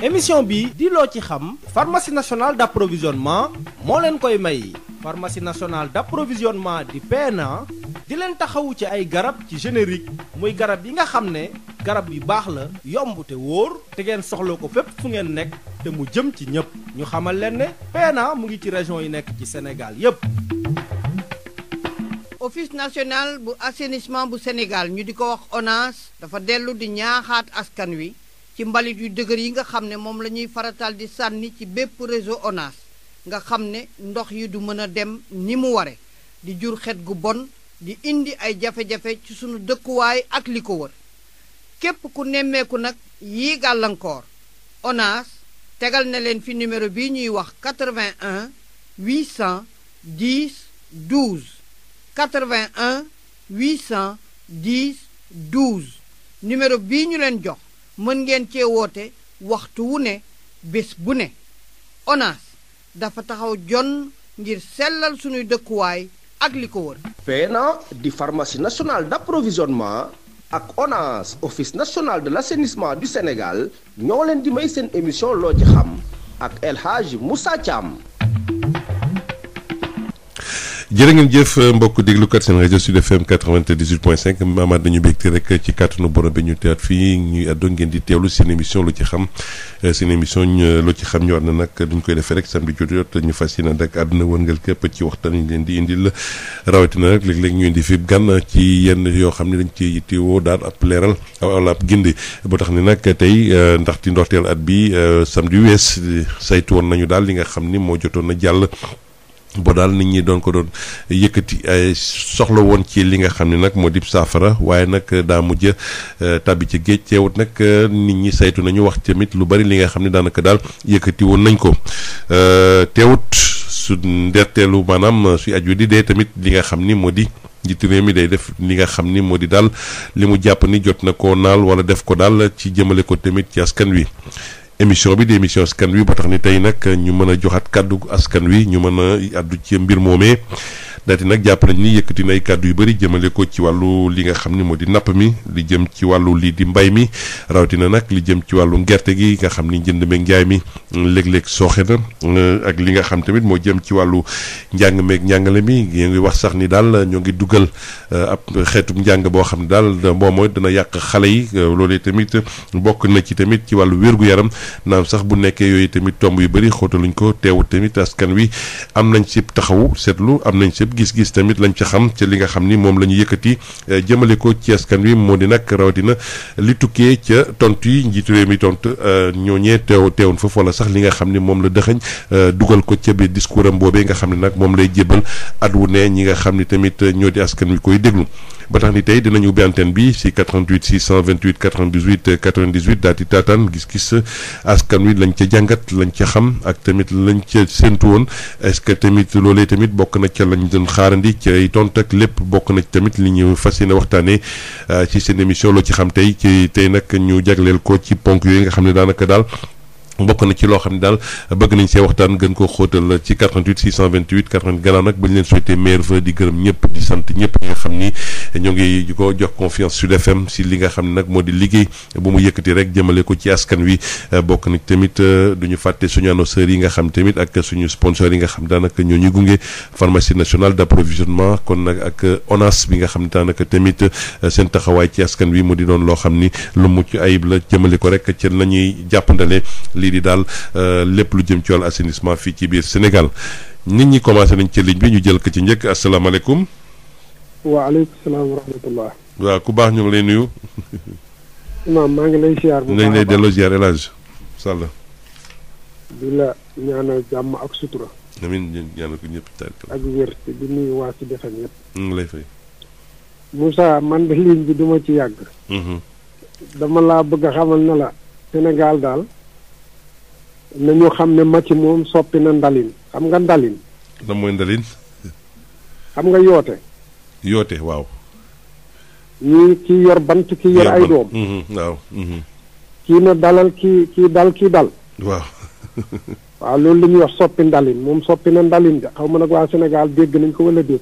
émission bi di loo ci xam pharmacie nationale d'approvisionnement moo leen koy may pharmacie nationale d'approvisionnement di PNA di leen taxawu ci ay garab ci générique muy garab yi nga xam ne garab yu baax la yomb te wóor te ngeen soxla ko fépp fu ngeen nekk te mu jëm ci ñëpp ñu xamal leen ne PNA mu ngi ci région yi nekk ci Sénégal yépp office national bu assainissement bu Sénégal ñu di ko wax ONAS dafa dellu di ñaaxaat askan wi ci mbalit yu dëgër yi nga xam ne moom la ñuy faratal di sànni ci bépp réseau ONAS nga xam ne ndox yi du mën a dem ni mu ware di jur xet gu bon di indi ay jafe-jafe ci sunu dëkkuwaay ak li ko wër képp ku nemmeeku nag yii gàllankoor ONAS tegal na leen fi numéro bii ñuy wax 81 810 12 81 810 12 numéro bii ñu leen jox mën ngeen cee woote waxtu wu ne bés bu ne ONAS dafa taxaw jon ngir sellal sunuy dëkkuwaay ak li ko wër. PNA di pharmacie nationale d'approvisionnement ak ONAS office national de l'assainissement du Sénégal ñoo leen di may seen émission loo ci xam ak El Hadji Moussa Thiam. jërë ngeen jëf mbokk déglukat seen rajo Sud FM 98.5 amaat nañu bégte rek ci kàttanu borom bi ñu teewaat fii ñuy àddoon ngeen di teewlu seen émission lu ci xam seen émission lu ci xam ñëwaat na nag duñ koy defee rek samedi jot ñu fas yéene rek àdduna wërngal képp ci waxtaan ñu leen di indil rawatina rek léeg-léeg ñu indi fi gan ci yenn yoo xam ne dañ ci yittewoo daal ab leeral wala ab gindi boo tax ni nag tey ndaxte ndorteel at bi samedi wees saytu woon nañu daal li nga xam ni moo jotoon na jàll boo daal nit ñi doon ko doon yëkkati ay soxla woon ci li nga xam ne nag moo di saafara waaye nag daa mujj tàbbi ci géej teewut nag nit ñi saytu nañu wax tamit lu bari li nga xam ne daanaka daal yëkkati woon nañ ko teewut su nderteelu maanaam su aju di dee tamit li nga xam ni moo di njiitu réew mi day def li nga xam ni moo di daal li mu jàpp ni jot na koo naal wala def ko daal ci jëmale ko tamit ci askan wi. émission bi di émission askan wi ba tax ni tey nag ñu mën a joxaat kàddu askan wi ñu mën a àddu ci mbir moomee daati nag jàpp nañ ni yëkkati na ay kàddu yu bëri jëmale ko ci wàllu li nga xam ni moo di napp mi li jëm ci wàllu lii di mbay mi rawatina nag li jëm ci wàllu gerte gi nga xam ni njënd meeg njaay mi léeg-léeg sooxe na ak li nga xam tamit moo jëm ci wàllu njàng meeg njàngale mi ñoo ngi wax sax ni daal ñoo ngi dugal ab xeetum njàng boo xam ne daal boo mooy dana yàq xale yi loolu tamit bokk na ci tamit ci wàllu wér-gu-yaram naam sax bu nekkee yooyu tamit tomb yu bëri xóotaluñ ko teewut tamit askan wi am nañ ci taxawu seetlu am nañ ci gis-gis tamit lañ ca xam ca li nga xam ni moom la ñu yëkkati jëmale ko ci askan wi moo di nag rawatina li tukkee ca tontu yi njiitu réew mi tontu ñooñee teewoon foofu wala sax li nga xam ni moom la dëxëñ dugal ko ca biir discours am boobee nga xam ne nag moom lay jébal at wu ne ñi nga xam ni tamit ñoo di askan wi koy déglu ba tax ni tey dinañu ubbi antenne bi si 88 628 98 98 daal di taataan gis-gis askan wi lañ ca jàngat lañ ca xam ak tamit lañ ca séntu woon est-ce que tamit loolee tamit bokk na ca lañ doon xaarandi ci ay tont ak lépp bokk na ci tamit li ñu fas yéene waxtaanee ci seen émission loo ci xam tey ci tey nag ñu jagleel ko ci ponk yooyu nga xam ne daanaka daal bokk na ci loo xam ne daal bëgg nañ see waxtaan gën koo xóotal ci 88 628 80 gannaaw nag ba ñu leen souhaité meilleur vœu di gërëm ñëpp di sant ñëpp ñi nga xam ni ñoo ngi ko jox confiance Sud FM si li nga xam ne nag moo di liggéey bu mu yëkkati rek jëmale ko ci askan wi bokk na tamit duñu fàtte suñu annonceurs yi nga xam tamit ak suñu sponsors yi nga xam daanaka ñoo ñuy gunge pharmacie nationale d'approvisionnement kon nag ak ONAS bi nga xam ne daanaka tamit seen taxawaay ci askan wi mu di doon loo xam ni lu mucc ayib la jëmale ko rek ci la ñuy jàppandale lii di daal lépp lu jëm ci wàllu assainissement fii ci biir Sénégal nit ñi commencé nañ ci ligne bi ñu jël ko ci njëkk asalaamaaleykum. waaleykum salaam wa rahmatullah. waaw ku baax ñu ngi lay nuyu. imaam maa ngi lay ziar bu baax nañ lay delloo ziar El Hadj Sall. di la ñaanal jàmm ak sutura. amiin ñaanal ko ñëpp taal. ak wér te di nuyu waa si defal ñëpp. ñu ngi lay fay. Moussa man de ligne bi duma ci yàgg. dama laa bëgg a xamal ne la Sénégal daal. nañu xam ne Macky moom soppi na ndalin xam nga ndalin. lan mooy ndalin. xam nga yoote. yoote waaw. ñii kii yor bant kii yor ay doom. waaw. kii na dalal kii dal kii dal. waaw. waaw loolu la ñuy wax soppi ndalin moom soppi na ndalin de xaw ma nag waa Sénégal dégg nañ ko wala déet.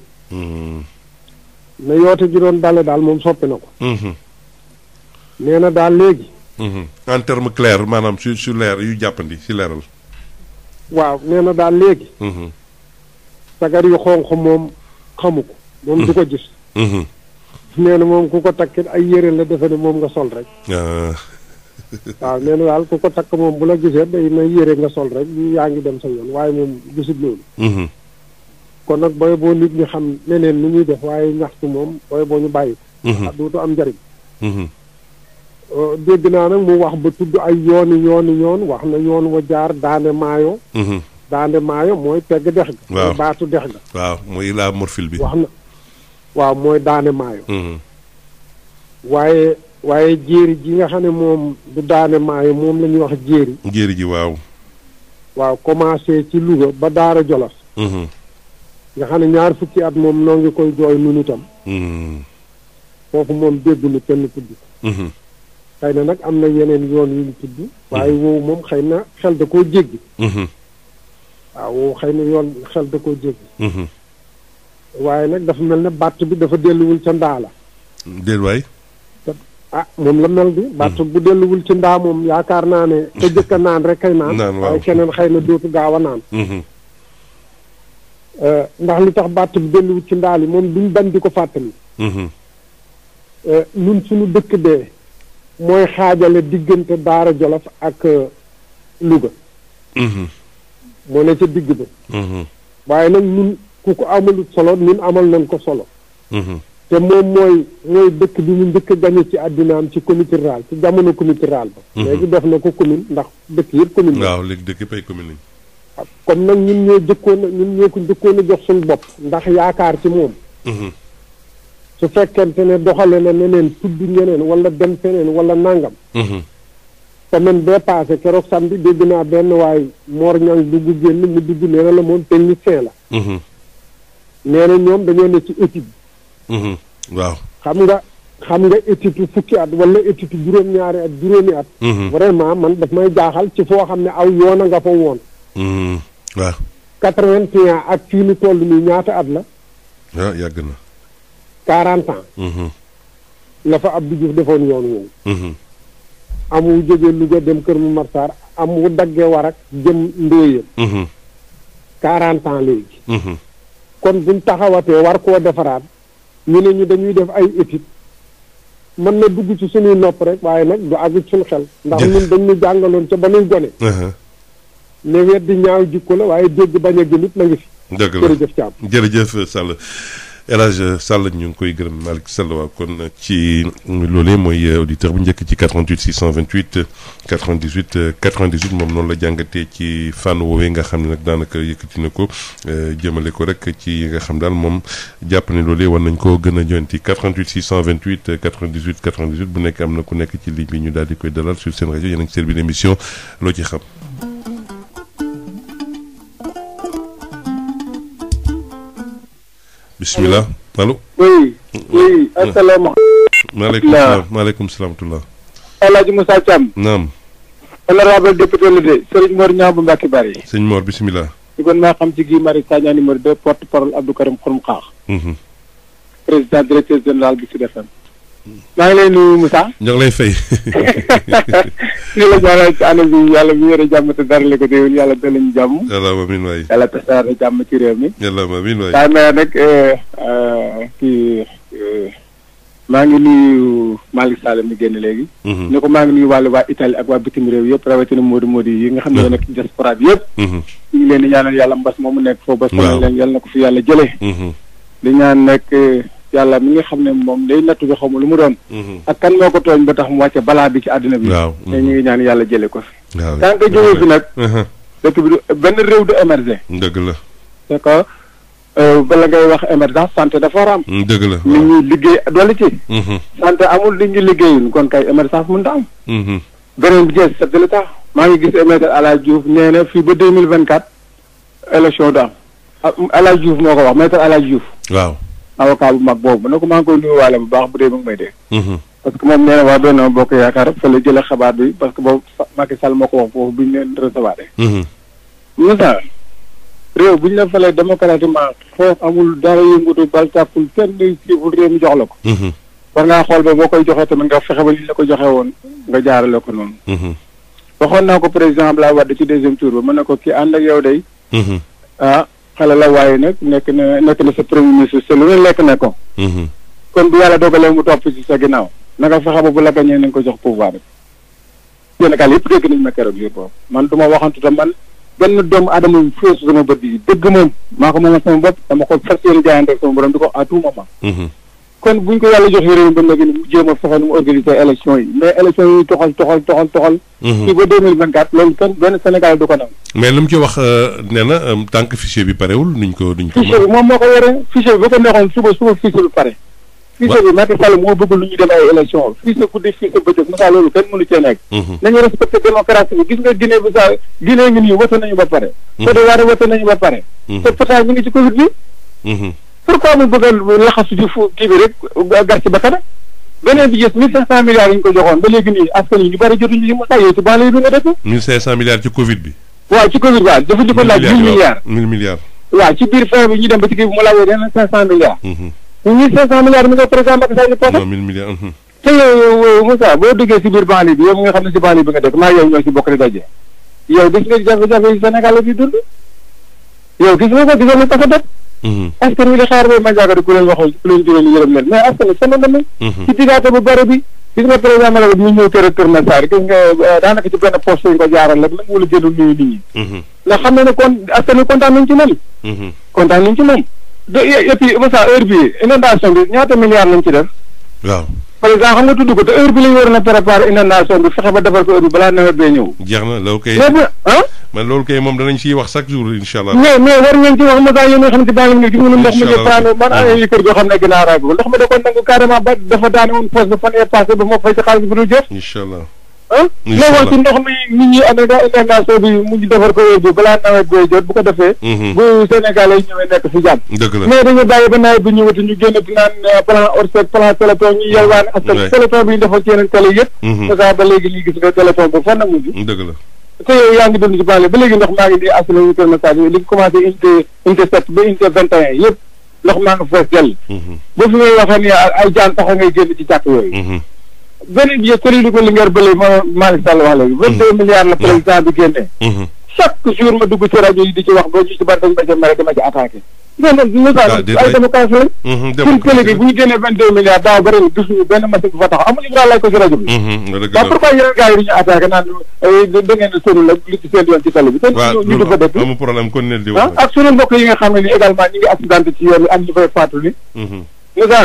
na yoote ji doon dale daal moom soppi na ko. nee na daal léegi en terme clair maanaam su leer yu jàppandi si leeral. waaw nee na daal léegi. sagar yu xonq moom xamu ko. moom du ko gis. nee na moom ku ko takkit ay yére la defe ne moom nga sol rek. waaw nee na daal ku ko takk moom bu la gisee day na yére nga sol rek yaa ngi dem sa yoon waaye moom gisul loolu. kon nag booy boo nit ñi xam leneen lu ñuy def waaye ñaxtu moom booy boo ñu bàyyi ko. dootu am njariñ. dégg naa nag mu wax ba tudd ay yoon wax na yoon wa jaar daane maayo. daane maayo mooy pegg dex ga. waaw mooy baatu dex ga. waaw mooy la morphile bi. wax na waaw mooy daane maayo. waaye jéeri ji nga xam ne moom du daane maayo moom la ñuy wax jéeri. jéeri ji waaw. waaw commencé ci Louga ba Daara Jolof. nga xam ne ñaar fukki at moom noo ngi koy jooy nun itam. foofu moom dégguñu kenn tudd. xëy na nag am na yeneen yoon yu ñu tudd. waaye woowu moom xëy na xel da koo jéggi. waaw woowu xëy na yoon xel da koo jéggi. waaye nag dafa mel ne bàtt bi dafa delluwul ca ndaa la. déet waay. ah moom la mel bi bàtt bu delluwul ci ndaa moom yaakaar naa ne ka jëkk a naan rek kay naan. waaye keneen xëy na dootu gaaw a naan. ndax li tax bàtt bi delluwul ci ndaa li moom duñ bañ di ko fàttali. ñun suñu dëkk bee mooy xaajale diggante Daara Jolof ak Louga. moo ne ca digg ba. waaye nag ñun ku ko amalut solo ñun amal nañ ko solo. te moom mooy dëkk bi mu njëkk a gañe ci àddinaam ci comité rural ci jamono comité rural ba. léegi def na ko commune ndax dëkk yëpp commune la. waaw léegi dëkk yëpp ay commune lañ. comme nag ñun ñoo ko njëkkoon a jox suñu bopp ndax yaakaar ci moom. su fekkente ne doxale na neneen tudd ñeneen wala dem feneen wala nangam. semaine bee passé keroog samedi dégg naa benn waay Mor Ñang dugg génn mu dugg nee na la moom technicien la. nee na ñoom dañoo ne ci étude. waaw xam nga étude fukki at wala étude juróom-ñaari at juróomi at. vraiment man daf may jaaxal ci foo xam ne aw yoon a nga fa woon. waaw. 81 ak fii nu toll nii ñaata at la. waaw yàgg na. 40 ans. la fa Abdou Diouf defoon yoon woowu. am wu jógee Louga dem Kër mu Marsar am wu daggee war ak jëm Ndoyeen. 40 ans léegi. kon buñ taxawatee war koo defaraat ñu ne ñu dañuy def ay études mën na dugg ci suñuy nopp rek waaye nag du àgg suñu xel. ndax ñun dañ ñu jàngaloon ca ba nuy gone. ne weddi ñaaw jikko la waaye dégg bañ a gënit na ngi fi. dëgg la jërëjëf Thiam jërëjëf Sall El Hadj Sall ñu ngi koy gërëm Malick Sall waaw kon ci loolee mooy auditeur bu njëkk ci 88 628 98 98 moom noonu la jàngatee ci fànn woowee nga xam ne nag daanaka yëkkati na ko jëmale ko rek ci yi nga xam daal moom jàpp ne loolee war nañ koo gën a joyanti 88 628 98 98 bu nekk am na ku nekk ci ligne bi ñu daal di koy dalal sur seen rajo yéen a ngi seen biir émission loo ci xam. bisimilah allo. oui asalaamaaleykum. maaleykum salaam. El Hadj Moussa Thiam. naam. honorable député la de Serigne Mor Niang bu Mbacke Bari. sëñ Mor bisimilah. di kon maa xam ci Guy Marius Sagna numéro 2 porte parole Abdou Karim Xurum Xaax. président directeur général bi Sud FM. maa ngi lay nuyu Moussa. ñoo ngi lay fay. ni la ñaanal ci année bi yàlla mi yore jàmm te dara la ko déwén yàlla dal ñu jàmm. yàlla amiin waay. yàlla tasaare jàmm ci réew mi. yàlla amiin waay. daa mel nag maa ngi nuyu Malick Sall mi génn léegi. ne ko maa ngi nuyu wàllu waa Italie ak waa bitim réew yëpp rawatina Modou yi nga xam ne nekk diaspora bi yëpp. ñu ngi leen di ñaanal yàlla mbas moomu nekk foofu ba sonal leen yàlla na ko fi yàlla jëlee. di ñaan nag yàlla mi nga xam ne moom day nattu bi xaw ma lu mu doon. ak kan moo ko tooñ ba tax mu wàcce balaa bi ci àddina bi. waaw te ñu ngi ñaan yàlla jëlee ko fi. waaw tant que jógee fi nag. dëkk bi benn réew du émerger. dëgg la. c'est que bala ngay wax émergence santé dafa war a am. dëgg la nit ñi liggéey dolli ci. santé amul nit ñi liggéeyul kon kay émergence mënut a am. beneen bi jeex chef de l'État maa ngi gis maître El Hadj Diouf nee na fii ba 2024 élection du am El Hadj Diouf moo ko wax maître El Hadj Diouf. waaw. avocat bu mag boobu ne ko maa ngi koy nuyuwaale bu baax bu dee ba nga may dégg. parce que moom nee na waa Benno Bokk Yaakaar fa la jëlee xabaar bi parce que boobu Macky Sall moo ko wax foofu bu ñu leen recevoir. Moussa réew bu ñu la falee démocratiquement foofu amul dara yëngatu bal tàkkul kenn siiful réew mi jox la ko. war ngaa xool ba boo koy joxee tamit nga fexe ba li la ko joxe woon nga jaarale ko noonu. waxoon naa ko président Abdoulaye Wade ci deuxième tour ba mën na ko kii ànd ak yow day. xale la waaye nag nekk na sa premier ministre te lu ne lekk na ko. kon bu yàlla dogalee mu topp ci sa ginnaaw naka fexe ba bu la gañee nañ ko jox pouvoir bi. Sénégal yëpp dégg nañ ma keroog jour boobu man du ma waxantu te man benn doomu aadama yu feesu sama bët yi dëgg moom maa ko moomal sama bopp dama ko fas yéene jaayante sama borom di ko à tout moment. kon buñ ko yàlla jox réew mi ba léegi mu jéem a fexe nu mu organiser élection yi mais élection yi toxal. fii ba 2024 loolu kenn benn Sénégal du ko nangu. mais lu mu ci wax nee na tant que fichier bi parewul nuñ ko. fichier bi moom moo ko yore fichier bi ba ko neexoon suba fichier bi pare. fichier bi Macky Sall moo bëgg lu ñu dem ay élection fichier guddi fichier bëccëg Moussa loolu kenn mënu cee nekk. nañu respecté démocratie bi gis nga Guinée Bissau Guinée ngi nii wote nañu ba pare. Côte d'Ivoire wote nañu ba pare. te pourtant ñu ngi ci Covid bi. pourquoi mu bëgg a laxasu ci kii bi rek gar ci ba kanam beneen bi gis 1500 milliards yi ñu ko joxoon ba léegi nii askan yi ñu bari jotuñu ci Moussa yow ci banlieue bi nga dëkk. 1500 milliards ci Covid bi. waaw ci Covid waaw dafa di ko laaj 1000 milliards. 1000 milliards. waaw ci biir fin bi ñu dem ba ci kii bi mu laajee yeneen 500 milliards. 1500 milliards mi nga président Macky Sall di poche. non 1000 milliards. te yow Moussa boo duggee ci biir banlieue bi yow mi nga xam ne ci banlieue bi nga dëkk maa yow ñoo ci bokk di daje yow gis nga jafe-jafe yi Sénégal bi dund yow gis nga ko gisal na tax a def. askan wi di xaar ba ma jàkkati ku leen waxul ku leen juróom yërëm leen mais askan wi sonn nañu. ci diggaate bu bëri bi gis nga président Macky bi ñu ñëw Kër Massar gis nga daanaka ci benn poste yi ko jaaral rek nag wala génn nuyu nit ñi. ndax xam na ne kon askan wi kontaan nañ ci moom. kontaan nañ ci moom. et puis Moussa heure bii inondation bi ñaata milliards lañ ci def. waaw. par exemple xam nga tudd ko te heure bi lañ waroon a préparer inondation bi fexe ba defar ko heure bi balaa nawet bee ñëw. jeex na loolu kay. man loolu kay moom danañ ciy wax chaque jour incha allah. mais war ngeen ci wax Moussa yéen nga xam ne ci bànn mi gis nga ndox mi ñu paano man ay kër goo xam ne ginnaaw raay ko ndox mi da ko nangu carrément ba dafa daane woon poste ba fan yee passé ba moo fay ci xaalis bi du jëf. incha allah. loo wax ci ndox mi nit ñi inondation bi mu ngi defar ko heure bi balaa nawet booy jot bu ko defee. bu Sénégalais yi ñëwee nekk fi jàmm. dëgg la mais dañu bàyyi ba nawet bi ñëwati ñu génn di naan plan Orsec plan téléthon ñu yelwaane ak téléthon bi ñu defoon ci yeneen télé yëpp. Moussa ba léegi lii gis nga téléthon ba fan la mujj. dëgg la. te yow yaa ngi dund ci banlieue ba léegi ndox maa ngi di assuré wu Kër Massar bi li ngi commencé unité 7 ba unité 21 yëpp ndox maa ngi fees dell. ba fi may waxee ni ay jaan tax ngay génn ci jàkk yooyu. beneen bi tëri li ko Linguère bële ma Malick Sall wax léegi 22 milliards la président bi génnee. chaque jour ma dugg ci rajo yi di ci wax ba ñu ci bari dañ ma ca mere dama ci attaqué. mais man Moussa ay démocratie lañ. suñ télé bi bu ñu génnee 22 milliards daaw ba ren gisuñu benn machine bu fa taxaw amuñu droit laaj ko ci rajo bi. waaw pourquoi yeneen gars yi di ñu attaqué naan da ngeen a sonn la li ci seen yoon ci télé bi. waaw ñu dafa dëkk amul problème kon ne di wax ak suñu mbokk yi nga xam ne ni également ñu ngi accidenté ci yoon bi ak ñu fay faatu ni. Moussa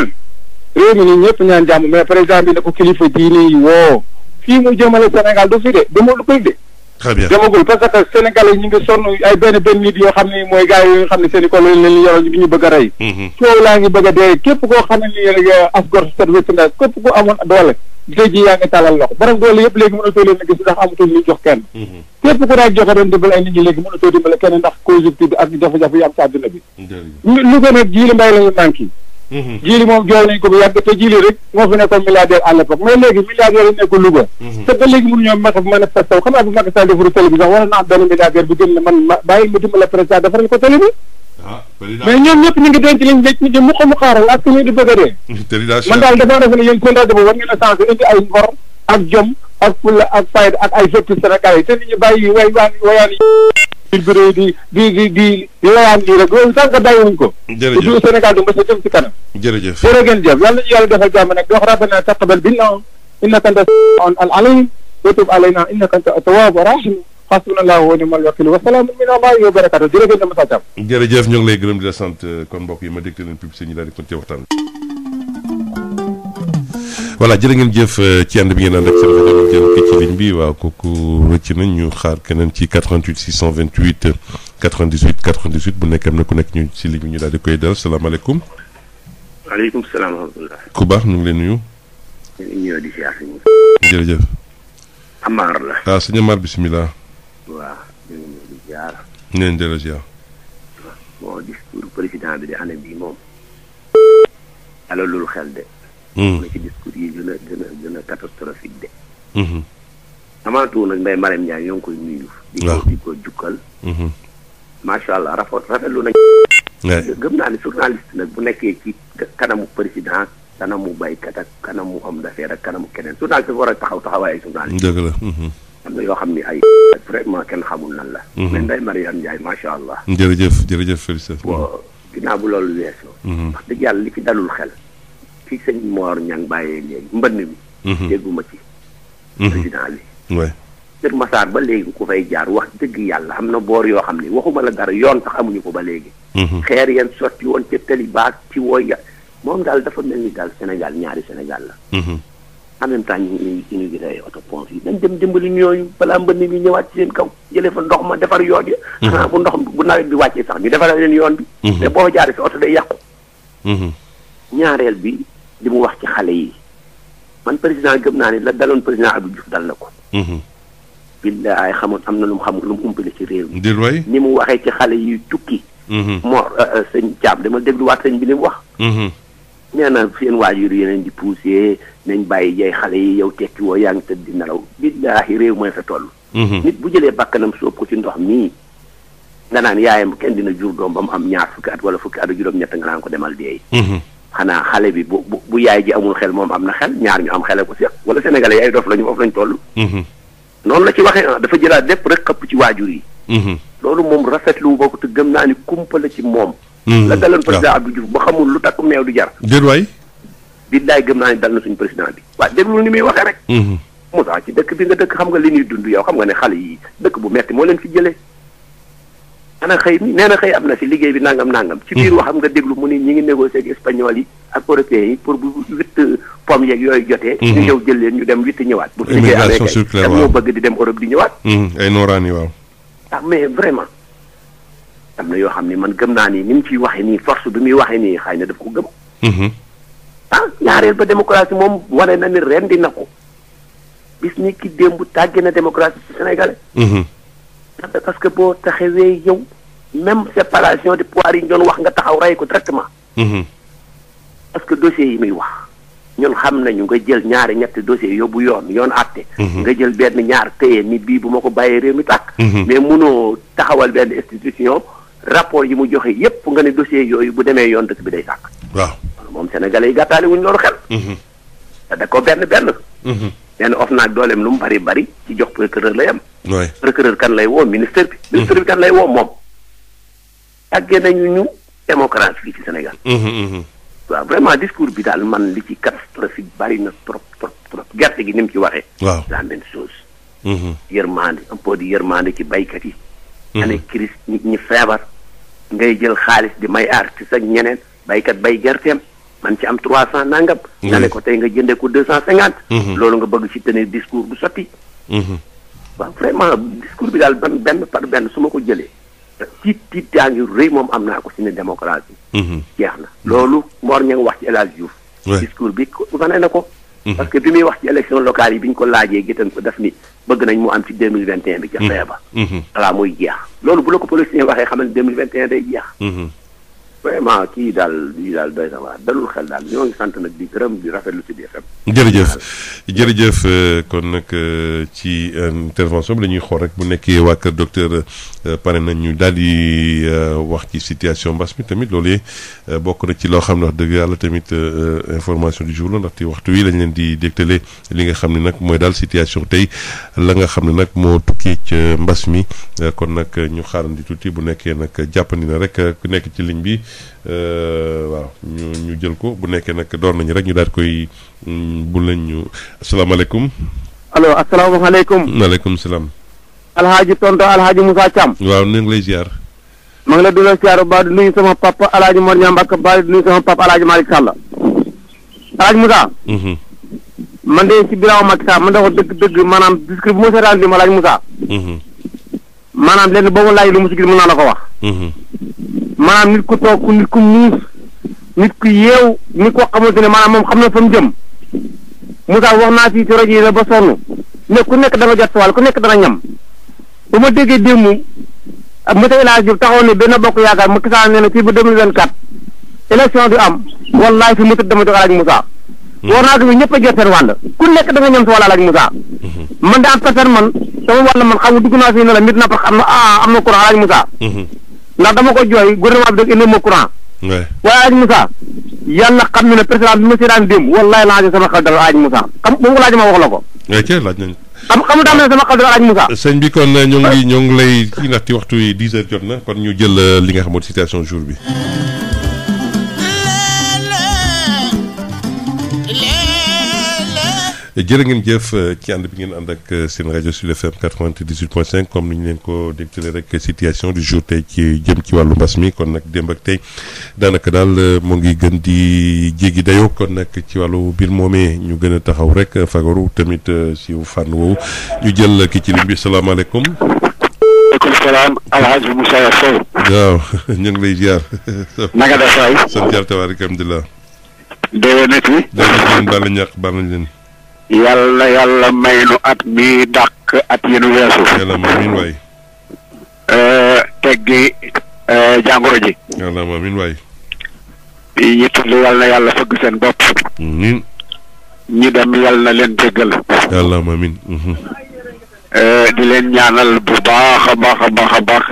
réew mi nii ñëpp ñaan jàmm mais président bi ne ko kilifa diine yi woo fii mu jëmale Sénégal du fi de demul koy de. très bien demagul parce que Sénégalais ñu ngi sonn ay benn nit yoo xam ne mooy gars yi nga xam ne seen i kolo leen yoroon bi ñu bëgg a rey. coow laa ngi bëgg a dee képp koo xam ne ni as gor set wécc nga képp ku amoon doole tey jii yaa ngi tàllal loxo borom doole yëpp léegi mënatoo leen a gis ndax amatul lu ñu jox kenn. képp ku daal joxe doon dimbale ay nit ñi léegi mënatoo dimbale kenn ndax conjoncture bi ak jafe-jafe yi am ci àdduna bi. lu gën a ji li mbay la ñu manqué. jiili moom jooy nañ ko bu yàgg te jiili rek moo fi nekkoon milliardaire à l'époque mais léegi milliardaire yi nekkul Louga te ba léegi mënu ñoo manifesté wu xanaa bu Macky Sall defaru télévision wala na am benn milliardaire bu gën ne man bàyyi ma dimbale président defaral ko télé bi mais ñoom ñëpp ñu ngi denc liñ denc ñu mu xamu xaaral ak ñu di bëgg a dee man daal dafa defe ne yéen seen rajo boobu war ngeen a changé indi ay ngor ak jom ak fulla ak fayda ak ay vertu Sénégal yi te nit ñi bàyyi wayaan di layaan lii rek loolu sànq bàyyiwuñ ko. jërëjëf du Sénégal du mës a jëm ci kanam. jërëjëf jërë ngeen jëf yàlla nañu yàlla defal jàmm nag di wax rabbana taqabbal minna innaka anta al alim wa tub alayna innaka anta tawwab rahim hasbunallahu wa ni'mal wakil wa salaamun min allahi wa barakatuh jërë ngeen jëf Moussa Thiam. jërëjëf ñu ngi lay gërëm di la sant kon mbokk yi ma dégte leen publicité ñu daal di continuer waxtaan voilà jërë ngeen jëf ci ànd bi ngeen ànd ak seen rajo ñu jël ko ci ligne bi waaw kooku rëcc nañ ñu xaar keneen ci 88 628 98 98 bu nekk am na ku nekk ñu ci ligne bi ñu daal di koy dal salaamaaleykum. waaleykum salaam wa rahmatulah. ku baax ñu ngi lay nuyu. ñu ngi ñëw di ziar si ñu. jërëjëf. Amar la. ah sëñ Amar bisimilah. waaw ñu ngi ñëw di ziar. ñu leen delloo ziar. bon discours président bi de année bii moom. alors loolu xel de. na ci discours yi gën a catastrophique de. amaatu nag Ndeye Marème Ndiaye ñoo ngi koy nuyu. di ko jukkal. macha allah rafetlu nañ. gëm naa ne journaliste nag bu nekkee ci kanamu président kanamu baykat ak kanamu homme d'affaires ak kanamu keneen journal dafa war a taxawaay journal yi. dëgg la. am na yoo xam ni ay vraiment kenn xamul nan la. mais Ndeye Mariane Ndiaye macha allah. jërëjëf félicitations. bon ginnaaw bu loolu weesoo. wax dëgg yàlla li fi dalul xel. fi sëñ Mor Niang bàyyee léegi mbënn mi. dégguma ci. président bi. waay. Kër Massar ba léegi ku fay jaar wax dëgg yàlla am na boor yoo xam ni waxuma la dara yoon sax amuñu ko ba léegi. xeer yeen sotti woon ca tali baag ci wooy moom daal dafa mel ni daal Sénégal ñaari Sénégal la. en même temps ñu ngi inauguré ay autopont yi dañ dem dimbali ñooñu balaa mbënn mi ñëwaat ci seen kaw jëlee fa ndox ma defar yoon yi. xanaa bu ndox bu nawet bi wàccee sax ñu defaral leen yoon bi. mais boo fa jaaree sa oto day yàqu. ñaareel bi li mu wax ci xale yi man président gëm naa ni la daloon président Abdou Diouf dal na ko. billaay xamul am na lu mu xamul lu mu umpale ci réew mi. waay. ni mu waxee ci xale yi tukki. Mor sëñ Thiam dama dégluwaat sëñ bi ni mu wax. nee na seen waajur yeneen di poussé nañ bàyyi jay xale yi yow tekki woo yaa ngi tëdd di nelaw billaahi réew mooy fa toll. nit bu jëlee bakkanam sóob ko ci ndox mii nga naan yaayam kenn dina jur doom ba mu am ñaar fukki at wala fukki at juróom-ñett nga naan ko demal deey. xanaa xale bi bu yaay ji amul xel moom am na xel ñaar ñu am xele ko seq wala sénégalais yi ay dof lañu foofu lañ toll. noonu la ci waxee dafa jëlaat lépp rek xëpp ci waajur yi. loolu moom rafetlu boo ko te gëm naa ni kumpa la ci moom. la daloon président Abdou Diouf ba xamul lu takk meew du jar. déet waay. billaay gëm naa ni dal na suñu président bi waaye déglu ni muy waxee rek. Moussa ci dëkk bi nga dëkk xam nga li ñuy dund yow xam nga ne xale yi dëkk bu metti moo leen fi jëlee. ana xëy mi nee na xëy am na fi liggéey bi nangam. ci biir waxam nga déglu mu ni ñi ngi négocier ak espagnol yi ak européens yi pour bu 8 pommes yeeg yooyu jotee. ñu ñëw jël leen ñu dem 8 ñëwaat. bu liggéey amee kay moo bëgg di dem Europe di ñëwaat. ay nooraan yi waaw. ah mais vraiment am na yoo xam ni man gëm naa ni ni mu ciy waxee nii force bi muy waxee nii xëy na daf ko gëm. ñaareel ba démocratie moom wane na ni rendi na ko bis ni ki démb tàgge na démocratie ci Sénégalais. parce que boo taxawee yow même séparation des pouvoirs yi ñu doon wax nga taxaw rey ko directement. parce que dossiers yi muy wax ñun xam nañu nga jël ñaari ñetti dossiers yóbbu yoon àtte. nga jël benn ñaar téye ni bii bu ma ko bàyyee réew mi tàkk. mais munoo taxawal benn institution rapport yi mu joxe yépp nga ne dossiers yooyu bu demee yoon dëkk bi day tàkk. waaw moom Sénégalais yi gàttaale wuñ loolu xel. te da ko benn. benn OFNAC dooleem lu mu bari ci jox procureur lay am. waay procureur kan lay woo ministère bi. ministère bi kan lay woo moom. tàggee nañu ñu démocratie fii ci Sénégal. waaw vraiment discours bi daal man li ci catastrophique bari na trop gerte gi ni mu ci waxee. waaw la même chose. yërmande un peu di yërmande ci baykat yi. ane crise nit ñi feebar. ngay jël xaalis di may artiste ak ñeneen baykat bay gerteem. man ci am 300 nangam. nga ne ko tey nga jëndee ko 250. loolu nga bëgg ci tenir discours bu sotti. waaw vraiment discours bi daal benn par benn su ma ko jëlee. tiit yaa ngi rëy moom am naa ko ci ne démocratie. jeex na loolu Mor Niang wax ci El Hadj Diouf. discours bi wane na ko. parce que bi muy wax ci élection locale yi bi ñu ko laajee gitan ko def ni bëgg nañ mu am ci 2021 bi ca feeba. voilà muy jeex loolu bu la ko politicien waxee xamal 2021 day jeex. vraiment kii daal doy na waar dalul xel daal ñoo ngi sant nag di gërëm di rafetlu ci DFM. jërëjëf kon nag ci intervention bi dañuy xool rek bu nekkee waa kër docteur pare nañ ñu daal di wax ci situation mbas mi tamit loolu bokk na ci loo xam ne wax dëgg yàlla tamit information du jour la ndaxte waxtu wi lañ leen di dégtale li nga xam ne nag mooy daal situation tey la nga xam ne nag moo tukkee ca mbas mi kon nag ñu xaarandi tuuti bu nekkee nag jàppandi na rek ku nekk ci ligne bi. waaw ñu jël ko bu nekkee nag door nañu rek ñu daal koy bu lañ ñu asalaamaaleykum. allo asalaamaaleykum. maaleykum salaam. alhaaji tonto alhaaji Moussa Thiam. waaw ñu ngi lay ziar. maa ngi la dula ziar ba di nuyu sama papa alhaaji Mor Niang Mbacke ba di nuyu sama papa alhaaji Malick Sall. alhaaji Moussa. man de ci biraaw Macky Sall man de wax dëgg maanaam discours bu ma seetaan di alhaaji Moussa. maanaam lenn boo ma laaj lu mu si gis mën naa la ko wax. maanaam nit ku toog nit ku muus nit ku yeew nit koo xamante ne maanaam moom xam na fa mu jëm Moussa wax naa fii ci rajo yi ba sonn ne ku nekk da nga jot wàll ku nekk dana ñam bu ma déggee démb monsieur El Hadj Diouf taxaw ne benn bokk yaakaar Macky Sall nee na fii ba 2024 élection du am wallaay fi mu tëdd dama jox El Hadj Moussa. war naa ko fi ñëpp a jot seen wàll ku nekk da nga ñam si wàll El Hadj Moussa. man daa personne man sama wàll man xam nga dugg naa fii ne la mit na parce que am na courant El Hadj Moussa. ndax dama ko jooy gouvernement bi da indi ma courant waaye Aji Moussa yàlla xam na ne président bi ma si daan démb wallaay laajee sama xel dara Aji Moussa xam bu nga laaj ma wax la ko. laaj nañ xam nga sama xel dara Aji Moussa. sëñ bi kon ñoo ngi lay kii ndaxte waxtu yi 10 heures jot na kon ñu jël li nga xamoon situation jour bi. jërë ngeen jëf ci ànd bi ngeen ànd ak seen rajo Sud FM 98.5 comme ni ñu leen ko dégtalee rek situation du jour tey ci jëm ci wàllu mbas mi kon nag démb ak tey daanaka daal moo ngi gën di jéggi dayoo kon nag ci wàllu mbir moomee ñu gën a taxaw rek fagaru tamit si fànn woowu ñu jël ki ci ligne bi salaamaaleykum. waaleykum salaam El Hadj Moussa Sow. waaw ñu ngi lay ziar. naka def waay. sant yàlla tabaaraka alhamdulilah. déwénati. déwénati baal nañ ñàkk baal nañ leen. yàlla may nu at mi dàq at yéen weesu. yàlla amiin waay. teggi jàngoro ji. yàlla amiin waay. ñi tudd yàlla fëgg seen bopp. amiin. ñi dem yàlla na leen jéggal. yàlla amiin. di leen ñaanal bu baax a baax a baax a baax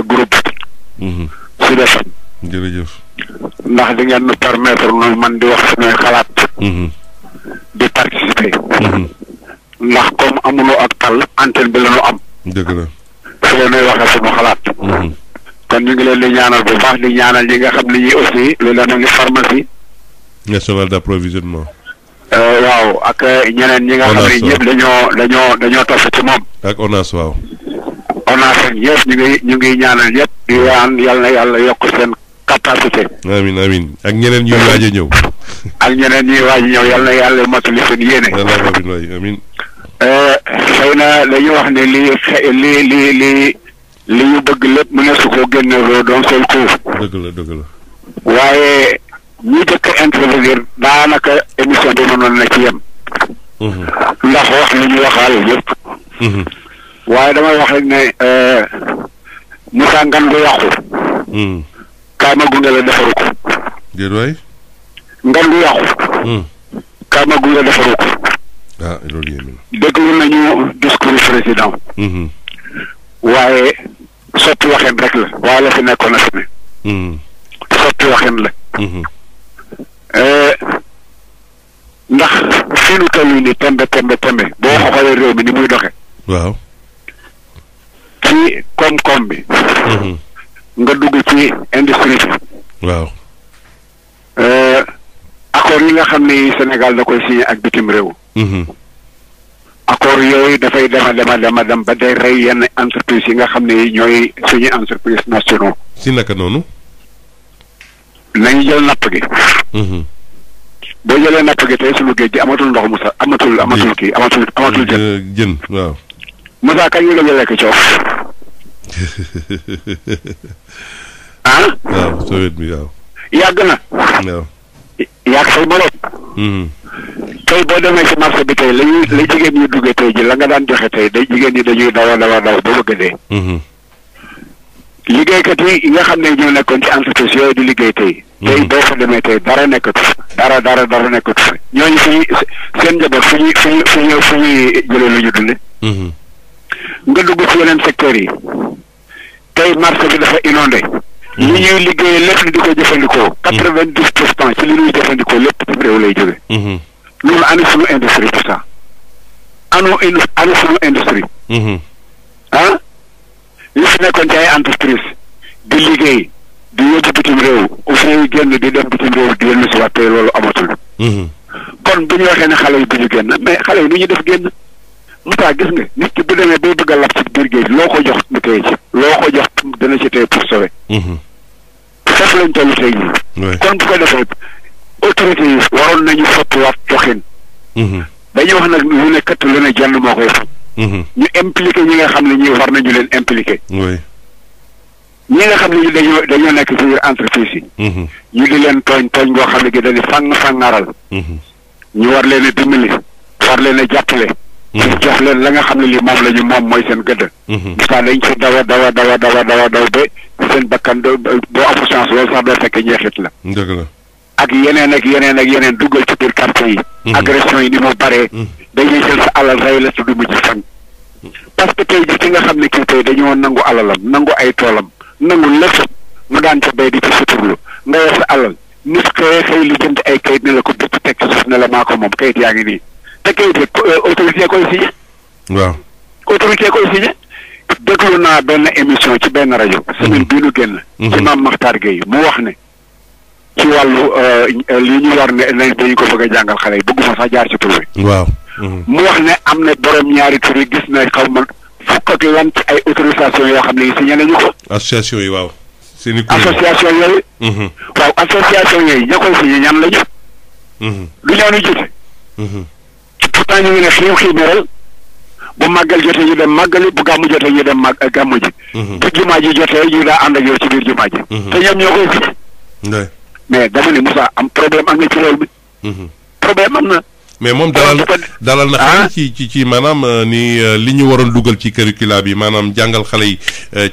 groupe. Sud FM. jërëjëf. ndax di ngeen nu permettre nu man di wax suñuy xalaat. di participer. ndax comme amuloo ak tal antenne bi la ñu am. dëgg la. fi la ñuy waxee suñu xalaat. kon ñu ngi leen di ñaanal bu baax di ñaanal ñi nga xam ne ñi aussi lu leen a ngi pharmacie. national d'approvisionnement. waaw ak ñeneen ñi nga xam ne ñëpp dañoo topp ci moom. ak ONAS waaw. ONAS ak ñëpp ñu ngi ñaanal ñëpp. di ñaan yàlla yokk seen capacité. amiin amiin ak ñeneen ñuy waaj a ñëw. ak ñeneen ñuy waaj a ñëw yàlla motali seen yéene. yàlla amiin waay amiin. xëy na dañuy wax ne li ñu bëgg lépp mu ne su ko génne d'un seul coup. dëgg la. waaye ñi jëkk intervenir daanaka émission bi mënoon na ci yem. ndax wax li ñu waxaale yëpp. waaye damay wax rek ne Moussa ngan gu yàqu. kaama gunge la defaru ko. déet waay. ngan gu yàqu. kaama gunge defaru ko. ah loolu yéeme na. déglu nañu discours président. waaye soppi waxeen rek la. waaye la fi nekkoon na fi ne. soppi waxeen la. ndax fii nu toll nii tembe boo xoolee réew mi ni muy doxe waaw. ci koom-koom bi. nga dugg ci industrie bi. waaw. accord yi nga xam ne Sénégal da koy signé ak bitim réew. accord yooyu dafay dem ba day rey yenn entreprise yi nga xam ne ñooy suñu entreprise nationaux. si naka noonu. nañu jël napp gi. boo jëlee napp gi tey suñu géej gi amatul ndox mu sax amatul kii amatul jën waaw. Moussa kañ nga jëlee ko coof. ah. waaw Soviet bi waaw. yàgg na. waaw. yàgg say moroom. tey boo demee ci marché bi tey la jigéen ñi duggee tey ji la nga daan joxe tey jigéen ñi dañuy daw ba bëgg dee. liggéeykat yi nga xam ne ñoo nekkoon ci entreprise yooyu di liggéey tey. tey boo fa demee tey dara nekkatu dara nekkatu fa ñooñu seen njaboot fu ñuy jëlee lu ñu dunde nga dugg ci yeneen secteurs yi tey marché bi dafa inondé. li ñuy liggéeyee lépp di ko jëfandikoo. 90% ci li ñuy jëfandikoo lépp ci réew lay jóge. loolu ani suñu industrie tout ça. ani suñu industrie. ah. li fi nekkoon ci ay entreprise di liggéey di yóbbu bitim réew ouvrier yi génn di dem bitim réew di yenn si waat tey loolu amatul. kon bu ñu waxee ne xale yi bu ñu génn mais xale yi nu ñu def génn Moussa gis nga nit ki bu demee bay bëgg a lab ci biir géej loo ko jox mu téye ci loo ko jox dana ci téye pour sauver. foofu lañ toll tey jii. kon bu ko defee autorités yi waroon nañu soppiwaat doxin. dañuy wax nag lu ne kat lu ne jënd moo koy faj. ñu impliqué ñi nga xam ne ñi war nañu leen impliqué. ñi nga xam ne dañoo nekk ci biir entreprise yi. ñu di leen tooñ boo xam ne gi dañuy fàngaral. ñu war leen a dimbali war leen a jàppale. jox leen la nga xam ne li moom mooy seen gëdd. saa dañ ci dawa ba seen bakkan boo amu chance loolu sax doo fekk ñeexit la. dëgg la. ak yeneen duggal ci biir quartier yi. agression yi ni mu baree. dañuy jël sa alal rey la te du mujj fan. parce que tey ji ki nga xam ne kii tey dañoo nangu alalam nangu ay toolam nangu lépp mu daan ca bay di ci suturlu nga yor sa alal nit xëy li jënd ay kayit ne la ko bépp teg ci suuf ne la maa ko moom kayit yaa ngi nii te kayit yi autorité koy signé. waaw autorité koy signé. déglu naa benn émission ci benn rajo. semaine bii nu génn. ci Mame Makhtar Gueye mu wax ne. ci wàllu li ñu war ne dañu ko bëgg a jàngal xale yi bëgguma sax jaar ci tur bi. waaw. mu wax ne am na borom ñaari tur yi gis na xaw ma fukk ak lan ci ay autorisation yoo xam ne yi signé nañu ko. association yi waaw. seen i association yooyu. waaw association yooyu ña koy signé ñan lañu. du ñoo ñu jiite. pourtant ñu ngi ne xiimeral bu màggal jotee ñu dem màggali bu gàmmu jotee ñu dem gàmmu ji. bu jumaa ji jotee ñu daa ànd ak yow ci biir jumaa ji. te ñoom ñoo koy signé. mais dama ne Moussa am problème am na ci réew mi. problème am na. mais moom dalal na xale ci maanaam ni li ñu waroon dugal ci curricula bi maanaam jàngal xale yi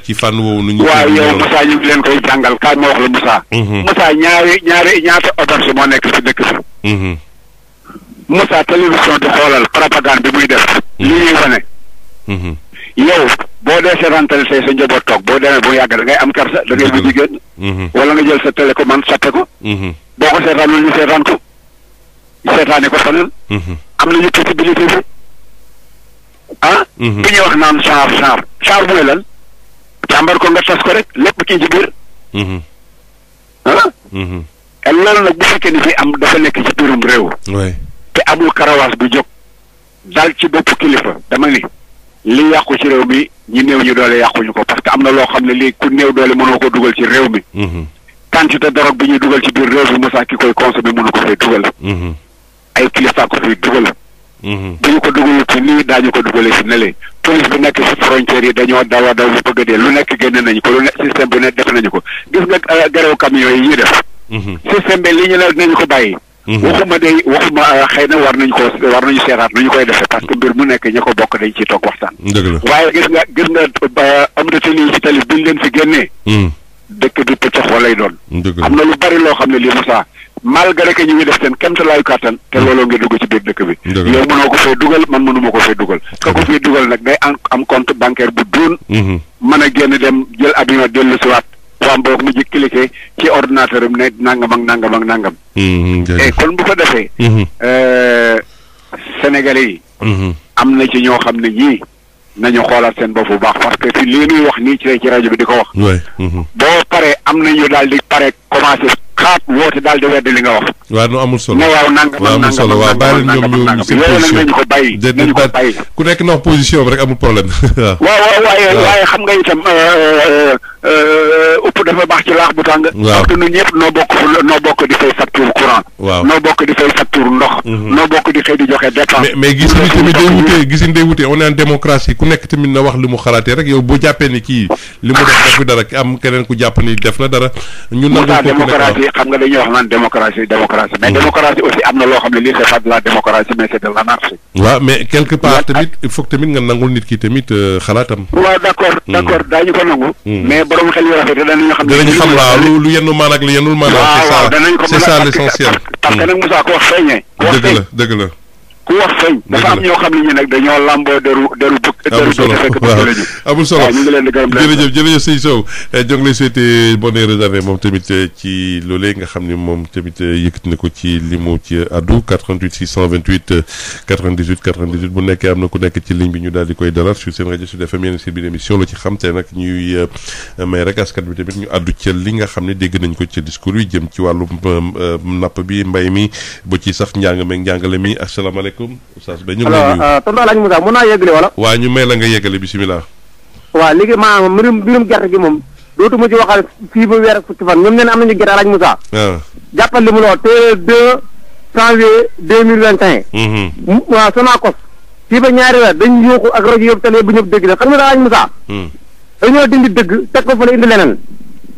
ci fànn woowu. nu ñu waaw yow Moussa ñu ngi leen koy jàngal kaay ma wax la Moussa. Moussa ñaata auberge moo nekk ci dëkk bi. Moussa télévision di xoolal propagande bi muy def. li ñuy wane. yow boo dee seetantal say sa njaboot toog boo demee bu yàgg da ngay am kersa da ngay mujj génn. wala nga jël sa télécommande sappe ko. boo ko seetaanul ñu seetaan ko. seetaane ko faneen. am nañu possibilité bi. bi ñuy wax naan genre mooy lan. càmbar ko nga tas ko rek lépp kii ci biir. loolu nag bu fekkee ni fi am dafa nekk ci biirum réew. te amul karawaas bu jóg. dal ci bopp kilifa dama ni. li yàqu ci réew mi ñi néew ñu doole yàquñu ko parce que am na loo xam ne lii ku néew doole mënoo ko dugal ci réew mi. quantité drogue bi ñuy dugal ci biir réew mi Moussa ki koy consommé mënu ko fay dugal. ay kilifa ko fiy dugal. bu ñu ko dugalee ci nii daañu ko dugalee ci nele police bi nekk ci frontières yi dañoo daw a bëgg a dee lu nekk génne nañu ko lu nekk système bu nekk def nañu ko gis nga garew camion yi ñuy def. système bi li ñu ne nañu ko bàyyi. waxuma xëy na war nañu seetaat nu ñu koy defee parce que mbir mu nekk ña ko bokk dañ ciy toog waxtaan. waaye gis nga am na tali yi ci tali buñ leen fi génnee. dëkk bi pëccoxoo lay doon. am na lu bari loo xam ne lii Moussa malgré que ñu ngi def seen kéemtalaayu kàttan te looloo ngi dugg ci biir dëkk bi. yow mënoo ko fay dugal man mënuma ko fay dugal. ka ko fay dugal nag day am compte bancaire bu duun. mën a génn dem jël avion dellu si waat. waa mboog mu ji cliqué ci ordinateur am ne nangam ak nangam ak nangam. et kon bu ko defee. Sénégalais yi. am na ci ñoo xam ne ñii nañu xoolaat seen bopp bu baax parce que fi lii nuy wax nii ci rajo bi di ko wax. boo paree am nañu daal di pare commencé xaat woote daal di wedd li nga wax. waaw nu amul solo ne waaw nangam amul solo waaw bàyyi leen ñoom ñu seen position nañu ko bàyyi. nañu ko bàyyi ku nekk na wax position bi rek amul problème. waaw waaye xam nga itam upp dafa baax ci laax bu tàng. parce que ñun ñëpp noo bokk di fay facture courant. noo bokk di fay facture ndox. noo bokk di xëy di joxe dépense. mais gis ni tamit day wute on est en démocratie ku nekk tamit na wax li mu xalaatee rek yow boo jàppee ni kii li mu def fi dara am keneen ku jàpp ni def na dara. ñun nangu ko démocratie xam nga dañuy wax naan démocratie mais démocratie aussi am na loo xam ne lii c'est pas de la démocratie mais c'est de l'anarchie. waaw mais quelque part tamit il faut que tamit nga nangul nit ki tamit xalaatam. waaw d'accord daañu ko nangu. mais borom xel yu rafet danañu xam. danañu xam waaw lu yennu maan ak lu yennul maan. waaw danañ ko c'est ça l'essentiel. parce que nag Moussa ku wax feeñee. dëgg la. ku wax feeñ. dafa am ñoo xam ne ñu nag dañoo lamboo deru amul solo waaw amul solo ñu ngi leen di gërëm jërëjëf sëñ Sow ñoo ngi lay souhaiter bonne heureuse année moom tamit ci loolee nga xam ne moom tamit yëkkati na ko ci li mu ci addu 88 628 98 98 bu nekkee am na ku nekk ci ligne bi ñu daal di koy dalal sur seen rajo Sud FM yenn si biir émission la ci xam te nag ñuy may rek askan bi tamit ñu addu ca li nga xam ne dégg nañ ko ci discours yi jëm ci wàllu napp bi mbay mi ba ci sax njàng meeg njàngale mi asalaamaaleykum oustaz ba ñu ngi lay nuyu. tonton Alaaji Moussa mën naa yëgale wala. waa ñu may la nga yeggale bisimilah. waaw léegi maanaam mbirum gerte gi moom dootuma ci waxal fii ba weer ak fukki fan ñoom nee na am nañu gerte Alaaji Moussa. jàppal li mu la wax te 2 janvier 2021. waaw Sonacos fii ba ñaari weer dañu yóoxu ak rajo yëpp télé bu ñëpp dégg la xam nga Alaaji Moussa. dañoo dindi dëgg teg ko fa la indi leneen.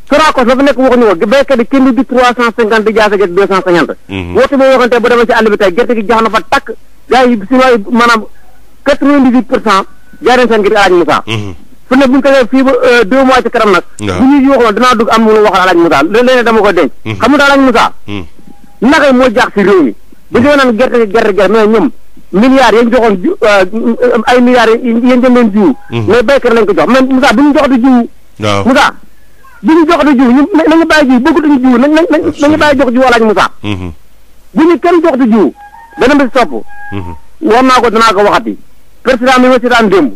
Sonacos dafa nekk waxuñu ko béykat yi kenn du 350 di jaase gerte 250. woote boo waxante bu demee ci àll bi tey gerte gi jax na fa takk gars yi sinon maanaam 98% jaay nañ seen gerte Alaaji Moussa. fu ne bu ñu ko defee fii ba 2 mois ci kanam nag. bu ñuy yoo xam danaa dugg am lu waxal Alaaji Moussa léeg-léeg dama ko denc. xam nga Alaaji Moussa. naka moo jaax si réew mi bu ñu naan gerte mais ñoom milliards yañ joxoon ay milliards yañ jëndeen jiwu. mais béykat lañ ko jox mais Moussa bu ñu jox di jiwu. waaw Moussa bu ñu jox di jiw ñu nañu bàyyi jiw bëggatuñu jiw nañu bàyyi jox jiw Alaaji Moussa. bu ñu kenn jox di jiw beneen bi si topp. wax naa ko danaa ko waxati. président mi ma si daan démb.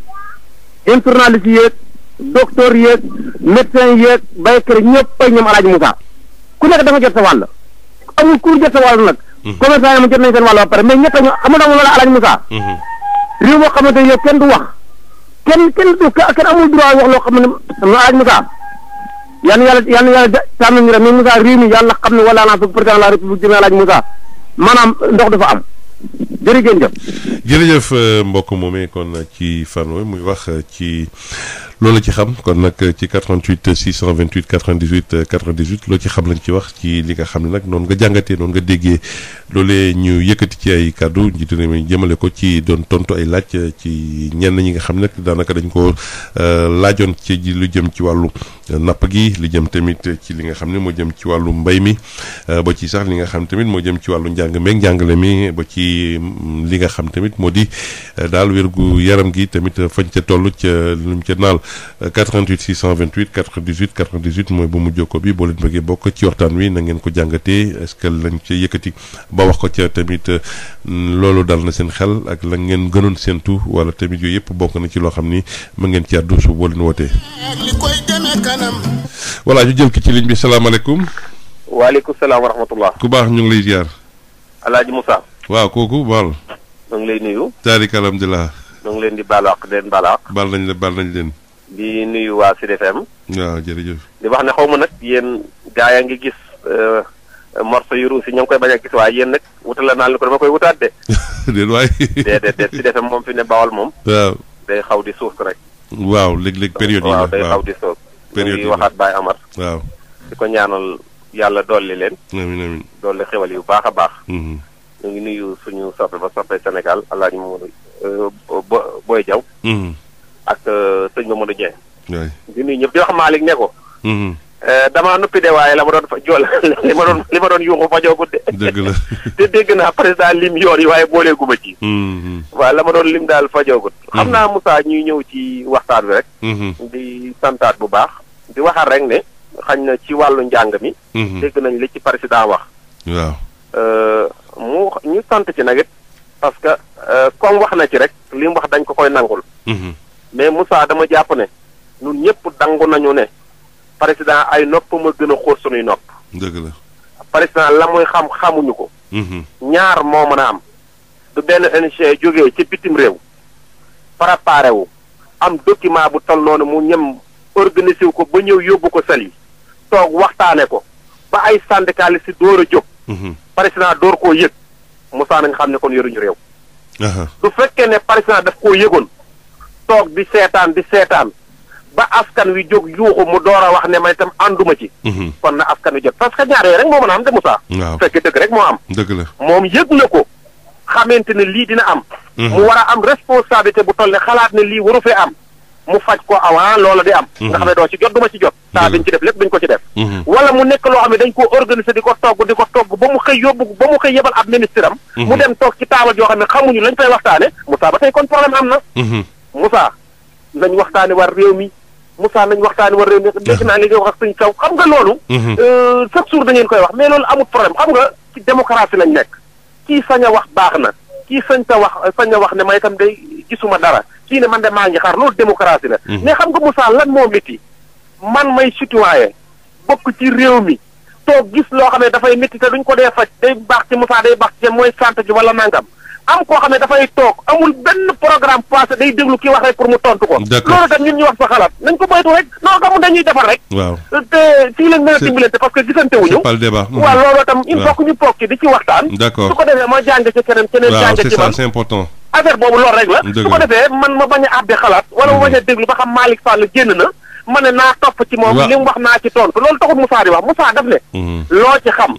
yéen journaliste yeeg docteur yeeg médecin yeeg béykat ñëpp ay ñoom Alaaji Moussa ku nekk da nga jot sa wàll amul ku jot sa wàll nag. commerçant yi ma jot nañ seen wàll ba pare mais ñett ñu amul wala Alaaji Moussa. réew moo xamante ne kenn du wax kenn amul droit wax loo xam ne Alaaji Moussa yal na yàlla tànn ñu rek mais Moussa réew mi yàlla xam ne wala naa su président de la république jëmee Alaaji Moussa maanaam ndox dafa am jërëjëf mbokk moomee kon ci fan muy wax ci loolu ci xam kon nag ci 88 628 98 98 loo ci xam lañ ci wax ci li nga xam ne nag noonu nga jàngatee noonu nga déggee loolee ñu yëkkati ci ay kàddu njiitu réew mi jëmale ko ci doon tontu ay laaj ci ñenn ñi nga xam ne nag daanaka dañ ko laajoon ci lu jëm ci wàllu napp gi li jëm tamit ci li nga xam ne moo jëm ci wàllu mbay mi ba ci sax li nga xam tamit moo jëm ci wàllu njàng meeg njàngale mi ba ci li nga xam tamit moo di daal wérgu yaram gi tamit fañ ca toll ca lu mu ca naal 88 628 98 98 mooy bu mu jokko bi boo leen bëggee bokk ci waxtaan wi na ngeen ko jàngatee est-ce que lañ ca yëkkati ba wax ko ca tamit loolu dal na seen xel ak la ngeen gënoon séentu wala tamit yooyu yëpp bokk na ci loo xam ni ma ngeen ci àddu su boo leen wootee. voilà ñu jël ki ci ligne bi salaamaaleykum. waaleykum salaam wa rahmatullah. ku baax ñu ngi lay ziar. Alaaji Moussa. waaw kooku baal. ñu ngi lay nuyu. taarik alhamdulilah. ñu ngi leen di baal wax leen baal wax. baal nañ leen. di nuyu waa Sud FM. waaw jërëjëf. di wax ne xaw ma nag yéen gaa yaa ngi gis morceau yu ruus yi ñoo ngi koy bañ a gis waaye yéen nag wutale naa leen ko dama koy wutaat de. déet waay. déedéet Sud FM moom fi ne Bawol moom. waaw day xaw di suuf rek. waaw léeg-léeg période yi. waaw day xaw di suuf. période yi ñu ngi waxaat Baye Amar. waaw. di ko ñaanal yàlla dolli leen. amiin dolli xewal yu baax a baax. ñu ngi nuyu suñu soppe ba soppe Sénégal Alaaji Mamadou Boy Diaw. ak sëñ Mamadou Dieng. waay di nuyu ñëpp di wax Malick ne ko. damaa nuppi de waaye la ma doon fa jool li ma doon yuuxu fa joogut de. dëgg la te dégg naa président lim yoon yi waaye booleeguma ci. waaw la ma doon lim daal fa joogut. xam naa Moussa ñuy ñëw ci waxtaan bi rek. di santaat bu baax. di waxaat rek ne xañ na ci wàllu njàng mi. dégg nañ li ci président wax. waaw. mu ñu sant ci nag it parce que comme wax na ci rek li mu wax dañ ko koy nangul. mais Moussa dama jàpp ne ñun ñëpp dangu nañu ne président ay nopp ma gën a xóot sunuy nopp. dëgg la. président la muy xam xamuñu ko. ñaar moo mën a am. du benn ONG jógee ci bitim réew. préparé wu am document bu toll noonu mu ñem organisé wu ko ba ñëw yóbbu ko sali toog waxtaane ko ba ay syndicaliste si door a jóg. président door koo yëg Moussa nañ xam ne kon yoruñu réew. du fekkee ne président daf koo yëgoon toog di seetaan ba askan wi jóg yuuxu mu door a wax ne man itam ànduma ci. kon na askan wi jot parce que ñaar yooyu rek moo mën a am de Moussa. waaw fekkee dëgg rek moo am. dëgg la moom yëg na ko xamante ne lii dina am. mu war a am responsabilité bu toll ne xalaat ne lii waru fee am mu faj ko avant loola di am. nga xam ne doo ci jot duma ci jot. saa dañ ci def lépp dañ ko ci def. wala mu nekk loo xam ne dañ koo organiser di ko togg ba mu xëy yebal ab ministre am. mu dem toog ci taabal yoo xam ne xamuñu lañ fay waxtaane Moussa ba tey kon problème am na. Moussa nañ waxtaane war réew mi Moussa nañ waxtaane war réew mi dégg naa li nga wax ak suñ kaw xam nga loolu. chaque jour da ngeen koy wax mais loolu amul problème xam nga ci démocratie lañ nekk. kii sañ a wax baax na kii sañ a wax ne may itam day gisuma dara kii ne man de maa ngi xaar loolu démocratie la. mais xam nga Moussa lan moo métti man may citoyen bokk ci réew mi toog gis loo xam ne dafay métti te duñ ko dee faj day baax ci Moussa day baax ci mooy sant ji wala nangam am koo xam ne dafay toog amul benn programme passé day déglu ki wax rek pour mu tontu ko. loolu tam ñun ñu wax sa xalaat nañ ko moytu rek non xamul dañuy defar rek. waaw te fii lañ mën a dimbalante parce que gisante wuñu. c'est pas le débat. waaw loolu tam il faut que ñu toog ci di ci waxtaan. d'accord su ko defee ma jàng ci keneen jàng ci man c'est important. affaire boobu loolu rek la. su ko defee man ma bañ a àbbe xalaat. wala ma bañ a déglu ba xam Malick Fall génn na. ma ne naa topp ci moom li mu wax naa ci tontu loolu taxul Moussa di wax Moussa daf ne. loo ci xam.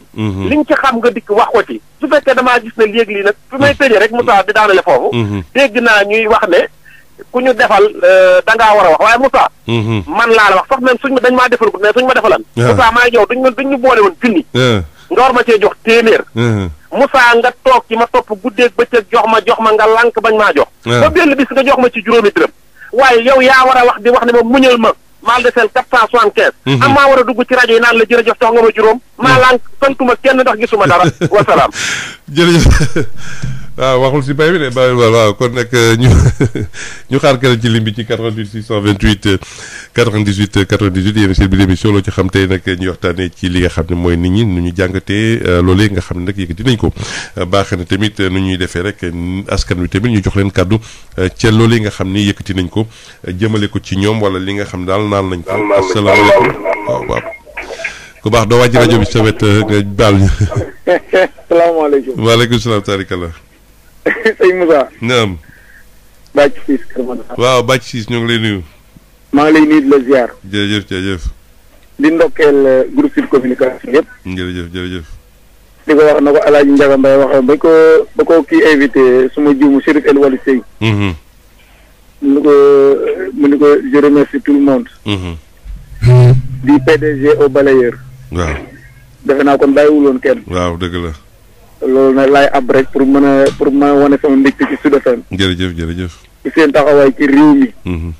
li nga ci xam nga dikk wax ko ci. su fekkee damaa gis ne léegi lii nag fi may tëjee rek Moussa di daanale foofu. dégg naa ñuy wax ne ku ñu defal da ngaa war a wax waaye Moussa. man laa la wax sax même dañ maa defal mais suñ ma defalan. Moussa maa yow duñ ñu boole woon junni. nga war ma cee jox téeméer. Moussa nga toog ci ma topp guddeeg bëccëg jox ma nga lànk bañ maa jox. ba benn bis nga jox ma ci juróomi dërëm. waaye yow yaa war a wax di wax ne ma muñal ma mal de sel 475. am maa war a dugg ci rajo yi naan la jërëjëf tax nga ma juróom. maa lànk santuma kenn ndax gisuma dara wasalaam. jërëjëf waaw waxul si bay bi de bay waaw kon nag ñu xaar keneen ci lim bi ci 88 628 98 98 yéen seen bi l'émission loo ci xam tey nag ñu waxtaanee ci li nga xam ne mooy nit ñi nu ñu jàngatee loolee nga xam ne nag yëkkati nañ ko baax na tamit nu ñuy defee rek askan wi tamit ñu jox leen kàddu ca loolee nga xam ni yëkkati nañ ko jëmale ko ci ñoom wala li nga xam daal naan nañ ko. asalaamaaleykum waaw waaw. ku baax doo wàcc rajo bi sa wet nga baal ñu. salaamaaleykum. waaleykum salaam taarikalla. sëñ Moussa. naam. Bàcc Siis Kër Moussa. waaw Bàcc Siis ñoo ngi lay nuyu. maa ngi lay nuyu di la ziar. jërëjëf jërëjëf. di ndokkeel groupe Sud Communication yëpp. jërëjëf jërëjëf. di ko wax na ko El Hadj Ndiaga Mbaye waxee ba ko kii invité suma jiw Chérif El Wali Sey. mu ni ko je remercie tout le monde. di PDG au balayeur. waaw. defe naa kon bàyyiwuloon kenn. waaw dëgg la. loolu nag laay ab rek pour mën a wane sama mbégte ci Sud FM. jërëjëf jërëjëf. ci seen taxawaay ci réew mi.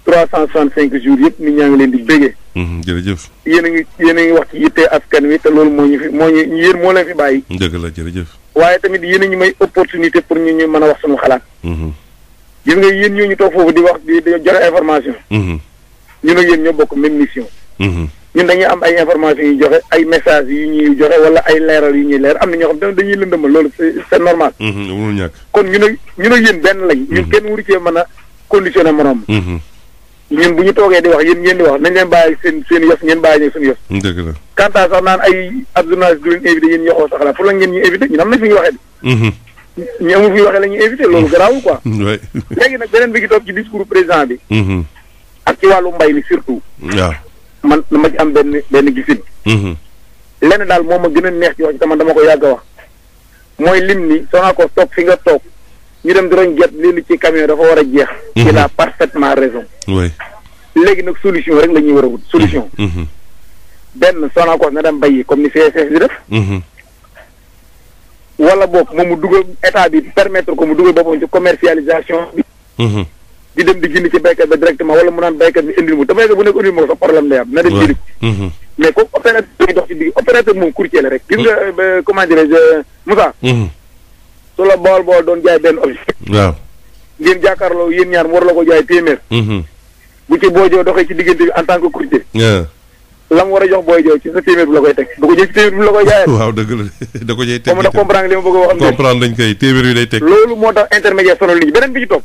365 jours yëpp nit ñaa ngi leen di bégee. jërëjëf. yéen a ngi wax ci yitte askan wi te loolu moo yéen moo leen fi bàyyi. dëgg la jërëjëf. waaye tamit yéen a ñu may opportunité pour ñu mën a wax suñu xalaat. gis nga yéen ñoo ñu toog foofu di wax di joxe information. ñun ak yéen ñoo bokk même mission. ñun dañuy am ay information yu joxe ay messages yu ñuy joxe wala ay leeral yu ñuy leer am na ñoo xam dañuy lëndëmal loolu c'est normal. mënul ñàkk. kon ñun ak yéen benn lañ. ñun kenn wuru cee mën a conditionné morom. ñun bu ñu toogee di wax yéen ngeen di wax nañ leen bàyyi seen yos ngeen bàyyi ñu suñu yos. dëgg la. quant à sax naan ay ab journaliste du leen invité yéen ñoo xoo sa xalaat pour la ngeen ñuy invité ñun am na fi ñu waxee de. ñu amul fi ñu waxee la ñuy invité loolu garaawul quoi. léegi nag beneen bi gi toog ci discours président bi. ak ci wàllu mbay mi surtout. waaw. man dama ci am benn gisin. lenn daal moo ma gën a neex ci wax ci man dama ko yàgg a wax. mooy lim ni Sonacos toog fi nga toog ñu dem di roñ get li ci camion dafa war a jeex. il a parfaitement raison. oui. léegi nag solution rek la ñuy war a wut solution. benn Sonacos na dem bayi comme ni CSS di def. wala boog moom mu dugal état bi permettre ko mu dugal boppam ci commercialisation bi. di dem di jënd ci béykat ba directement wala mu naan béykat bi indil mu te béykat bu nekk indil mu ko sax problème day am na dem jënd mais comme opérateur yi dox ci digg opérateur moom courtier la rek gis nga comment dirais-je Moussa su la bool doon jaay benn objet waaw ngeen jàkkaarloo yéen ñaar mu war la ko jaay téeméer bu ci booy joo doxee ci diggante bi en tant que courtier la mu war a jox booy joo ci sa téeméer bi la koy teg du ko jël ci téeméer bi la koy jaayee waaw dëgg la da ko jëy teg comme da comprendre li ma bëgg a wax comprendre dañ koy téeméer bi day teg loolu moo tax intermédiaire sonal nit ñi beneen bi ci topp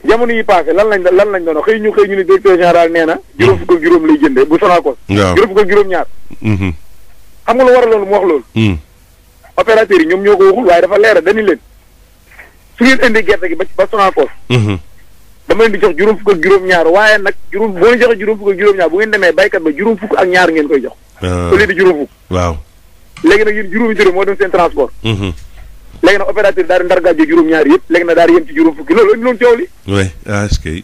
jamono yi passé lan lañ doon xëy ñu ne directeur général nee na juróom fukk ak juróom lay jënde bu Sonacos juróom fukk ak juróom ñaar xam nga lu war a loolu mu wax loolu opérateurs yi ñoom ñoo ko waxul waaye dafa leera dañu leen su ngeen indi gerte gi ba Sonacos dama leen di jox juróom fukk ak juróom ñaar waaye nag boo leen joxe juróom fukk ak juróom ñaar bu ngeen demee baykat ba juróom fukk ak ñaar ngeen koy jox au lieu de juróom fukk waaw léegi nag yéen juróomi dërëm moo doon seen transport léegi nag opérateur daal di ndargaajo juróom ñaar yëpp léegi nag daal di yem ci juróom fukki loolu indi loon coow li oui est-ce que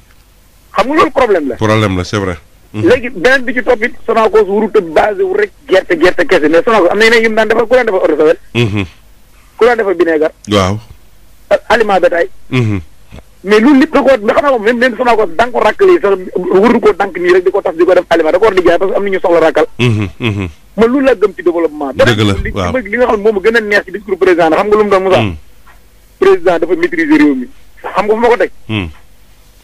xam nga loolu problème la c'est vrai léegi beneen bi ci topp it Sonacos warut a basé wu rek gerte kese mais Sonacos am na yeneen yu mu daan defar ku daan defar eau de javel ku daan defar vinaigre waaw aliment bétail mais loolu lépp da ko mais xam naa moom même Sonacos da nga ko rakkal yi sax waru koo dank nii rek di ko tas di ko def aliment da ko war di jaay parce que am na ñu soxla rakkal man loolu laa gëm ci développement dëgg la waaw li nga xam ne moom a gën a neex ci discours président xam nga lu mu doon Moussa président dafa maîtriser réew mi xam nga fu ma ko teg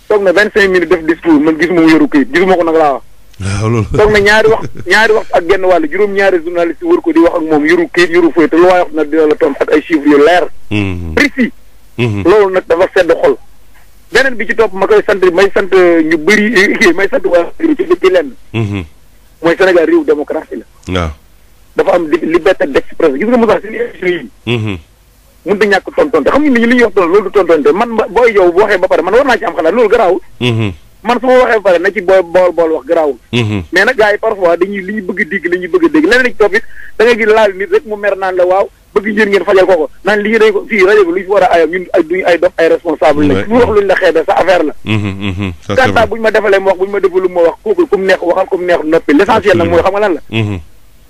toog na 25 minutes def discours man gisuma mu yoru këyit gisuma ko nag laa wax waaw loolu toog na ñaari wax ak genn wàll juróom-ñaari journaliste wër ko di wax ak moom yoru këyit yoru feuille te lu waay wax nag dina la tontu ak ay chiffres yu leer précis loolu nag dafa sedd xol beneen bi ci topp ma koy sant may sant ñu bëri may sant waa ci lenn mooy Sénégal réew démocratie la waaw dafa am liberté d'expression gis nga Moussa si émission yi mënut a ñàkk tontonte xam nga nit ñi li ñuy wax doon loolu du tontonte man booy jow bu waxee ba pare man war naa ci am xalaat loolu garaawul man su ma waxee ba pare na ci bool wax garaawul mais nag gars yi parfois dañuy li ñu bëgg a dégg li ñu bëgg a dégg leneen ci topp it da ngay gis laal nit rek mu mer naan la waaw bëgg njër ngeen fajal ko naan li ñu dañ ko fii rajo bi lu ñu fi war a ayam ñun duñu ay dof ay responsable lañ fu wax luñu la xeebe sa affaire la kanta buñu ma defalee ma wax buñu ma defalu ma wax kooku ku mu neex waxal ku mu neex noppi l'essentiel nag mooy xam nga lan la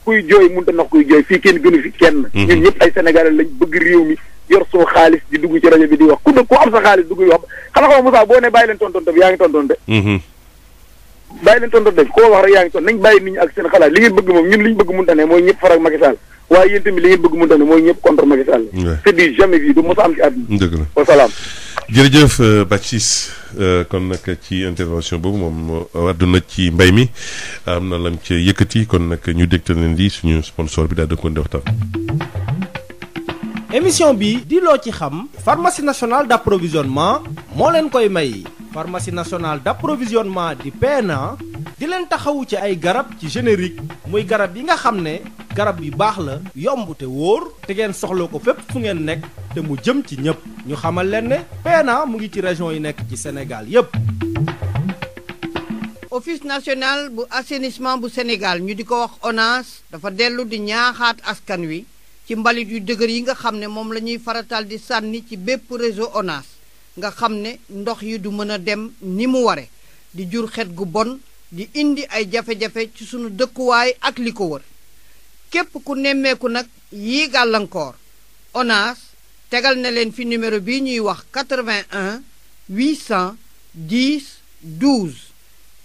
kuy jooy mënut a nax kuy jooy fii kenn gënu fi kenn ñun ñëpp ay sénégalais lañ bëgg réew mi yor soo xaalis di dugg ci rajo bi di wax ku am sa xaalis dugg wax xanaa xam Moussa boo ne bàyyi leen tontonte bi yaa ngi tontonte bàyyi leen tontu dëgg koo wax rek yaa ngi ton nañ bàyyi nit ñi ak seen xalaat li ngeen bëgg moom ñun li ñu bëgg mënta ne mooy ñëpp faral Macky Sall waaye yéen tamit li ngeen bëgg mënta ne mooy ñëpp contre Macky Sall. c'est du jamais vu du mos a am ci àdduna. dëgg la wasalaam. jërëjëf Baptiste kon nag ci intervention boobu moom àdduna ci mbay mi am na lam ci yëkkati kon nag ñu dégtal leen lii suñu sponsor bi daal di ko waxtaan. émission bi di loo ci xam pharmacie nationale d'approvisionnement moo leen koy may pharmacie nationale d'approvisionnement di PNA di leen taxawu ci ay garab ci générique muy garab yi nga xam ne garab yi baax la yomb te wóor te ngeen soxla ko fépp fu ngeen nekk te mu jëm ci ñëpp ñu xamal leen ne PNA mu ngi ci région yi nekk ci Sénégal yépp office national bu assainissement bu Sénégal ñu di ko wax ONAS dafa dellu di ñaaxaat askan wi ci mbalit yu dëgër yi nga xam ne moom la ñuy faratal di sànni ci bépp réseau ONAS nga xam ne ndox yi du mën a dem ni mu ware di jur xet gu bon di indi ay jafe-jafe ci sunu dëkkuwaay ak li ko wër képp ku nemmeeku nag yii gàllankoor ONAS tegal na leen fi numéro bii ñuy wax 81 810 12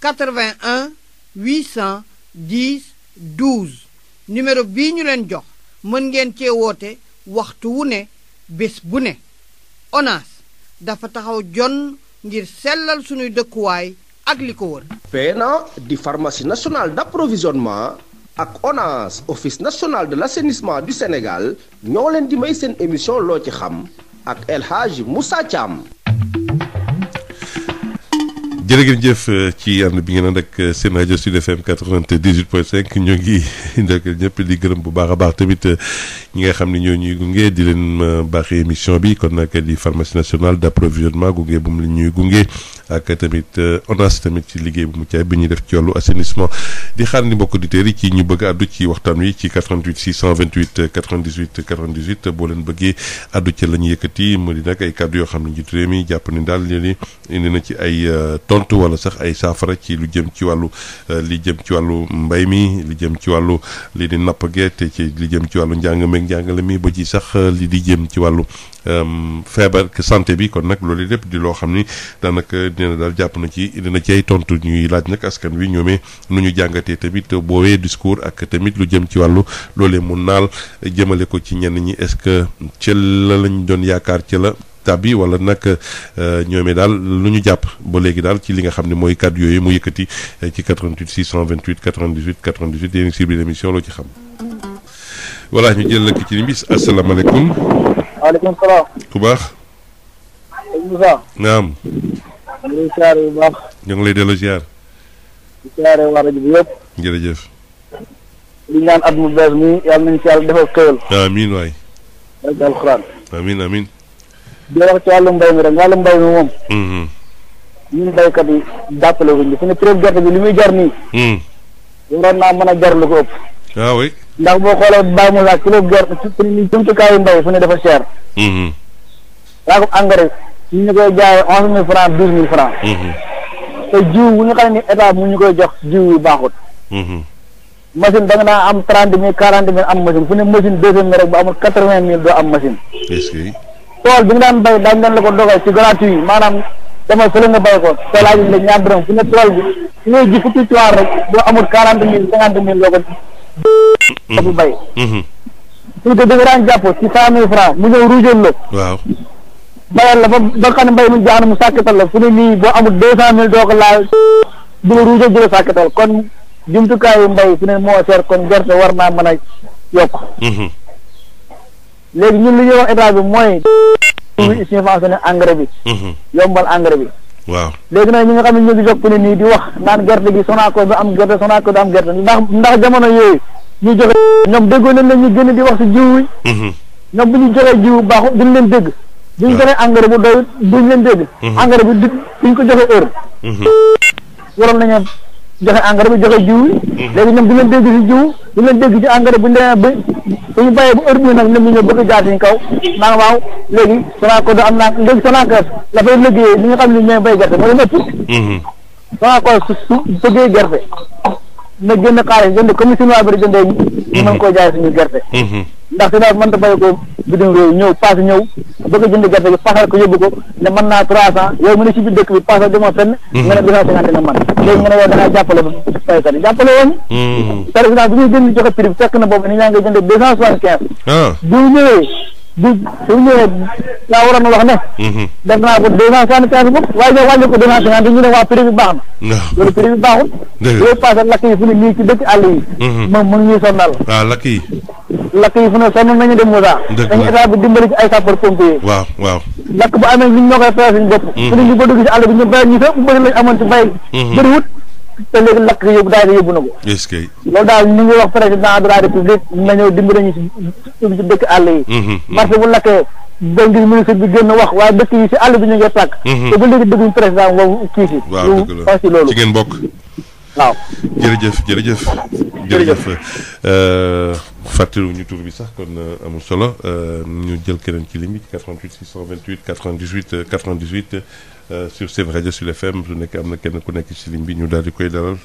81 810 12 numéro bii ñu leen jox mën ngeen cee woote waxtu wu ne bés bu ne ONAS dafa taxaw jon ngir sellal sunuy dëkkuwaay ak li ko wër. PNA di pharmacie nationale d'approvisionnement ak ONAS office national de l'assainissement du Sénégal ñoo leen di may seen émission loo ci xam ak El Hadji Moussa Thiam. jërë ngeen jëf ci ànd bi ngeen ànd ak seen rajo Sud FM 98.5 ñoo ngi ndokkeel ñëpp di gërëm bu baax a baax tamit ñi nga xam ne ñoo ñuy gunge di leen baaxee émission bi kon nag di pharmacie nationale d'approvisionnement gunge bu mu ñuy gunge ak tamit ONAS tamit ci liggéey bu mu caay bi ñuy def ci wàllu assainissement di xaar ni mbokk auditeurs yi ci ñu bëgg a addu ci waxtaan wi ci 88 628 98 98 boo leen bëggee addu ci la ñu yëkkati mu di nag ay kàddu yoo xam ne njiitu réew mi jàpp ni daal léegi indi na ci ay tontu wala sax ay saafara ci lu jëm ci wàllu mbay mi li jëm ci wàllu li di napp gerte ci li jëm ci wàllu njàng meeg njàngale mi ba ci sax li di jëm ci wàllu feebar santé bi kon nag loolu lépp di loo xam ni daanaka dina daal jàpp na ci indi na ci ay tontu ñuy laaj nag askan wi ñoomee nu ñu jàngatee tamit boowee discours ak tamit lu jëm ci wàllu loolee mu naal jëmale ko ci ñenn ñi est-ce que ca la lañ doon yaakaar ca la tàbbi wala nag ñoomee daal lu ñu jàpp ba léegi daal ci li nga xam ne mooy kàddu yooyu mu yëkkati ci 88 628 98 98 yéen si biir émission loo ci xam. voilà ñu jël lëkk ci li bis asalaamaaleykum. waaleykum salaam. ku baax. Moussa. naam. ñu ngi lay siyaare bu baax. ñu ngi lay delloo ziar. di siyaare waa rajo bi yëpp. jërëjëf. di ñaan at mu bees mi yàlla nañu si yàlla defal xéwal. amiin waay. barke alxuraan. amiin amiin. di wax ci wàllu mbay mi rek wàllu mbay mi moom. ñun baykat yi jàppale wuñ fi ne prix gerte bi li muy jar nii. waroon naa mën a jar lu ko ëpp. ah oui. ndax boo xoolee bàyyi mu laaj kilo gerte fi ni jumtukaayu mbay fu ne dafa cher. yaa ko engrais ñu ñu koy jaayee 11 000 francs 12 000 francs. te jiw bu ñu xam ne état mu ñu koy jox jiw yu baaxut. machine da nga naa am 30 000 40 000 am machine fu ne machine 2 000 rek bu amul 80 000 doo am machine. est-ce que. tool bi nga daan bay daañu leen la ko dogal ci gratuit maanaam dama fële nga bay ko te laaj la ñaar dërëm fu ne tool bi su ngay ji fukki toile rek boo amul 40 000 50 000 loo ko bu bay. su ko da nga daan jàpp ci 100 000 francs mu ñëw ruujal la. waaw. bayal la ba xam ne mbay mi jaaxle mu sàkkatal la fu ne nii boo amul 200 000 doo ko laal du la ruujal du la sàkkatal kon jumtukaayu mbay fu ne moo seer kon gerte war naa mën a yokk. léegi ñun li ñuy wax état bi mooy. ñu subventionné engrais bi. yombal engrais bi. waaw léegi nag ñi nga xam ne ñu ngi jóg ne nii di wax naan gerte gi Sonaco du am gerte Sonaco du am gerte ndax jamono yooyu ñu joxe ñoom déggoo nañ la ñu gën di wax si jiw wi. ñoom bu ñu joxee jiw baaxul duñ leen dégg. duñ joxe engrais bu doy duñ leen dégg. engrais bi duñ ko joxe heure. waroon nañu joxe engrais bi joxe jiw wi. léegi ñoom du leen dégg si jiw du leen dégg ci engrais bu ñu demee ba bu ñu bàyyee bu heure bii nag ñoom ñu ñëw bëgg a jaar suñu kaw naan waaw léegi Sonaco du am naa léegi Sonaco la fay liggéeyee li nga xam ne ñooy bay gerte mooy lépp. Sonaco su bëggee gerte na jënd xaalis jënd comme chinois bi di jëndee ñu mën koo jaay suñu gerte. ndaxte daal mënta bàyyi ko bitim réew ñëw paase ñëw bëgg a jënd gerte gi pasal ko yóbbu ko ne mën naa 300 yow mu ne si biir dëkk bi pasal demoo fenn nga ne 250 nga man léegi nga ne yow da ngaa jàppale baykat yi jàppale woon président bi ñuy jënd joxe prix bi fekk na boobu ni ñaa ngi jënd 275 bu ñëwee yaa waroon wax ne def naa ko 275 bopp waaye ñoo wàññi ko 250 ñu ne waa prix bi baax na loolu prix bi baaxul yooyu passé lakk yi fu ne nii ci dëkk àll yi moom mu ngi ñuy sonnal waaw lakk yi fu ne sonn nañu dem Moussa dañu état bi dimbali ci ay sapeur pompier waaw lakk bu amee ñu ñoo koy fayal suñu bopp fu ne ñu ba dugg ci àll bi ñu bay ñu fépp bëri lañ amoon ci bay bëriwut te léegi lakk yóbbu daal di yóbbu na ko est-ce que loolu daal ñu ngi wax président de la république na ñëw dimbali ñu ci dëkk àll yi marché bu lakkee ba ngir ministre bi génn wax waaye dëkk yi si àll bi ñu ngi tàkk te ba léegi dëgguñ président boobu kii si waaw dëgg la si loolu ci ngeen bokk waaw jërëjëf fàttaliwu ñu tur bi sax kon amul solo ñu jël keneen ci ligne bi 88 628 98 98 sur Sen Radio Sud FM su nekk am na kenn ku nekk ci ligne bi ñu daal di koy dalal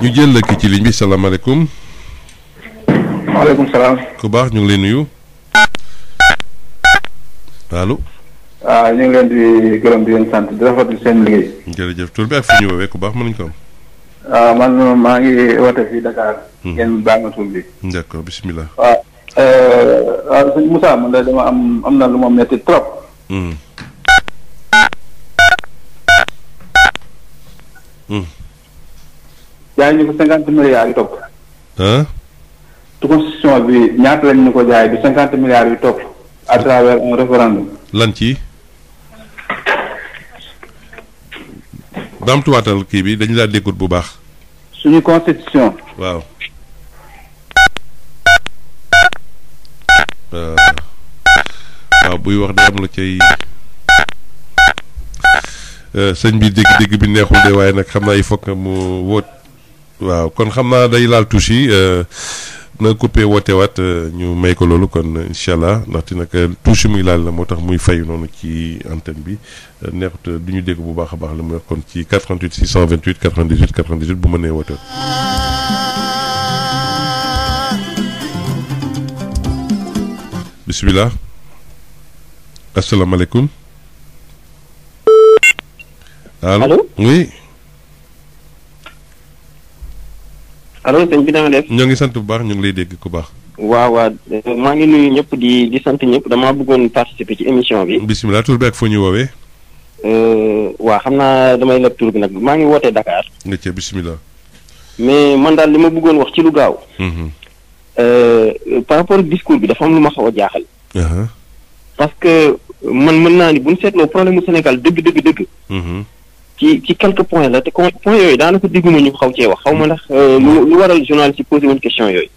ñu jël ki ci ligne bi salaamaaleykum. waaleykum salaam. ku baax ñu ngi lay nuyu. allo. waaw ñu ngi leen di gërëm di leen sant di rafetlu seen liggéey. jërëjëf tur bi ak fi ñu woowee ku baax mën nañu ko am. waaw man maa ngi woote fii Dakar. ngeen baal ma tur bi. d'accord bisimilah. waaw sëñ Moussa man de dama am na lu ma metti trop. jaay ñu ko 50 milliards yu topp. te constitution bi ñaata lañ ñu ko jaay du 50 milliards yu topp à travers un référendum. lan ci. baamtuwaatal kii bi dañu laa déggut bu baax. suñu constitution. waaw. waaw buy wax day am la cay sëñ bi dégg-dégg bi neexul de waaye nag xam naa il faut que mu wóot waaw kon xam naa day laal touche yi na coupé woote waat ñu may ko loolu kon incha allah ndaxte nag touche yi muy laal la moo tax muy fayu noonu ci antenne bi neexut du ñu dégg bu baax a baax la muy wax kon ci 88 628 98 98 bu mënee woote. bisimilah. asalaamaaleykum. allo oui. allo sëñ bi dama def. ñoo ngi sant bu baax ñu ngi lay dégg ku baax. waaw maa ngi nuyu ñëpp di sant ñëpp damaa bëggoon participer ci émission bi. bisimilah tur bi ak foo ñu woowee. waaw xam naa damay leb tur bi nag maa ngi wootee Dakar. nga ca bisimilah. mais man daal li ma bëggoon wax ci lu gaaw. par rapport ak discours bi dafa am lu ma xaw a jaaxal. parce que man mën naa ni bu ñu seetloo problème mu Sénégal dëgg. ci quelques points la te points yooyu daanaka dégguma ñu xaw cee wax xaw ma ndax lu waral journaliste yi posé woon question yooyu.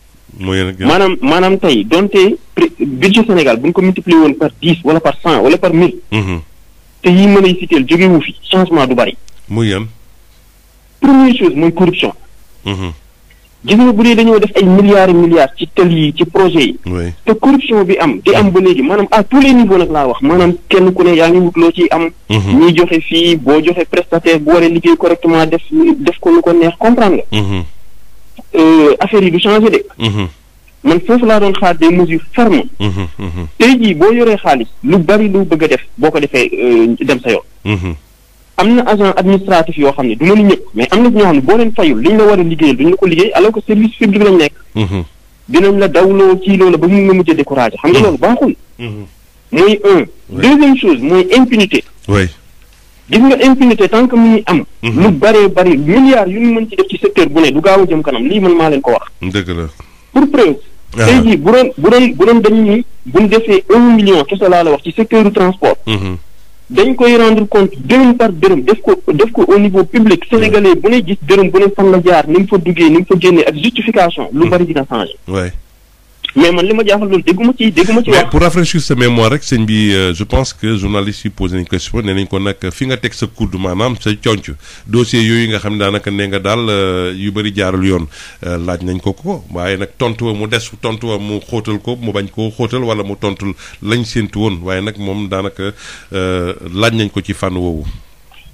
maanaam tey donte budget Sénégal bu ñu ko multiplier woon par 10 wala par 100 wala par 1000. te yii mën a citeel jóge wu fi changement du bari. muy yan. première chose mooy corruption. gis nga bu dee dañoo def ay milliards ci tël yi ci projet yi. te corruption bi di am ba léegi maanaam à tous les niveaux nag laa wax maanaam kenn ku ne yaa ngi wut loo ciy am. ñuy joxe fii boo joxe prestataire bu waree liggéey correctement def ko lu ko neex comprendre nga. affaire yi du changé de. man foofu laa doon xaar des mesures fermes. tey jii boo yoree xaalis lu bari lu bëgg a def boo ko defee dem sa yoon. am na agent administratif yoo xam ne du ma ni ñëpp mais am na ñoo xam ne boo leen fayul liñ la war a liggéeyal duñ la ko liggéey alors que service public lañ nekk. dinañ la dawloo ci loolu ba mu nga mujj a découragé xam nga loolu baaxul. mooy deuxième chose mooy impunité. gis nga impunité tant que mu ngi am. lu bëree bëri milliards yu ñu mën ci def ci secteur bu ne du gaaw a jëm kanam lii man maa leen ko wax. dëgg la. pour preuve. tey jii bu doon dañu ni buñ defee 1 million kese laa la wax ci secteur du transport. dañ koy rendre compte dërëm par dërëm def ko au niveau public sénégalais bu ne gis dërëm bu ne fan la jaar ni mu fa duggee ni mu fa génnee ak justification lu bari dina changé. mais man li ma jaaxal loolu dégguma ci wax. pour rafraîchir sa mémoire rek sëñ bi je pense que journaliste yi posé nañ question nee nañ ko nag fi nga teg sa coude maanaam sa conc dossier yooyu nga xam ne daanaka nee nga daal yu bëri jaarul yoon laaj nañ ko waaye nag tontu wa mu des tontu wa mu xóotal ko mu bañ koo xóotal wala mu tontul lañ séntu woon waaye nag moom daanaka laaj nañ ko ci fànn woowu.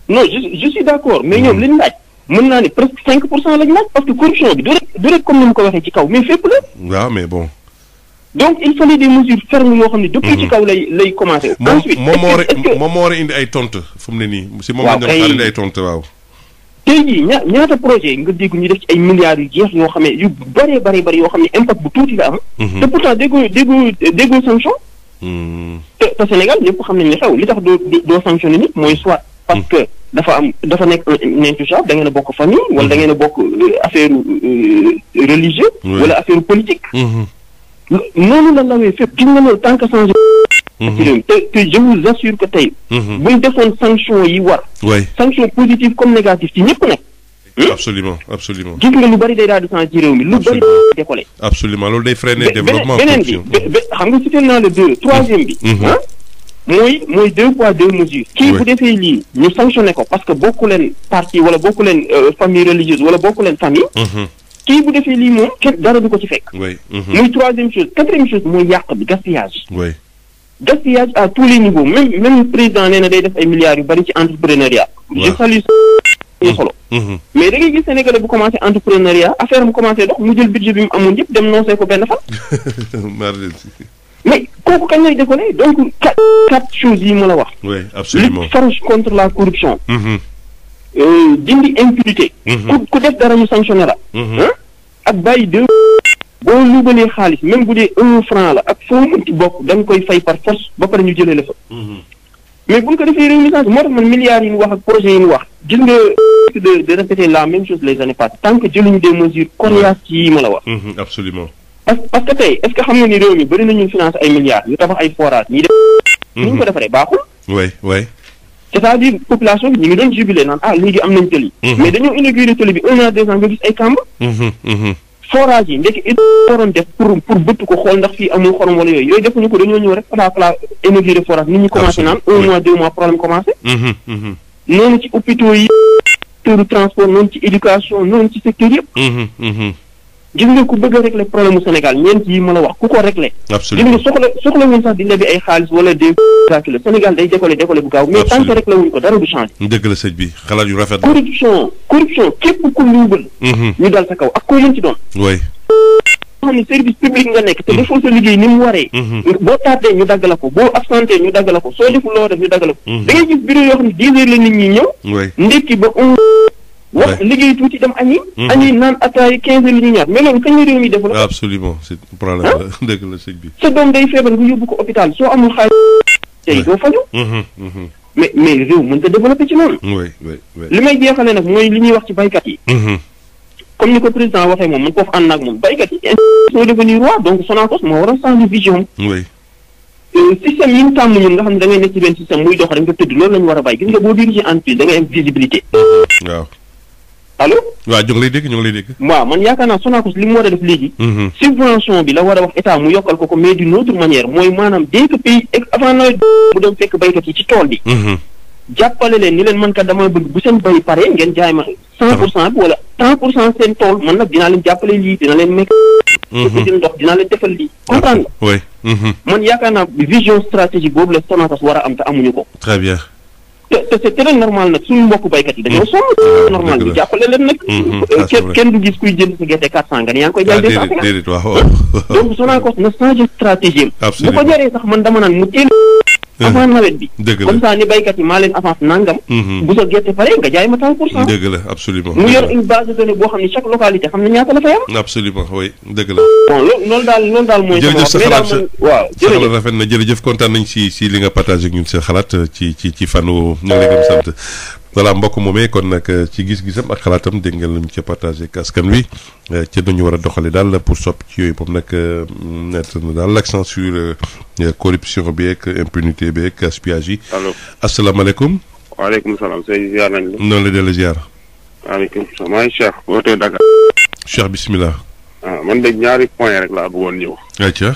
non je suis d'accord mais ñoom liñ laaj. mën naa ni presque 5% lañ laaj parce que corruption bi du rek comme ni mu ko waxee ci kaw mais fépp la. waaw mais bon. donc il fallait des mesures fermes yoo xam ne depuis ci kaw lay commencé. ensuite moom moo war a indi ay tontu fu mu ne nii. si moom la ñu doon xaarandi ay tontu waaw. tey jii ñaata projet nga dégg ñu def ci ay milliards yu jeex yoo xam ne yu bari yoo xam ne impact bu tuuti la am. te pourtant déggoo sanction. te Sénégal ñëpp xam nañ ne xew li tax doo sanctionné nit mooy soit parce que dafa nekk un intouchable da ngeen a bokk famille wala da ngeen a bokk affaire religieux wala affaire politique. noonu la lawee fépp gis nga loolu tant que changé. te je vous assure que tey. buñ defoon sanction yi war. sanction positive comme négative ci ñëpp nag. absolument gis nga lu bari day daal di changé ci réew mi lu bari décollé. absolument loolu day freiner développement. beneen bi xam nga cité naa le deux troisième bi. mooy 2 poids 2 mesures. kii bu defee lii ñu sanctionné ko parce que bokku leen parti wala bokku leen famille religieuse wala bokku leen famille. kii bu defee lii moom kenn dara du ko ci fekk. muy troisième chose quatrième chose mooy yàq bi gaspillage. gaspillage à tous les niveaux même président nee na day def ay milliards yu bari ci entrepreneuriat. je salue ñu solo. mais da ngay gis Sénégalais bu commencé entrepreneuriat affaire am commencé dox mu jël budget bi mu amoon yëpp dem noosee ko benn fan. mais kooku kañ lay décoller donc quatre choses yi ma la wax. oui absolument lutte farouche contre la corruption. dindi impunité. ku def dara ñu sanctionné la. ak bàyyi boo luubalee xaalis même bu dee 1 franc la ak foo mënti bokk da nga koy fay par force ba pare ñu jëlee la fa. mais buñ ko defee réew mi moo tax man milliards yi ñu wax ak projet yi ñu wax gis nga de répéter la même chose les années passées tant que jëluñu des mesures coriaces yi ma la wax. absolument parce que tey est-ce que xam nga ni réew mi bëri nañu financé ay milliards yu tabax ay forages ñi def. ni ñu ko defaree baaxul. oui. c'est-à-dire population bi ñu ngi doon jubilé naan léegi am nañ tëli. mais dañoo inauguré tëli bi 1 an 2 ans nga gis ay kàmb. forage yi ndekki it waroon def pour bëtt ko xool ndax fii amul xorom wala yooyu defuñu ko dañoo ñëw rek pala inauguré forage nit ñi commencé naan 1 mois 2 mois problème commencé. noonu ci hôpitaux yi secteur transport noonu ci éducation noonu ci secteur yëpp. gis nga ku bëgg a régler problème mu Sénégal ñeent yi ma la wax ku ko régler. absolument gis nga soxla wuñ sax di lebi ay xaalis wala des le Sénégal day décoller bu gaaw. mais tant que régler wuñ ko dara du changé. dëgg la sëñ bi xalaat yu rafet. corruption képp ku luubal. ñu dal sa kaw ak koo mën ci doon. oui. xam ne service public nga nekk te defoo sa liggéey ni mu waree. boo tardé ñu dagg la ko boo absenté ñu dagg la ko soo deful loo def ñu dagg la ko. da ngay gis bureau yoo xam ne 10 heures la nit ñi ñëw. ndekki ba wax liggéey tuuti dem añi. añi naan ataay 15 heures li ñuy ñaar mais loolu kañ la réew mi développé. absolument c'est problème la dëgg la sëñ bi. sa doom day feebar nga yóbbu ko hôpital soo amul xaalis. tey doo faju. mais réew mën ta développé ci noonu. li may jeexale nag mooy li ñuy wax ci baykat yi. comme ni ko président waxee moom man foofu ànd naag moom baykat yi sont devenus rois donc Sonacos moo war a changer vision. système yi ñu tàmm ñun nga xam ne da ngay nekk ci benn système muy dox rek nga tëdd loolu la ñu war a bàyyi gis nga boo dirigé entreprise da ngay am visibilité. waaw. allo. waaw ñu ngi lay dégg. waaw man yaakaar naa Sonacos li mu war a def léegi. subvention bi la war a wax état mu yokkal ko mais d'une autre manière mooy maanaam dès que pays avant nawet mu dem fekk baykat yi ci tool bi. jàppale leen ni leen man kat dama bëgg bu seen bay pare ngeen jaay ma 100% bi wala 100% seen tool man nag dinaa leen jàppale lii dina leen mekk. dina ndox dinaa leen defal lii. comprendre nga. man yaakaar naa vision stratégique boobu la Sonacos war a am te amuñu ko. très bien. te c'est très normal nag suñu mbokku baykat yi dañoo sonn. normal bi jàppale leen nag. kenn du gis kuy jënd sa gerte 400 nga ni yaa ngi koy jaay 250. déedéet waaw. donc Sonacos na changé stratégie am. bu ko jaree sax man dama naan mu teel avant nawet bi. dëgg la comme ça ni baykat yi maa leen avance nangam. bu sa gerte pare nga jaay ma 30%. dëgg la absolument. mu yor une base de données boo xam ne chaque localité xam na ñaata la fay am. absolument oui dëgg la. bon loolu daal mooy. jërëjëf sa xalaat waaw sa xalaat rafet na jërëjëf kontaan nañ si li nga partagé ak ñun sa xalaat ci fànn ñu ngi lay gëm sant. voilà mbokk moomee kon nag ci gis-gisam ak xalaatam dégg ngeen lu mu ca partagé ak askan wi ci nañu war a doxale daal pour sopp ci yooyu moom nag mettre na daal l'accent sur corruption bi ak impunité bi ak gaspillage yi. allo asalaamaaleykum. waaleykum salaam sëñ ziar nañ la. noonu la dellu ziar. waaleykum salaam maa ngi Cheikh wootee Dakar. Cheikh bismillah. man de ñaari point rek laa bëggoon ñëw. ayca.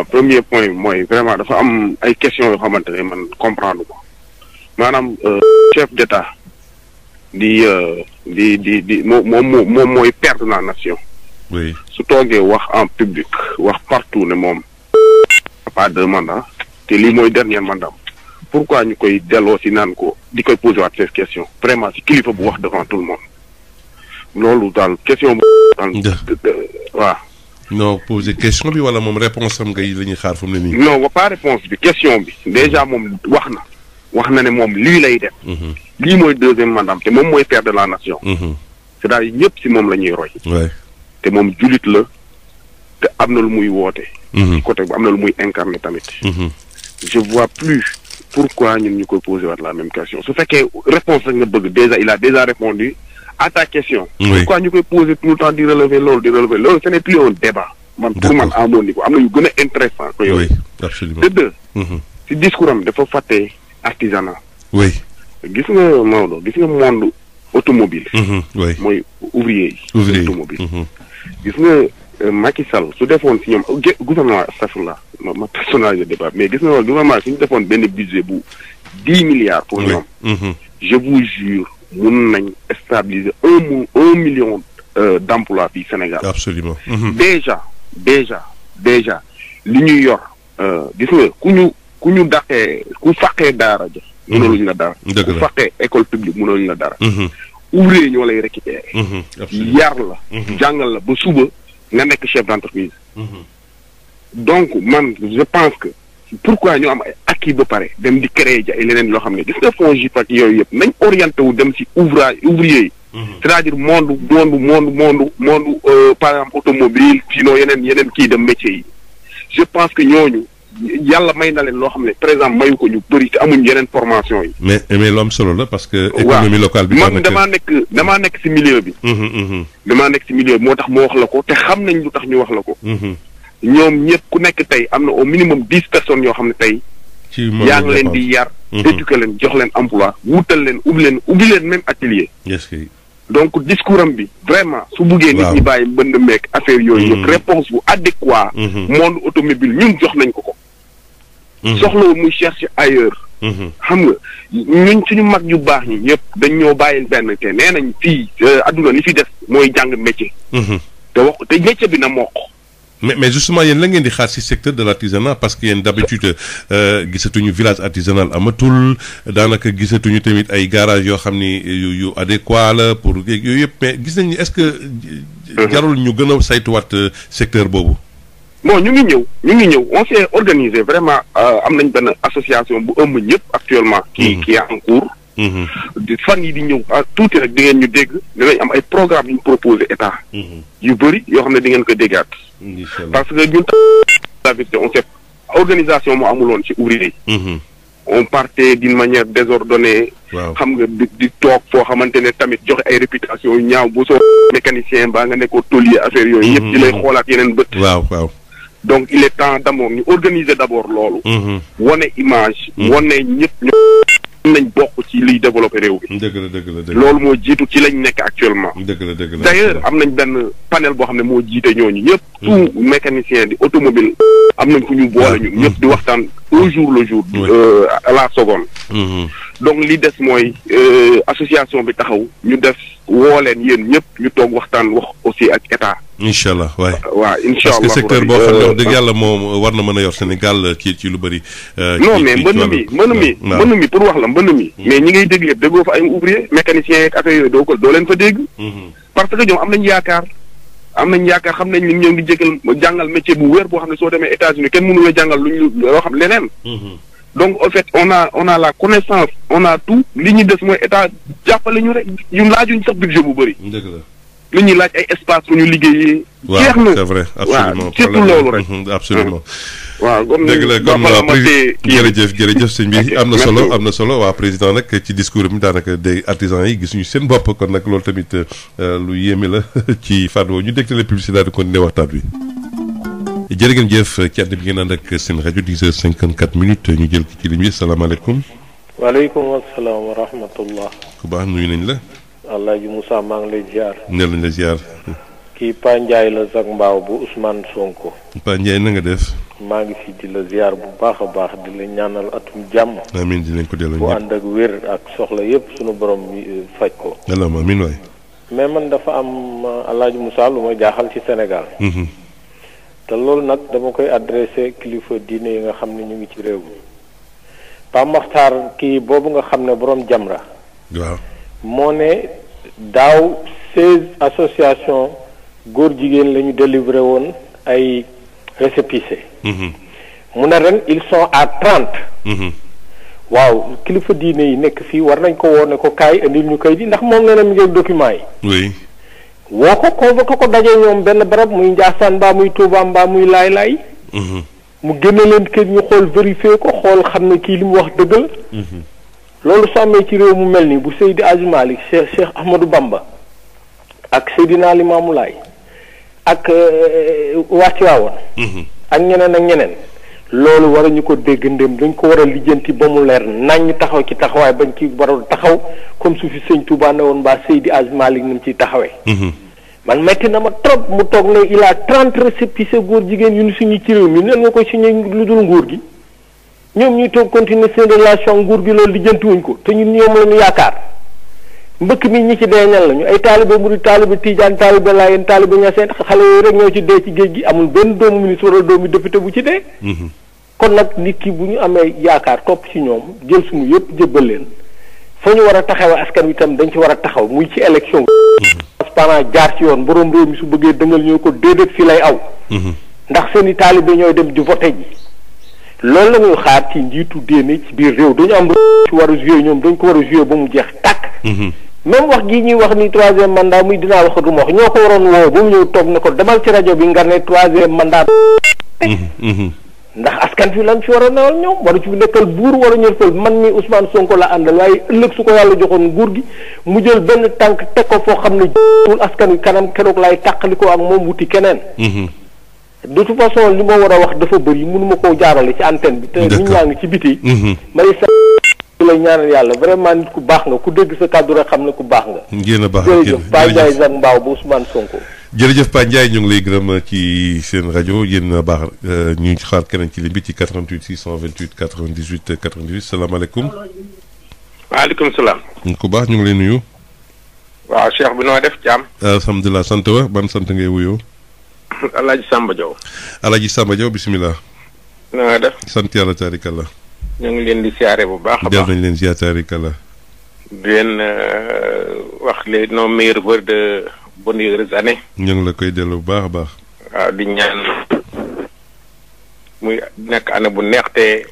premier point bi mooy vraiment dafa am ay questions yoo xamante ne man comprendre ko. maanaam chef d'état di moom mooy père de la nation. oui su toogee wax en public wax partout ne moom pas de mandat te lii mooy dernier mandat pourquoi ñu koy delloo si naan ko di koy poser waat ces questions vraiment si kilifa bu wax devant tout le monde loolu daal question bu daal waaw. non poser question bi wala moom réponse am ngay la ñuy xaar fu mu ne nii. non pas réponse bi question bi déjà moom wax na ne moom lii lay def. lii mooy deuxième mandat te moom mooy père de la nation. c'est-à-dire ñëpp si moom la ñuy roy. te moom jullit la te am na lu muy woote. ci côté bu am na lu muy incarné tamit. je vois plus pourquoi ñun ñu koy poser waat la même question su fekkee réponse rek nga bëgg déjà il a déjà répondu à ta question. pourquoi ñu koy poser tout le temps di relever loolu ce n'est plus un débat. pour man à mon niveau am na yu gën a intéressant que yooyu. absolument de deux. si discours am dafa fàtte artisanat. gis nga Maodo gis nga monde automobile. mooy ouvrier yi. automobile. gis nga Macky Sall su defoon si ñoom gouvernement astafurlah ma personnalité débat mais gis nga loolu gouvernement suñu defoon benn budget bu 10 milliards pour ñoom. je vous jure mun nañ stabiliser un million d'emplois fii Sénégal. absolument. déjà li ñuy yor gis nga ku ñu daqee ku faqee daara ja mënaluñ la dara. ku faqee école publique mënaluñ la dara. ouvrier ñoo lay récupérer. yar la. jàngal la ba suba nga nekk chef d'entreprise. donc man je pense que pourquoi ñu am ay acquis ba pare dem di créer ja ay leneen loo xam ne gis nga FONGIP ak yooyu yëpp nañ orienté wu dem si ouvrier yi. c'est-à-dire monde par exemple automobile sinon yeneen kii de métier yi je pense que ñooñu yàlla may na leen loo xam ne par exemple mayu ko ñu bëri te amuñ yeneen formation yi. mais lu am solo la parce que. économie locale bi. man damaa nekk si milieu bi. damaa nekk si milieu bi moo tax mu wax la ko te xam nañ lu tax ñu wax la ko. ñoom ñëpp ku nekk tey am na au minimum 10 personnes yoo xam ne tey. yaa ngi leen di yar. éduquer leen jox leen emploi wutal leen ubbi leen même atelier. donc discours am bi vraiment su buggee nit ñi bàyyi mbënd meek affaire yooyu yëpp réponse bu adéquat monde automobile ñun jox nañ ko soxlawul muy chercher ailleurs xam nga ñun suñu mag yu baax ñi yëpp dañ ñoo bàyyil benn te nee nañ fii adduna li fi des mooy jàng métier te métier bi na mokk mais justement yéen la ngeen di xaar ci secteur de l'artisanat parce que yéen d'habitude gisatuñu village artisanal amatul daanaka gisatuñu tamit ay garage yoo xam ni yu adéquat la pour yooyu yëpp mais gis nañu est-ce que jarul ñu gën a saytuwaat secteur boobu. bon ñu ngi ñëw on s'est organisé vraiment am nañ benn association bu ëmb ñëpp actuellement. qui est en cours. fan yi di ñëw tuuti rek di ngeen ñu dégg dinañ am ay programme yu ñu proposé état. yu bëri yoo xam ne di ngeen ko déggaat. parce que ñun on sait organisation moo amuloon ci ouvrier yi. on partait d'une manière désordonnée. xam nga di toog foo xamante ne tamit joxe ay réputation yu ñaaw bu soo mécanicien baa nga nekkoo tôlier affaire yooyu. ñëpp di lay xoolaat yeneen bët. waaw. donc il est temps d'abord ñu organiser d'abord loolu. wane image. wane ñëpp nañ bokk ci liy développer réew bi. dëgg la loolu moo jiitu ci lañ nekk actuellement. dëgg la d'ailleurs am nañ benn panel boo xam ne moo jiite ñooñu ñëpp. tout mécanicien di automobile am nañ fu ñu boole ñu ñëpp di waxtaan au jour le jour. à la seconde. donc li des mooy association bi taxaw ñu def woo leen yéen ñëpp ñu toog waxtaan wax aussi ak état. incha allah waay. waaw incha allah parce que secteur boo xam ne wax dëgg yàlla moom war na mën a yor Sénégal ci lu bëri. non mais mbënn mi pour wax la mbënn mi. mais ñi ngay dégg yëpp déggoo fa ay ouvrier mécanicien yeeg affaire yooyu doo leen fa dégg. parce que ñoom am nañ yaakaar xam nañ li ñëw di jàngal métier bu wér boo xam ne soo demee États-Unis kenn mënu la jàngal loo xam leneen. donc en fait on a la connaissance on a tout li ñu des mooy état jàppale ñu rek ñu laajuñ sax budget bu bëri. dëgg la. li ñuy laaj ay espace pour ñu liggéeyee. jeex na c'est vrai absolument waaw surtout loolu rek. absolument waaw comme dëgg la comme jërëjëf sëñ bi am na solo waa président nag ci discours bi daanaka des artisans yi gisuñu seen bopp kon nag loolu tamit lu yéeme la ci fànn woowu ñu dégtale publicité daal di continuer waxtaan wi. jërë ngeen jëf ci ànd bi ngeen ànd ak seen rajo 10h54 ñu jël ci ligne bi salaamaaleykum. waaleykum salaam wa rahmatullah. ku baax nuyu nañ la. Alaaji Moussa maa ngi lay ziar. ne lañ la ziar. kii Pa Ndiaye la Zac Mbao bu Ousmane Sonko. Pa Ndiaye na nga def. maa ngi fi di la ziar bu baax a baax di la ñaanal atum jàmm. amiin dinañ ko delloo bu ànd ak wér ak soxla yépp sunu borom faj ko. allahumma amiin waay. mais man dafa am Alaaji Moussa lu ma jaaxal ci Sénégal. te loolu nag dama koy adressé kilifa diine yi nga xam ne ñu ngi ci réew mi Pa Maxtaar kii boobu nga xam ne borom Jamra. waaw moo ne daaw 16 association góor jigéen la ñu délivré woon ay récépissé mu ne ren ils sont à 30. waaw kilifa diine yi nekk fii war nañ ko woone ko kaay indil ñu kayit yi ndax moom nee na mi ngi document yi. oui. woo ko convoqué ko dajee ñoom benn barab muy Ndiassane mbaa muy Touba mbaa muy laay mu génne leen kayit ñu xool vérifié ko xool xam ne kii li mu wax dëgg la. loolu su amee ci réew mu mel nii bu Seydi Hadji Malick Cheikh Ahmadou Bamba ak Seydina Limamou Laye ak waa Tiwaawan ak ñeneen ak ñeneen. loolu war ñu ko dégg ndem dañ ko war a lijjanti ba mu leer nañ taxaw ci taxawaay bañ ci war a taxaw comme su fi sëñ Touba ne woon mbaa Seydi Hadji Malick ni mu ciy taxawee. man metti na ma trop mu toog ne il a 30 récépissé góor jigéen yu ñu suñu ci réew mi nan nga koy signé lu dul nguur gi ñoom ñuy toog continuer seen relation nguur gi loolu lijjantiwuñ ko te ñun ñoom la ñu yaakaar mbëkk mi ñi ci dee ñan lañu ay taalibe murid taalibe tijaan taalibe laayeen taalibe ñaseen xale yooyu rek ñoo ci dee ci géej gi amul benn doomu ministre wala doomu député bu ci dee. kon nag nit ki bu ñu amee yaakaar topp ci ñoom jël suñu yëpp jébbal leen fa ñu war a taxawee askan wi tam dañ ci war a taxaw muy ci élection transparent jaar ci yoon borom réew mi su bëggee dëngal ñoo ko déedéet fii lay aw ndax seen i taalibe ñooy dem di voté ji loolu la ñuy xaar ci njiitu diine ci biir réew dañu am ci war a joué ñoom dañ ko war a joué ba mu jeex tàkk même wax gii ñuy wax ni 3e mandat muy dinaa wax du ma wax ñoo ko waroon woo ba mu ñëw toog ne ko demal ci rajo bi nga ne 3e mandat ndax askan fi lan fi war a newal ñoom waru ci nekkal buur war a ñëw fël man mi Ousmane Sonko la àndal waaye ëllëg su ko yàlla joxoon nguur gi mu jël benn tànk teg ko foo xam ne tul askan wi kanam keroog laay tàqalikoo ak moom wuti keneen de toute façon li ma war a wax dafa bëri mënuma koo jaarale ci antenne bi te nit ñaa ngi ci biti may sa lay ñaanal yàlla vraiment nit ku baax nga ku dégg sa kàddu rek xam ne ku baax nga ngeen a baax jërëjëf Baye Ndiaye Zak Mbaaw bu Ousmane Sonko jërëjëf Pa Ndiaye ñu ngi lay gërëm ci seen rajo yéen a baax ñu xaar keneen ci ligne bi ci 88 628 98 98 salaamaaleykum. waaleykum salaam. ku baax ñu ngi lay nuyu. waaw Cheikh bi noo def jàmm. alhamdulilah sant wa ban sant ngay wuyoo. Alaaji Samba Diaw. Alaaji Samba Diaw bisimilah. na nga def. sant yàlla taarikalla. ñu ngi leen di siyaare bu baax a baax. del nañ leen siyaare taarikalla. di leen wax les nos meilleurs vœux de bonnes heureuses années. ñu ngi la koy dellu bu baax a baax. waaw di ñaan muy nekk année bu neex te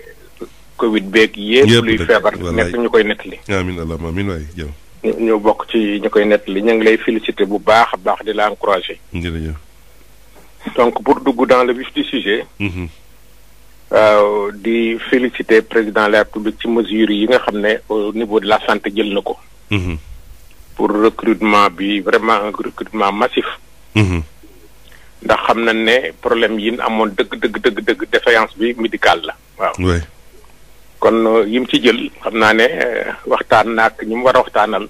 Covid beeg yépp luy feebar nekk ñu koy nettali. amiin allahumma amiin waay jëm. ñu bokk ci ñu koy nettali ñu ngi lay féliciter bu baax a baax di la encourager. jërëjëf. donc pour dugg dans le vif du sujet. di féliciter président de la République ci mesures yi nga xam ne au niveau de la santé jël na ko. pour recrutement bi vraiment un recrutement massif. ndax xam nañ ne problème yi ñu amoon dëgg défaillance bi médicale la waaw. kon yi mu ci jël xam naa ne waxtaan na ak ñi mu war a waxtaanal.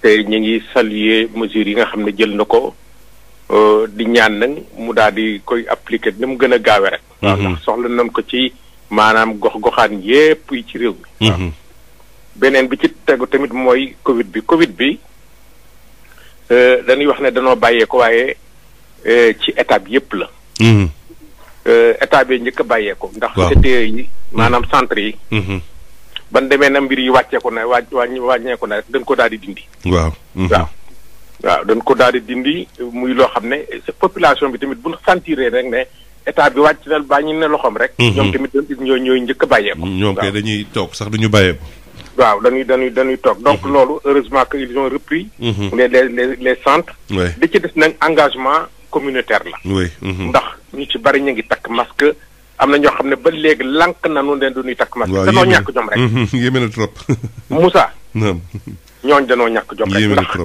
te ñu ngi saluer mesures yi nga xam ne jël na ko di ñaan nag mu daal di koy appliquer ni mu gën a gaawe rek. waaw ndax soxla nañ ko ci maanaam gox-goxaan yépp yi ci réew mi. waaw beneen bi ci tegu tamit mooy Covid bi dañuy wax ne danoo bàyyee ko waaye ci étape yépp la. état bi njëkk a bàyyee ko. ndax CTE yi maanaam centre yi. ban demee na mbir yi wàcceeku na wàññeeku na rek dañ ko daal di dindi. waaw. waaw dañ ko daal di dindi muy loo xam ne population bi tamit bu ñu sentiree rek ne état bi wàcc na bàññi na loxoom rek. ñoom tamit ñooy njëkk a bàyyeeku. ñoom kay dañuy toog sax duñu bàyyeeku. waaw dañuy toog donc loolu heureusement que ils ont repris. les centres. li ci des nag engagement communautaire la. ndax ñu ci bari ñu ngi takk masque am na ñoo xam ne ba léegi lank nanu leen du ñuy takk masque. waaw danoo ñàkk jom rek. yéeme na trop. Moussa. ñooñ danoo ñàkk jom rek ndax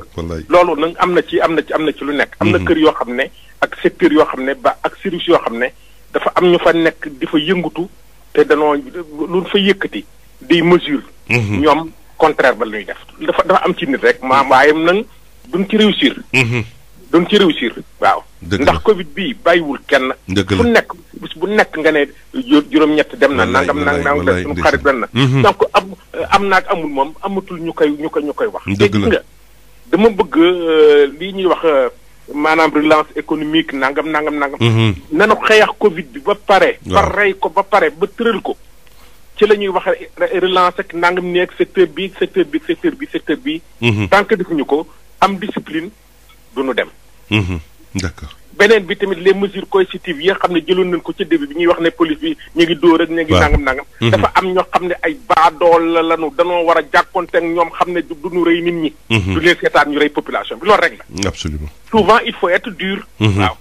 loolu nag am na ci lu nekk. am na kër yoo xam ne ak secteur yoo xam ne ba ak service yoo xam ne dafa am ñu fa nekk di fa yëngutu te danoo lu fa yëkkati des mesures. ñoom contraire ba la ñuy def dafa am ci nit rek waaye nag duñ ci réussir. waaw. ndax Covid bii bàyyiwul kenn. fu nekk bis bu nekk nga ne juróom-ñett dem na. nangam suñu xarit benn na. donc am naag amul moom amatul ñu koy wax. dëgg la nga dama bëgg lii ñuy wax maanaam relance économique nangam. nanu xeex Covid bi ba pare. ba rey ko ba pare ba tëral ko. ci la ñuy wax relance ak nangam neeg secteur bi. tant que defuñu ko am discipline du nu dem. d'accord beneen bi tamit les mesures coercitives yi nga xam ne jëloon nañ ko ci début bi ñuy wax ne police bi ñu ngi dóor ak ñu ngi nangam. dafa am ñoo xam ne ay baadool la lanu danoo war a jàkkoonte ak ñoom xam ne du ñu rey nit ñi. du leen seetaan ñu rey population bi loolu rek la. absolument souvent il faut être dur. waaw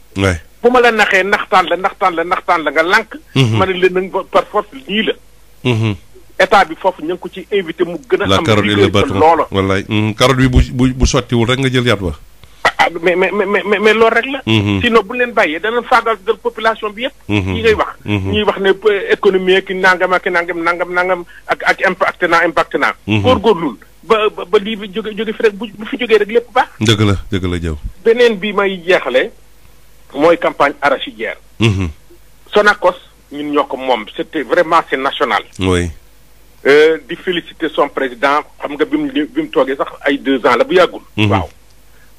bu ma la naxee naxtaan la nga lànk. ma ne leen par force lii la. état bi foofu ñu ngi ko ci invité mu gën a. am liggéey te loola wallaay carotte bi bu sottiwul rek nga jël yaat wa. mais loolu rek la. sinon bu leen bàyyee dana faagal population bi yëpp. ñi ngay wax. ñuy wax ne économie ki nangam ak impacté naa. góorgóorlul ba lii bi jóge fi rek bu fi jógee rek lépp baax. dëgg la Diaw. beneen bi may jeexale mooy campagne arachidière. Sonacos ñun ñoo ko moom c'était vraiment c'est national. oui. di féliciter son président xam nga bi mu toogee sax ay 2 ans la bu yàggul. waaw.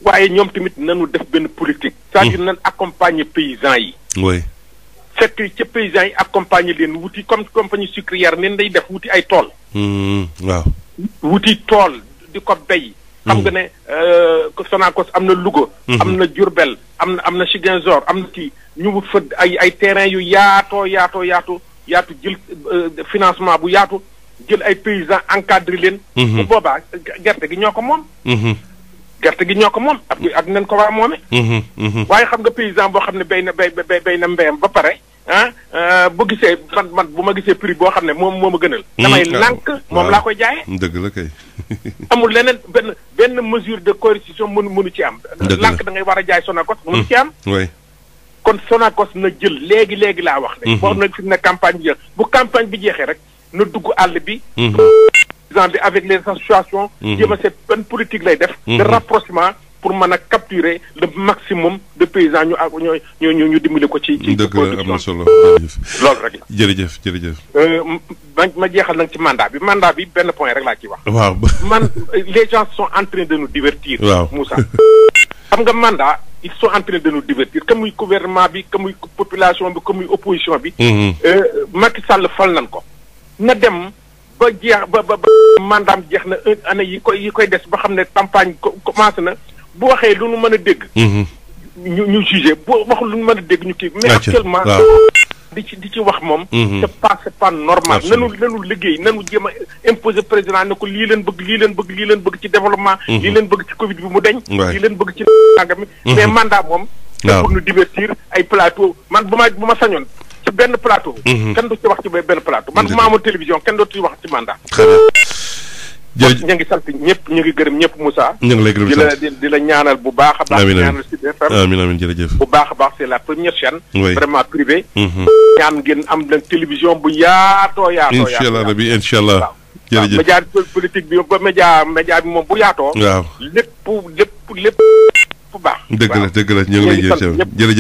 waaye ñoom tamit nañu def benn politique. c'est-à-dire nañ accompagner paysans yi. oui. fekk ca paysans yi accompagner leen wuti comme compagnie sucrière neen day def wuti ay tool. waaw. wuti tool di ko béy. xam nga ne Sonacos am na Louga. am na Diourbel am na Ziguinchor am na kii ñu wut fa ay terrain yu yaatu jël financement bu yaatu jël ay paysans encadré leen. bu boobaa gerte gi ñoo ko moom. gerte gi ñoo ko moom ak nañ ko war a moome. waaye xam nga paysan boo xam ne béy na mbéyam ba pare bu gisee man bu ma gisee prix boo xam ne moom moo ma gënal. damay lànk moom laa koy jaayee. dëgg la kay. amul leneen benn mesure de coercition mënu ci am. dëgg la lànk da ngay war a jaay Sonacos mënu ci am. oui. kon Sonacos na jël léegi laa wax de. boo na fi ne campagne bi jeex bu campagne bi jeexee rek na dugg àll bi. bi avec les associations. jéem a seet benn politique lay def. de rapprochement pour mën a capturer le maximum de paysans ñu dimbali ko ci. dëgg la am na solo jërëjëf. loolu rek la jërëjëf. ma jeexal nag ci mandat bi benn point rek laa ciy wax. waaw man les gens sont en train de nous divertir. waaw Moussa. xam nga mandat ils sont en train de nous divertir que muy gouvernement bi que muy population bi que muy opposition bi. Macky Sall fal nañ ko na dem. ba jeex ba mandaam jeex na année yi koy des ba xam ne campagne commencé na bu waxee lu nu mën a dégg. ñu jugé bu waxul lu nu mën a dégg ñu kii. mais actuellement di ci wax moom. c'est pas normal. nanu liggéey nanu jéem a imposer président ne ko lii leen bëgg ci développement. lii leen bëgg ci Covid bi mu deñ. lii leen bëgg ci nangam mi. mais mandat moom. waaw pour nous divertir ay plateau man bu ma sañoon. ci benn plateau. kenn du ci wax ci benn plateau. man bu ma amoon télévision kenn dootu ci wax ci mandat. jërëjëf ñu ngi sant ñëpp ñu ngi gërëm ñëpp Moussa. ñu ngi lay gërëm di la ñaanal bu baax a baax. ñaanal Sud FM. amiin jërëjëf. bu baax a baax c'est la première chaîne. vraiment privée. ñaan ngeen am leen télévision bu yaatoo. incha allah rabi incha allah. jërëjëf média politique bi ba média bi moom bu yaatoo. waaw lépp. bu baax dëgg la ñu ngi lay jërëjëf Diaw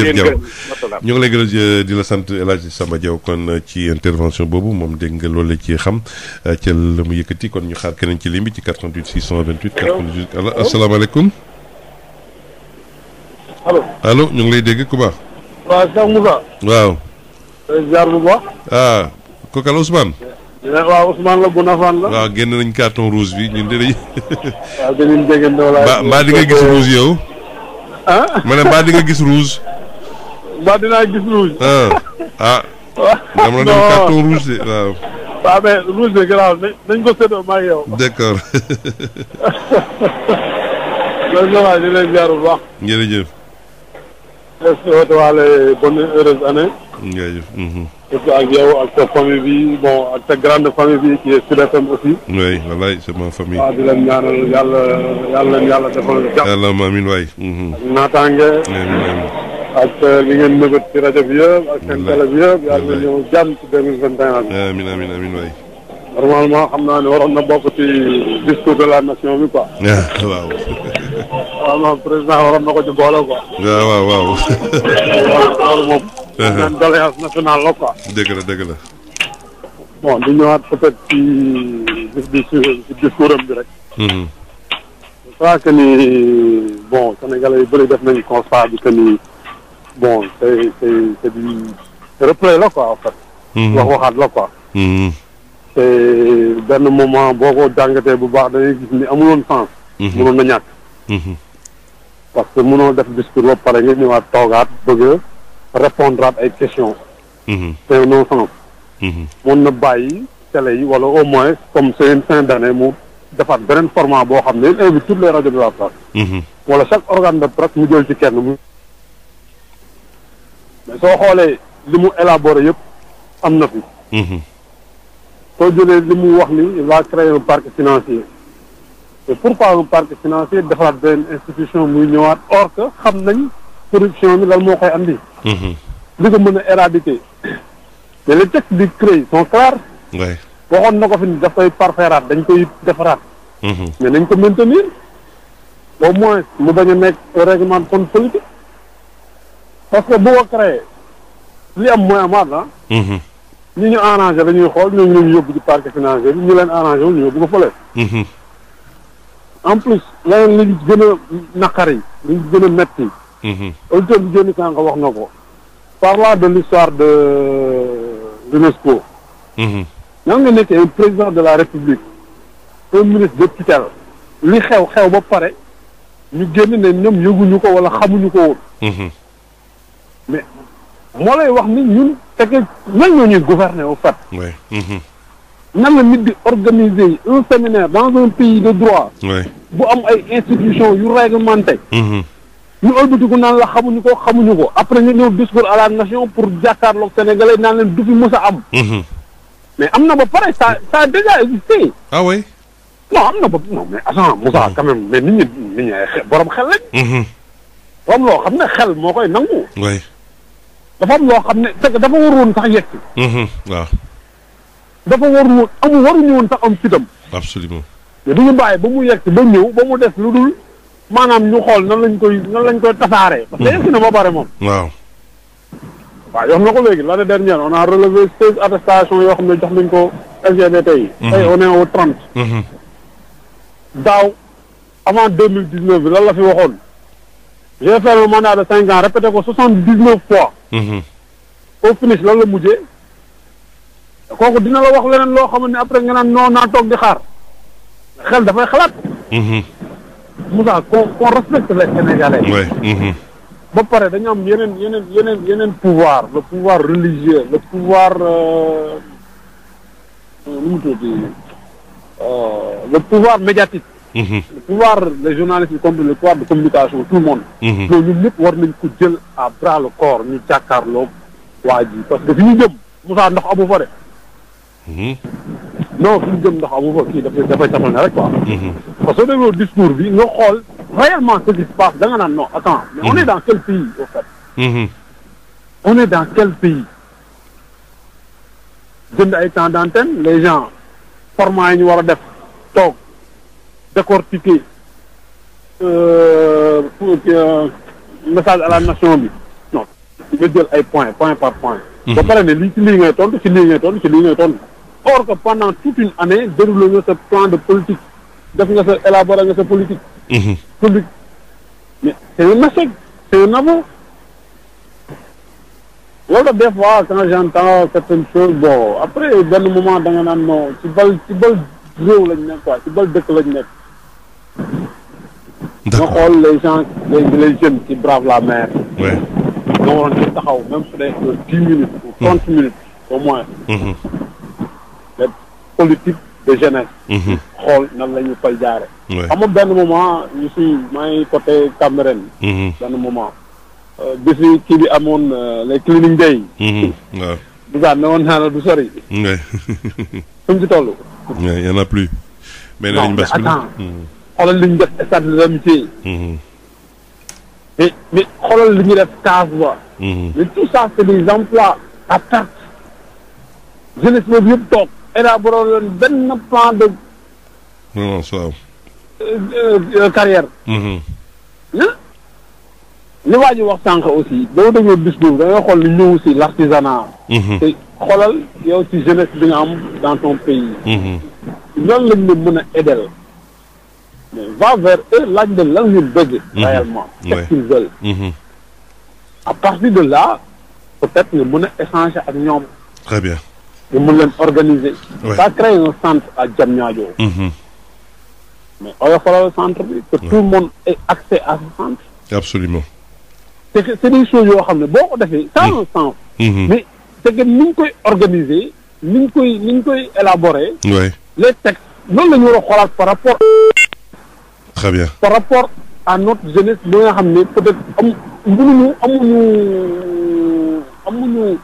ñu ngi lay gërëm di la sant El Hadj Samba Diaw kon ci intervention boobu moom dégg nga loolu la ci xam ca la mu yëkkati kon ñu xaar keneen ci ligne bi ci 88 628 98 asalaamaaleykum. allo ñu ngi lay dégg ku baax. waaw Cheikh Moussa. waaw. jaar bu baax. kooku la Ousmane. waaw Ousmane la bu nafaan la. waaw génn nañ carton rouge bi ñun de. waaw dañuy déggante wala. mbaa di nga gis rouge yow. ma ne mbaa di nga gis rouge. mbaa dinaa gis rouge. dama la dem carton rouge de waaw. waaw mais rouge de garaaw nañ ko séddoo maa ngi yow. d'accord. loolu la waay di leen ziar bu baax. jërëjëf. est-ce que woote waale bonne heureuse année. jërëjëf. surtout ak yow ak sa famille bi bon ak sa grande famille bi qui est Sud FM aussi. oui wallaay c'est ma famille. waaw di leen ñaanal yàlla defal jàmm. yàlla amiin waay. ak naataange. amiin. ak li ngeen nëbët ci rajo bi yëpp ak seen télé bi yëpp yàlla na ñëw jàmm ci 2021 bi. amiin waay. normalement xam naa ne waroon na bokk ci discours de la nation bi quoi. waaw. waaw moom président waroon na ko ci boole quoi. waaw. loolu moom. naan doléance nationale la quoi. dëgg la. bon di ñëwaat peut-être ci discours am bi rek. je crois que ni bon Sénégalais yu bëri def nañu constat bi que ni bon c'est du replay la quoi en fait. waxaat la quoi. te benn moment boo ko jàngatee bu baax da ngay gis ni amuloon sens. mënoon na ñàkk. parce que mënoo def discours ba pare nga ñëwaat toogaat bëgg a répondre ay questions. c'est un non-sens. mën na bàyyi télé yi wala au moins comme c'est une fin d'année mu defaat beneen format boo xam ne invite toutes les radios de la place. wala chaque organe de presse mu jël ci kenn mu. mais soo xoolee li mu élaboré yëpp am na fi. soo jëlee li mu wax ni il va créer un parc financier. et pourquoi un parc financier defaraat benn institution muy ñëwaat or que xam nañ corruption bi lan moo koy andi. li ko mën a éradiquer. mais les textes du CREI sont clairs. waxoon na ko fi ni daf koy parfairaat dañ koy defaraat. mais nañ ko maintenir au moins mu bañ a nekk au règlement de compte politique. parce que bu ko créé li am mooy amaat la. ñi ñu arrangé dañuy xool ñooñu ñu yóbbu ci parc financier bi ñu leen arrangé wu ñu yóbbu ko fële. en plus leneen liñ gën a naqari liñ gën a metti. auditeur bi génn sànq wax na ko. parlant de l'histoire de l'UNESCO. nan nga nekkee un président de la République un ministre de tutelle li xew ba pare ñu génn ne ñoom yëguñu ko wala xamuñu ko woon. mais moo lay wax ni ñun fekkee nan ñoo ñuy gouverner au fait. nan la nit di organiser un séminaire dans un pays de droit. bu am ay institutions yu réglementé. ñu ëlbatiku naan la xamuñu ko après ñu ñëw discours à la nation pour jàkkaarloog sénégalais naan leen du fi mës a am. mais am na ba pare ça a déjà existé. ah oui. non am na ba non mais attends Moussa quand même mais nit ñi borom xel lañ. dafa am loo xam ne xel moo koy nangu. oui. dafa am loo xam ne c'est que dafa waroon sax yegg. waaw. dafa waruñu woon sax am fitam. absolument. mais du ñu bàyyi ba mu yegg ba ñëw ba mu des lu dul maanaam ñu xool nan lañ koy tasaaree. parce que yegg na ba pare moom. waaw. waaw yox na ko léegi l'année dernière on a relevé 16 attestations yoo xam ne jox nañ ko LGBT yi. tey on est au 30. daaw avant 2019 bi lan la fi waxoon. j'ai fait un mandat de 5 ans répété ko 79 fois. au finish lan la mujjee. kooku dina la wax leneen loo xamante ne après nga naan non naa toog di xaar. xel dafay xalaat. Moussa qu'on respecte les Sénégalais. ba pare dañu am yeneen pouvoir le pouvoir religieux le pouvoir nu mu tuuti le pouvoir médiatique. le pouvoir des journalistes y compris le pouvoir de communication tout le monde. loolu ñun ñëpp war nañ ko jël à bras le corps ñu jàkkaarloo waa ji parce que fi ñu jëm Moussa ndox amu fa de. non fi ñu jëm ndox amu fa kii dafay taxal ne rek quoi. parce que soo dégloo discours bi nga xool réellement ce qui se passe da nga naan non attends mais on est dans quel pays au fait. on est dans quel pays. jënd ay temps d'antenne les gens format yi ñu war a def toog décortiquer message à la nation bi non nga jël ay point par point. ba pare ne lii ci lii ngay tontu ci lii ngay tontu ci lii ngay tontu. or que pendant toute une année déroulé nga sa plan de politique def nga sa élaborer nga sa politique. public mais c'est un échec c'est un aveu. loolu des fois quand j'entends certaines choses bon après benn moment da nga naan non ci bal réew lañ nekk quoi ci bal dëkk lañ nekk. nga xool les gens les jeunes qui bravent la mer. ouais. nga waroon ci taxaw même su dee 10 minutes ou 30 minutes au moins. les politiques de jeunesse. xool nan la ñu fay jaare. xam nga benn moment ñu si maa ngi côté Cambérène. benn moment. bis yi kii bi amoon les cleaning day. waaw. Moussa ne woon naa la du sori. oui. fu mu ci toll. il y en a plus. mais nañu mbas mi attends xoolal li ñu def stade de l'amitié. mais xoolal li ñu def case ba. mais tout ça c'est des emplois à perte. jeunesse boobu yëpp toog élaboré leen benn plan de. non ça. carrière. li waa ji wax sànq aussi dama dégloo discours da nga xool li ñëw si l'artisanat. te xoolal yow ci jeunesse bi nga am dans ton pays. loolu lañ leen mën a aider. mais va vers eux laaj leen lan ñu bëgg. réellement qu'est-ce qu'ils veulent. à partir de là peut-être nga mën a échanger ak ñoom. très bien. nga mën leen organiser. ça crée un centre à Diamniadio. mais oyofalal centre bi que tout le monde ait accès à ce centre. absolument. c'est que c'est des choses yoo xam ne boo ko defee ça a un sens. mais c'est que ni ñu koy organiser ni ñu koy élaborer. oui les textes loolu la ñu war a xoolaat par rapport. très bien par rapport à notre jeunesse bi nga xam ne peut-être amuñu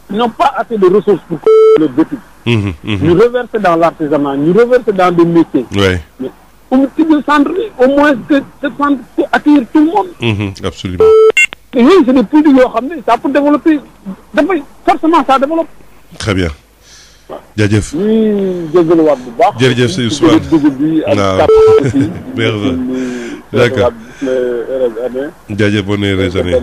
n'ont pas assez de ressources pour leur études. ñu reverser dans l'artisanat ñu reverser dans des métiers. oui mais comme type de centre au moins que ce centre pour accueillir tout le monde. absolument. et yooyu c'est des politiques yoo xam ne ça peut développer dafay forcément ça développe. très bien. jaajëf. ñuy jégaluwaat bu baax. jërëjëf sëñ Ousmane dugub bi ak merci. d'accord jaajëf bonne heureuse année.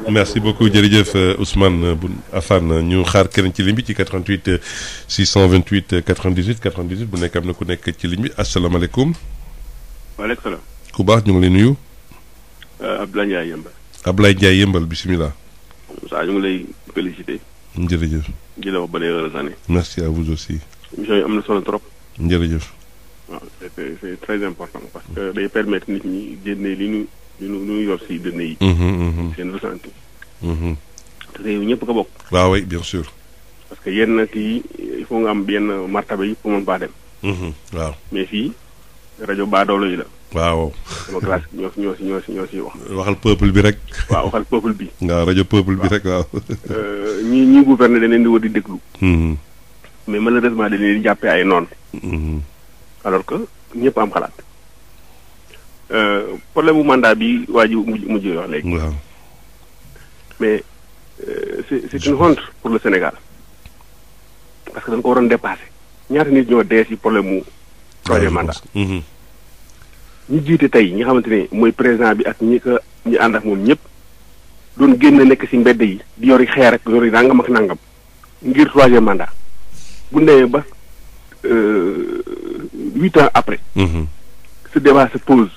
merci beaucoup jërëjëf Ousmane Boun Affane ñu xaar keneen ci ligne bi ci 88 628 98 98 bu nekk am na ku nekk ci ligne bi asalaamaaleykum. waaleykum salaam. ku baax ñu ngi lay nuyu. Abdoulaye Ndiaye Yembal. Abdoulaye Ndiaye Yembal bisimilah. Moussa ñu ngi lay féliciter. jërëjëf. di la wax bonne heureuse année. merci à vous aussi. émission yi am na solo trop. jërëjëf. waaw c'est très important parce que day permettre nit ñi génne li ñu yor si dënn yi. seen ressenti. te réew ñëpp ko bokk. waaw oui bien sûr. parce que yenn kii il faut nga am yenn martaba yi pour mën faa dem. waaw mais fii rajo baadoolo yi la. waaw. sama classe ñoo si wax. waxal peuple bi rek. waaw waxal peuple bi. waaw rajo peuple bi rek waaw. ñi gouverner dañ leen di war di déglu. mais malheureusement dañ leen di jàppee ay noonu. alors que ñëpp am xalaat. problème bu mandat bi waa ji mujj wax léegi. waaw. mais c'est une honte pour le Sénégal parce que dañ ko waroon dépasser ñaata nit ñoo dee ci problème mu troisième mandat. ñi jiite tey ñi xamante ne mooy président bi ak ñi ànd ak moom ñëpp doon génn nekk ci mbedd yi di yori xeer ak yori nangam ak nangam ngir troisième mandat bu ndewee ba 8 ans après. ce débat se pose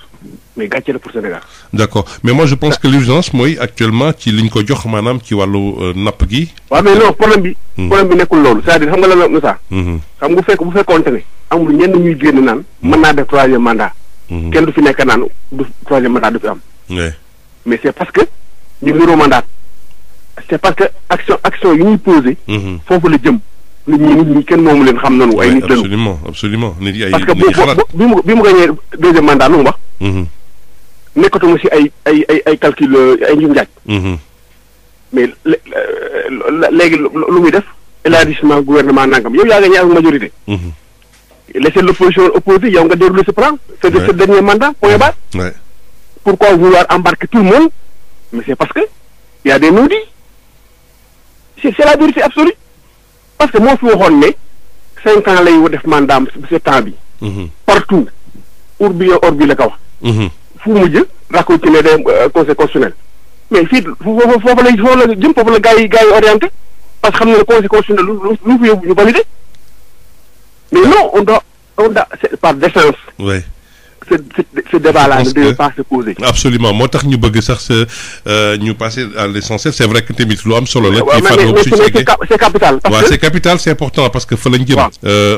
mais gàcce la pour Sénégal. d'accord mais moi je pense que l'urgence mooy actuellement ci liñ ko jox maanaam ci wàllu napp gi. waaw mais non problème bi nekkul loolu c'est-à-dire xam nga la na sax. xam nga bu fekkoonte ne amul ñenn ñuy génn naan mën naa def troisième mandat. kenn du fi nekk naan du troisième mandat du fi am. mais c'est parce que ñu niroo mandat c'est parce que action yi ñuy posé. foofu la jëm nit ñi kenn moomu leen xam nañu ay nit lañu. absolument nit yi ay parce que bi mu gagné deuxième mandat lu mu wax. nekkatuma si ay calcul ay njum njaaj. mais léegi lu muy def élargissement gouvernement nangam yow yaa gagné ak majorité. laissez l'opposition opposer yow nga dérouler ce plan. c'est de ce dernier mandat point barre. pourquoi vouloir embarquer tout le monde mais c'est parce que y a des non-dits c'est la vérité absolue parce que moo fi waxoon ne 5 ans lay def mandat ce temps bi. partout urbi et orbi la ko wax. fu mujj raccroché ci ne day conseil constitutionnel mais fii foofu la jëm foofu la gars yi orienté parce que xam na ne conseil constitutionnel lu fi yóbbu ñu validé mais non on doit c'est par décence. oui. ce débat-là ne devait pas se poser. absolument moo tax ñu bëgg sax ñu passer à l'essentiel c'est vrai que tamit lu am solo la. mais c'est capital. waaw c'est capital c'est important parce que fa lañ jëm.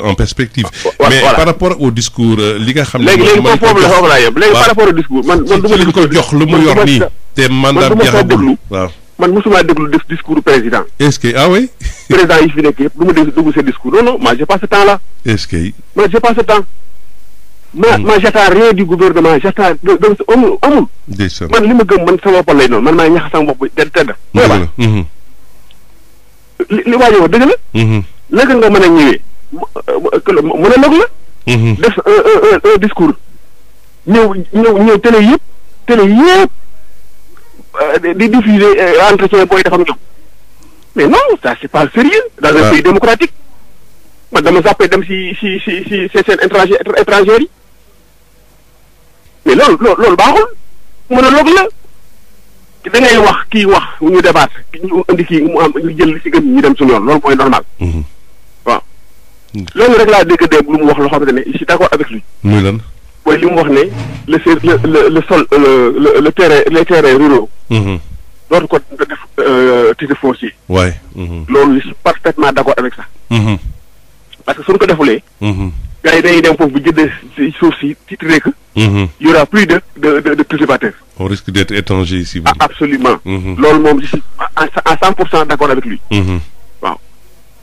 en perspective. mais par rapport au discours li nga xam ne. léegi foofu la foofu laa yem léegi par rapport au discours man du ma liñ ko jox lu mu yor nii. te mandat jeexagul waaw. man mosuma déglu discours président. est-ce que ah oui. président yi fi nekk yëpp du ma déglu ce discours non moi j'ai pas ce temps-là. est-ce que. moi j'ai pas ce temps. moi j'attends rien du gouvernement j'attends amul. man li ma gëm man sama bopp lay noonu man maa ñax sama bopp tedd. li waajoo wax dëgg la. léegi nga mën a ñëwee monologue la. def un discours ñëw télé yëpp di diffuser entretien booy defam ñoom mais non ça c'est pas sérieux dans un pays démocratique man dama zappé dem si seen étrangères yi mais loolu baaxul monologue la da ngay wax kii wax ñu débat ñu indi kii mu am ñu jël si gën ñu dem suñu yoon loolu mooy normal. waaw loolu rek laa dégg lu mu wax loo xamante ne je suis d'accord avec lui. muy lan. mooy li mu wax ne le sol le terrain les terrains ruraux. dootu ko def titre foncier. waay. loolu je suis parfaitement d'accord avec ça. parce que suñ ko defulee. gars yi dañuy dem foofu bu jëndee suuf si titré que. y aura plus de cultivateurs. On risque d'être étranger ici. Ah, absolument. Loolu moom je suis à 100% d'accord avec lui. waaw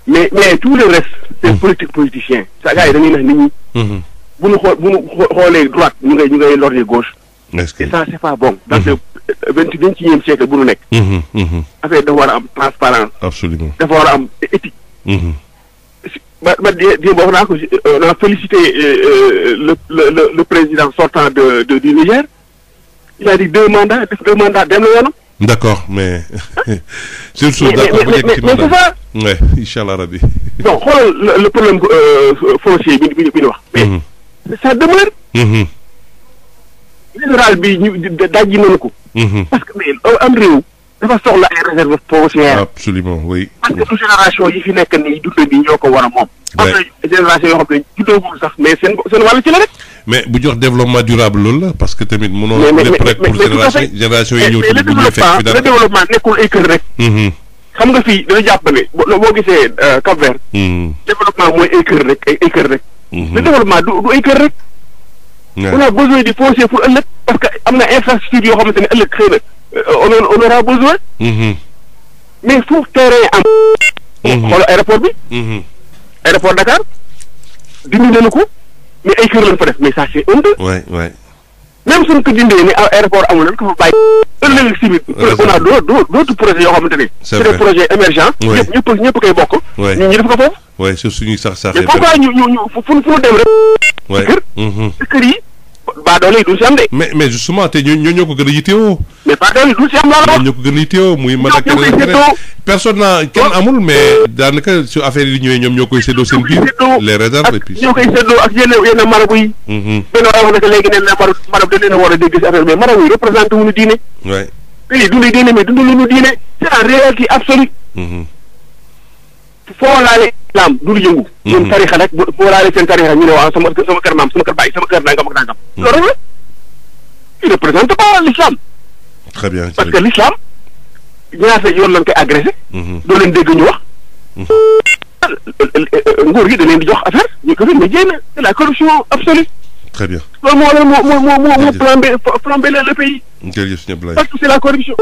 mais tout le reste c'est politique politicien. sa gars yi dañuy nax nit ñi. bu ñu xoolee droite ñu ngay lorgner gauche. et ça c'est pas bon. dans le 21e siècle bu ñu nekk. affaire dafa war a am transparence. Absolument. dafa war a am éthique. ba démb wax naa ko on a félicité le président sortant du Niger. Il a dit 2 mandats dem na yoonam. D'accord, mais surtout d'accord bu njëkk ci mandat. Mais c'est ça. Ouais, inchallah rabbi. Bon, xoolal le problème foncier bi ñu wax. Mais ça demeure. Général bi ñu dajji nañu ko. Parce que mais am réew dafa soxla ay réserves foncières. Absolument, oui. Parce que génération yi fi nekk nii dund bi ñoo ko war a moom. am na génération yoo xam ne juddoogul sax mais seen wàll ci la rek. mais bu jox développement durable loolu la parce que tamit mënoo lépp rek pour génération yi ñëw tamit bu ñuy fekk fi dara. le développement nekkul ay kër rek. xam nga fii dana jàpp ne boo gisee Cap-Vert. développement mooy ay kër rek ay kër rek. le développement du ay kër rek. on a besoin de foncier pour ëllëg parce que am na infrastructure yoo xamante ne ëllëg xëy na on aura besoin. mais foofu terrain am. xoolal aéroport bi. aéroport Dakar dindi nañu ko mais ay kër lañ fa def mais ça c'est honteux. ouais. même suñ ko dindee ni aéroport amul nañ ko fa bàyyi. ëllëg si biir on a d'autres projets yoo xamante ne. c'est des projets émergents. ñëpp koy bokk. ñun ñu def ko foofu. ouais c'est suñuy sax. mais pourquoi ñu fu dem rek. ouais kër yi. baadoole yi duñ si am de. mais justement te ñoo ko gën a yittewoo. mais baadoole yi duñ si am loolu. ñoo ko gën a yittewoo muy mën a. personne kenn amul mais daanaka su affaire yi ñëwee ñoom ñoo koy séddoo seen biir. les réserves et puis. ñoo koy séddoo ak yenn marabu yi. benn waay wax na que léegi nee na marabu dañ leen a war a dégg si affaire mais marabu yi représenté wuñu diine. waay pays dundee diine mais dundaluñu diine c'est la réalité absolue. foo laale islam du lu yëngu. ñoom tarixa rek foo laale seen tarixa ñu ne waaw sama kër maam sama kër baay sama kër nangam ak nangam. loolu rek la il représente pas l'islam. très bien parce que l'islam ñaata yoon lañ koy agressé. doo leen dégg ñu wax. nguur gi da leen di jox affaire ñu ko fi mais jéem a c'est la corruption absolue. très bien loolu moo plombé le pays. jërëjëf sëñ Ablaye parce que c'est la corruption.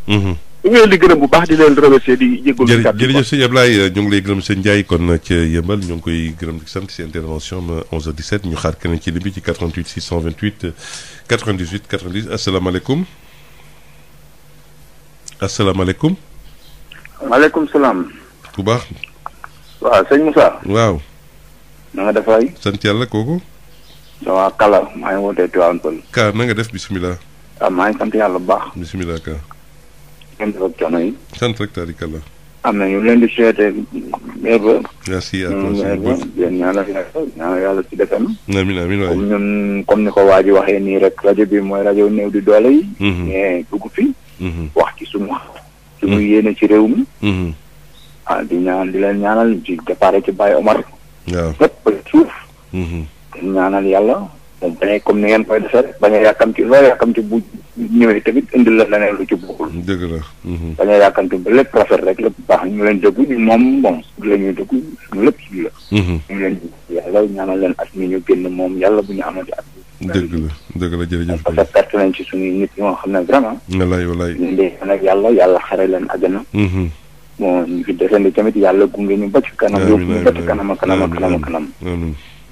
ñu ngi leen di gërëm bu baax di leen remercier di jégalu. jërëjëf sëñ Ablaye ñu ngi lay gërëm sëñ Ndiaye kon ca Yëmbal ñu ngi koy gërëm di sant si intervention ma 11h17 ñu xaar keneen ci ligne bi ci 88 628 98 90 asalaamaaleykum. asalaamaaleykum. maaleykum salaam. ku baax. waaw sëñ Moussa. waaw. na nga def waay. sant yàlla kooku. waaw Kalla maa ngi wootee Tivaouane Peulh. Ka na nga def bisimilah. waaw maa ngi sant yàlla bu baax. bisimilah Ka. ngeen def ak coono yi. sant rek taarikalla. am na ñu leen di souhaité maire ba. merci à toi yéen ñaanal yàlla ci defam. amiin amiin waay. comme ñun comme ni ko waa ji waxee nii rek rajo bi mooy rajo néew di doole yi. mais dugg fi. wax ci suñu yéene ci réew mi. di leen ñaanal ci départ ci Baye Omar. waaw lépp suuf. ñaanal yàlla moom bañ comme ni ngeen koy defee rek bañ a yàkkamti loolu yàkkamti bu ñëwee tamit indil la leneen lu ci bokkul. dëgg la. bañ a yàkkamti ba lépp rafet rek lépp baax ñu leen déglu ñu moom bon la ñuy déglu suñu lépp suñu la. ñu leen yàlla ñaanal leen at mi ñu génn moom yàlla bu ñu amati at. dëgg la jërëjëf. parce que perte nañ ci suñuy nit ñoo xam ne vraiment. walaay. ñu dee nag yàlla xare leen àjjana. bon ñu fi desandi tamit yàlla gunge ñu ba ci kanam. yóbbu ñu ba ci kanam.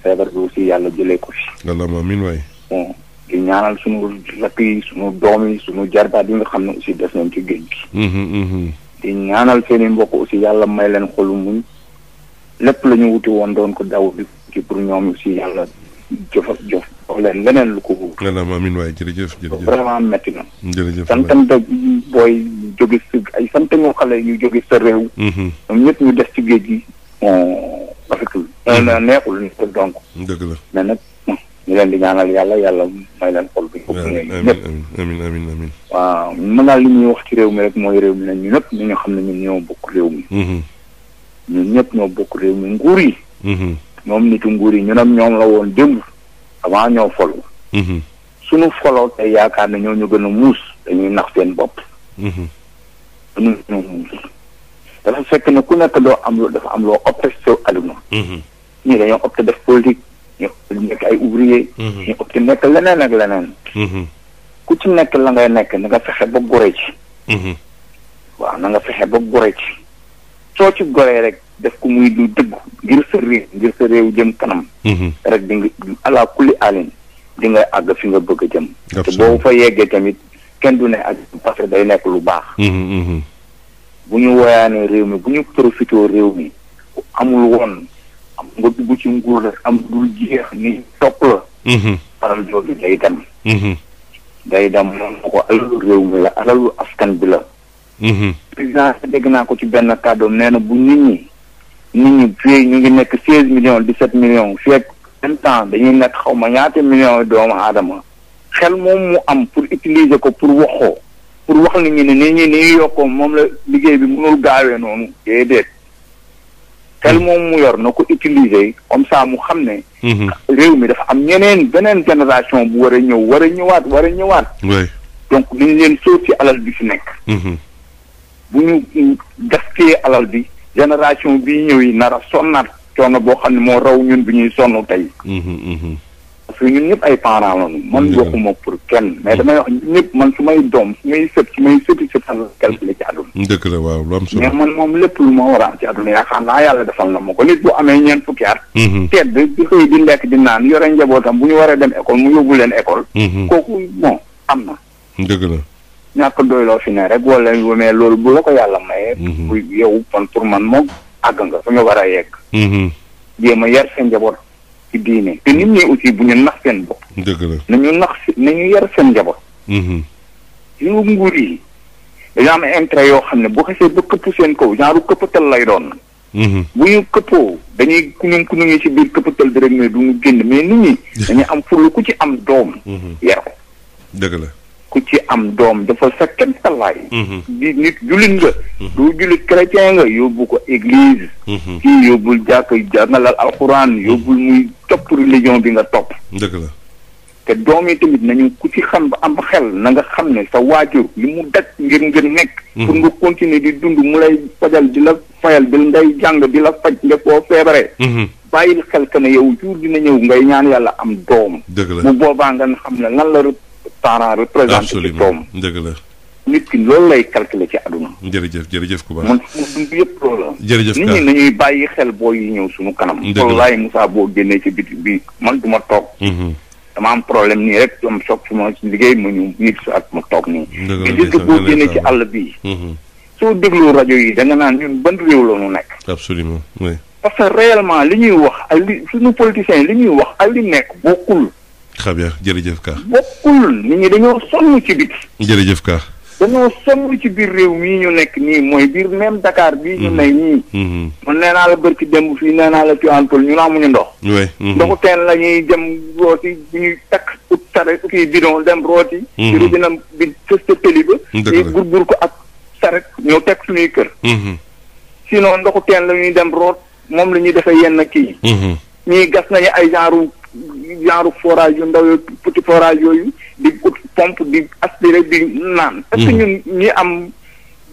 feebar bi aussi yàlla jëlee ko fi. allahumma amiin waay. bon di ñaanal suñu rakk yi suñu doom yi suñu jarbaat yi nga xam ne aussi des nañ ci géej gi. di ñaanal seen i mbokk aussi yàlla may leen xolu muñ lépp la ñu wuti woon doon ko daw di ci pour ñoom aussi yàlla jox leen leneen lu ko wut. allahumma amiin waay jërëjëf. vraiment métti na. jërëjëf santante booy jóge si ay sant ñoo xale yu jóge sa réew. ñoom ñëpp ñu des ci géej gi. rafetul neexul ni ko donc. dëgg la mais nag ñu leen di ñaanal yàlla may leen xol bi. amiin waaw mën naa li ñuy wax ci réew mi rek mooy réew mi ne ñu ñëpp ñu xam ne ñun ñoo bokk réew mi. ñun ñëpp ñoo bokk réew mi nguur yi. ñoom nitu nguur yi ñun ñoom la woon démb avant ñoo folu. suñu foloo tey yaakaar ne ñoo ñu gën a muus dañuy nax seen bopp. dañuy muus. dafa fekk ne ku nekk dafa am loo opté sa aduna. ñii dañoo opté def politique ñu nekk ay ouvrier. ñu opté nekk leneen ak leneen. ku ci nekk la ngay nekk na nga fexe ba gore ci. waaw na nga fexe ba gore ci. soo ci goree rek def ko muy lu dëgg ngir sa réew jëm kanam. rek di nga ala kulli alin di nga àgg fi nga bëgg a jëm. te boo fa yeggee tamit kenn du ne ak parce que day nekk lu baax. bu ñu woyaanee réew mi bu ñu profité réew mi amul woon am nga dugg ci nguur la am dul jeex ni topp la. alal jooju day dem. day dem moom ko alalu réew mi la alalu askan bi la. président dégg naa ko ci benn kàddoom nee na bu nit ñi fii ñu ngi nekk 16 millions 17 millions fii ak 20 ans dañuy nekk xaw ma ñaata millions doomu aadama xel moom mu am pour utiliser ko pour waxoo pour wax nit ñi ne nit ñi ni yokkoo moom la liggéey bi mënul gaawee noonu déedéet xel moom mu yor na ko utiliser comme ça mu xam ne réew mi dafa am beneen génération bu war a ñëwaat donc nañ leen sóor ci alal bi fi nekk bu ñu gaspillé alal bi génération bii ñëw yi nar a sonnaat coono boo xam ne moo raw ñun bi ñuy sonn tey parce que ñun ñëpp ay parents lañu man waxuma pour kenn mais damay wax ñëpp man su may doom su may sëti calculé ci àdduna dëgg la waaw lu am solo mais man moom lépp lu ma war a am ci àdduna yaakaar naa yàlla defal na ma ko nit bu amee ñeent fukki at tedd di xëy di lekk di naan yore njabootam bu ñu waree dem école mu yóbbu leen école kooku bon am na dëgg la ñàkk doyloo fi ne rek wala mais loolu bu la ko yàlla mayee bu yow pour man moom àgg nga fa nga war a yegg jéem a yar seen njaboot ci diine te nit ñi aussi bu ñu nax seen bopp dëgg la nañu yar seen njaboot yu nguur yi dañoo am intérêt yoo xam ne bu xasee ba këpp seen kaw genre këppatal lay doon bu ñu këppoo dañuy kunuŋ ci biir këppatal bi rek mais du ñu génn mais nit ñi dañuy am furlu ku ci am doom yar ko dëgg la ku ci am doom dafa sa kenn talaay di nit jullit nga du jullit chrétien nga yóbbu ko église kii yóbbul jàkk jàngalal alxuraan yóbbul muy topp religion bi nga topp dëgg la te doom yi tamit nañu ku ci xam ba am xel na nga xam ne sa waajur li mu daj ngir nekk pour nga continuer di dund mu lay fajal di la fayal di ngay jàng di la faj nga koo feebaree bàyyil xel que ne yow jur dina ñëw ngay ñaan yàlla am doom bu boobaa nga xam ne lan la parent représenté ci doom dëgg la nit ki loolu lay calculer ci àdduna jërëjëf ku baax man suñu dund yëpp loolu la jërëjëf nit ñi nañuy bàyyi xel booy yi ñëw suñu kanam wallaay Moussa boo génnee ci biti bi man du ma toog dama am problème nii rek am choc su ma ci liggéey ma ñu nit su ak ma toog nii mais gis nga boo génnee ci àll bii soo déglu rajo yi da nga naan ñun ban réew la ñu nekk absolument oui parce que réellement li ñuy wax ak li suñu politiciens li ñuy wax ak li nekk bokkul très bien jërëjëf Ka bokkul nit ñi dañoo sonn ci biti jërëjëf Ka dañoo sonn ci biir réew mii ñu nekk nii mooy biir même Dakar bii ñu ne nii man nee naa la bërki démb fii nee naa la Tivaouane Peulh ñu amuñu ndox ndoxu teen la ñuy dem rooti bu ñuy takk ut sare kii bidon dem rooti ci rubina bi fës ca tëli ba ñuy gurgur ko ak saret ñëw teg suñuy kër sinon ndoxu teen la ñuy dem root moom la ñuy defee yenn kii ñii gas nañu ay genre forage yu ndaw yooyu petit forage yooyu di ut pompe di aspiré di naan est-ce que ñun ñi am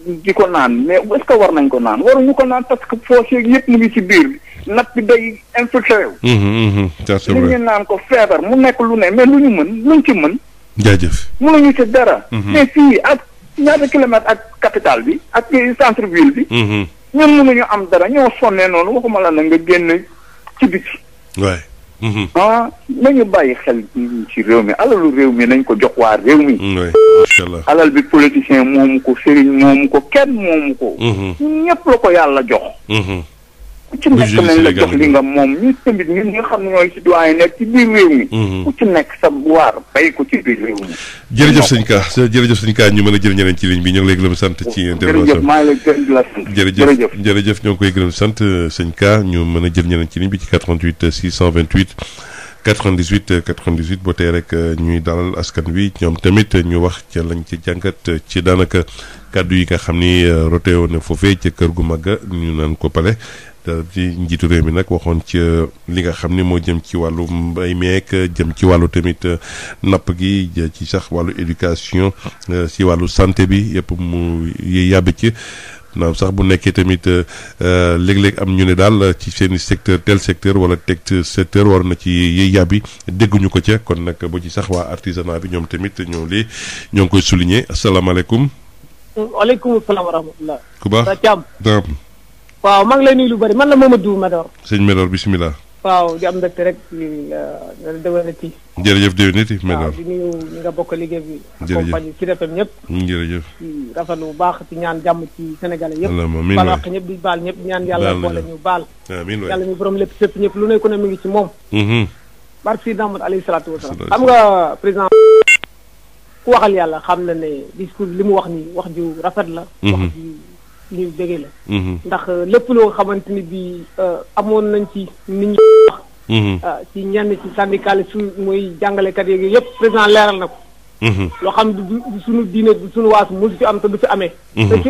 di ko naan mais est-ce que war nañ ko naan waruñu ko naan parce que foos yeeg yëpp mu ngi ci biir napp bi day infiltré wu li ñu naan ko feebar mu nekk lu ne mais lu ñu mën luñ ci mën jaajëf mënuñu ci dara mais fii ak ñaata kilomètre ak capitale bi ak centre ville bi ñun mënuñu am dara ñoo sonnee noonu waxuma la na nga génn ci biti waay nañu bàyyi xel ci réew mi alalu réew mi nañ ko jox waa réew mi macha allah alal bi politicien moomu ko sëriñ moomu ko kenn moomu ko ñëpp la ko yàlla jox ku ci nekk nañ la jox li nga moom ñu tamit ñun nga xam ne ñooy citoyen nekk ci biir réew mi ku ci nekk sa waar bay ko ci biir réew mi jërëjëf sëñ Ka ñu mën a jël ñeneen ci ligne bi ñoo ngi lay gërëm sant ci intervention maa ngi lay gërëm di la sant jërëjëf ñoo ngi koy gërëm sant sëñ Ka ñu mën a jël ñeneen ci ligne bi ci 88 628 98 98 boo tey rek ñuy dalal askan wi ñoom tamit ñu wax ca lañ ci jàngat ci daanaka kàddu yi nga xam ni roteewoon na foofee ca kër gu mag ñu naan ko pale ci njiitu réew mi nag waxoon ci li nga xam ni moo jëm ci wàllu mbay meek jëm ci wàllu tamit napp gi ci sax wàllu éducation ci wàllu santé bi yëpp mu yàbbi ci naam sax bu nekkee tamit léeg-léeg am ñu ne daal ci seen secteur tel secteur wala tel secteur war na ci yiy yàbbi dégguñu ko ca kon nag bu ci sax waa artisanat bi ñoom tamit ñoo ngi koy souligner asalaamaaleykum. waaleykum salaam wa rahmatulah. ku baax Thiam. naam. waaw maa ngi lay nuyu lu bëri man la Mamadou Medor. sëñ Medor bisimilah. waaw di am mbégte rek nga déwénati. jërëjëf déwénati Medor. waaw di nuyu ñi nga bokk liggéey bi. jërëjëf compagnie ci RFM ñëpp. jërëjëf. ci rafetlu bu baax ci ñaan jàmm ci Sénégalais yëpp. amiin baal wax ñëpp di baal ñëpp ñaan yàlla boole ñu baal. amiin waay yàlla ñu borom lépp fépp ñëpp lu ne ko ne mi ngi ci moom. barke si Muhammad alayhi salaatu wa salaam. xam nga président ku waxal yàlla xam na ne discours li mu wax nii wax ju rafet la. wax ju li ñu déggee la. ndax lépp loo xamante ni bii amoon nañ ci nit ñi wax. ci ñenn ci syndicaliste mooy jàngalekat yeeg yëpp président leeral na ko. loo xam du suñu diine du suñu waasu mosu fi am te du fi amee. te ci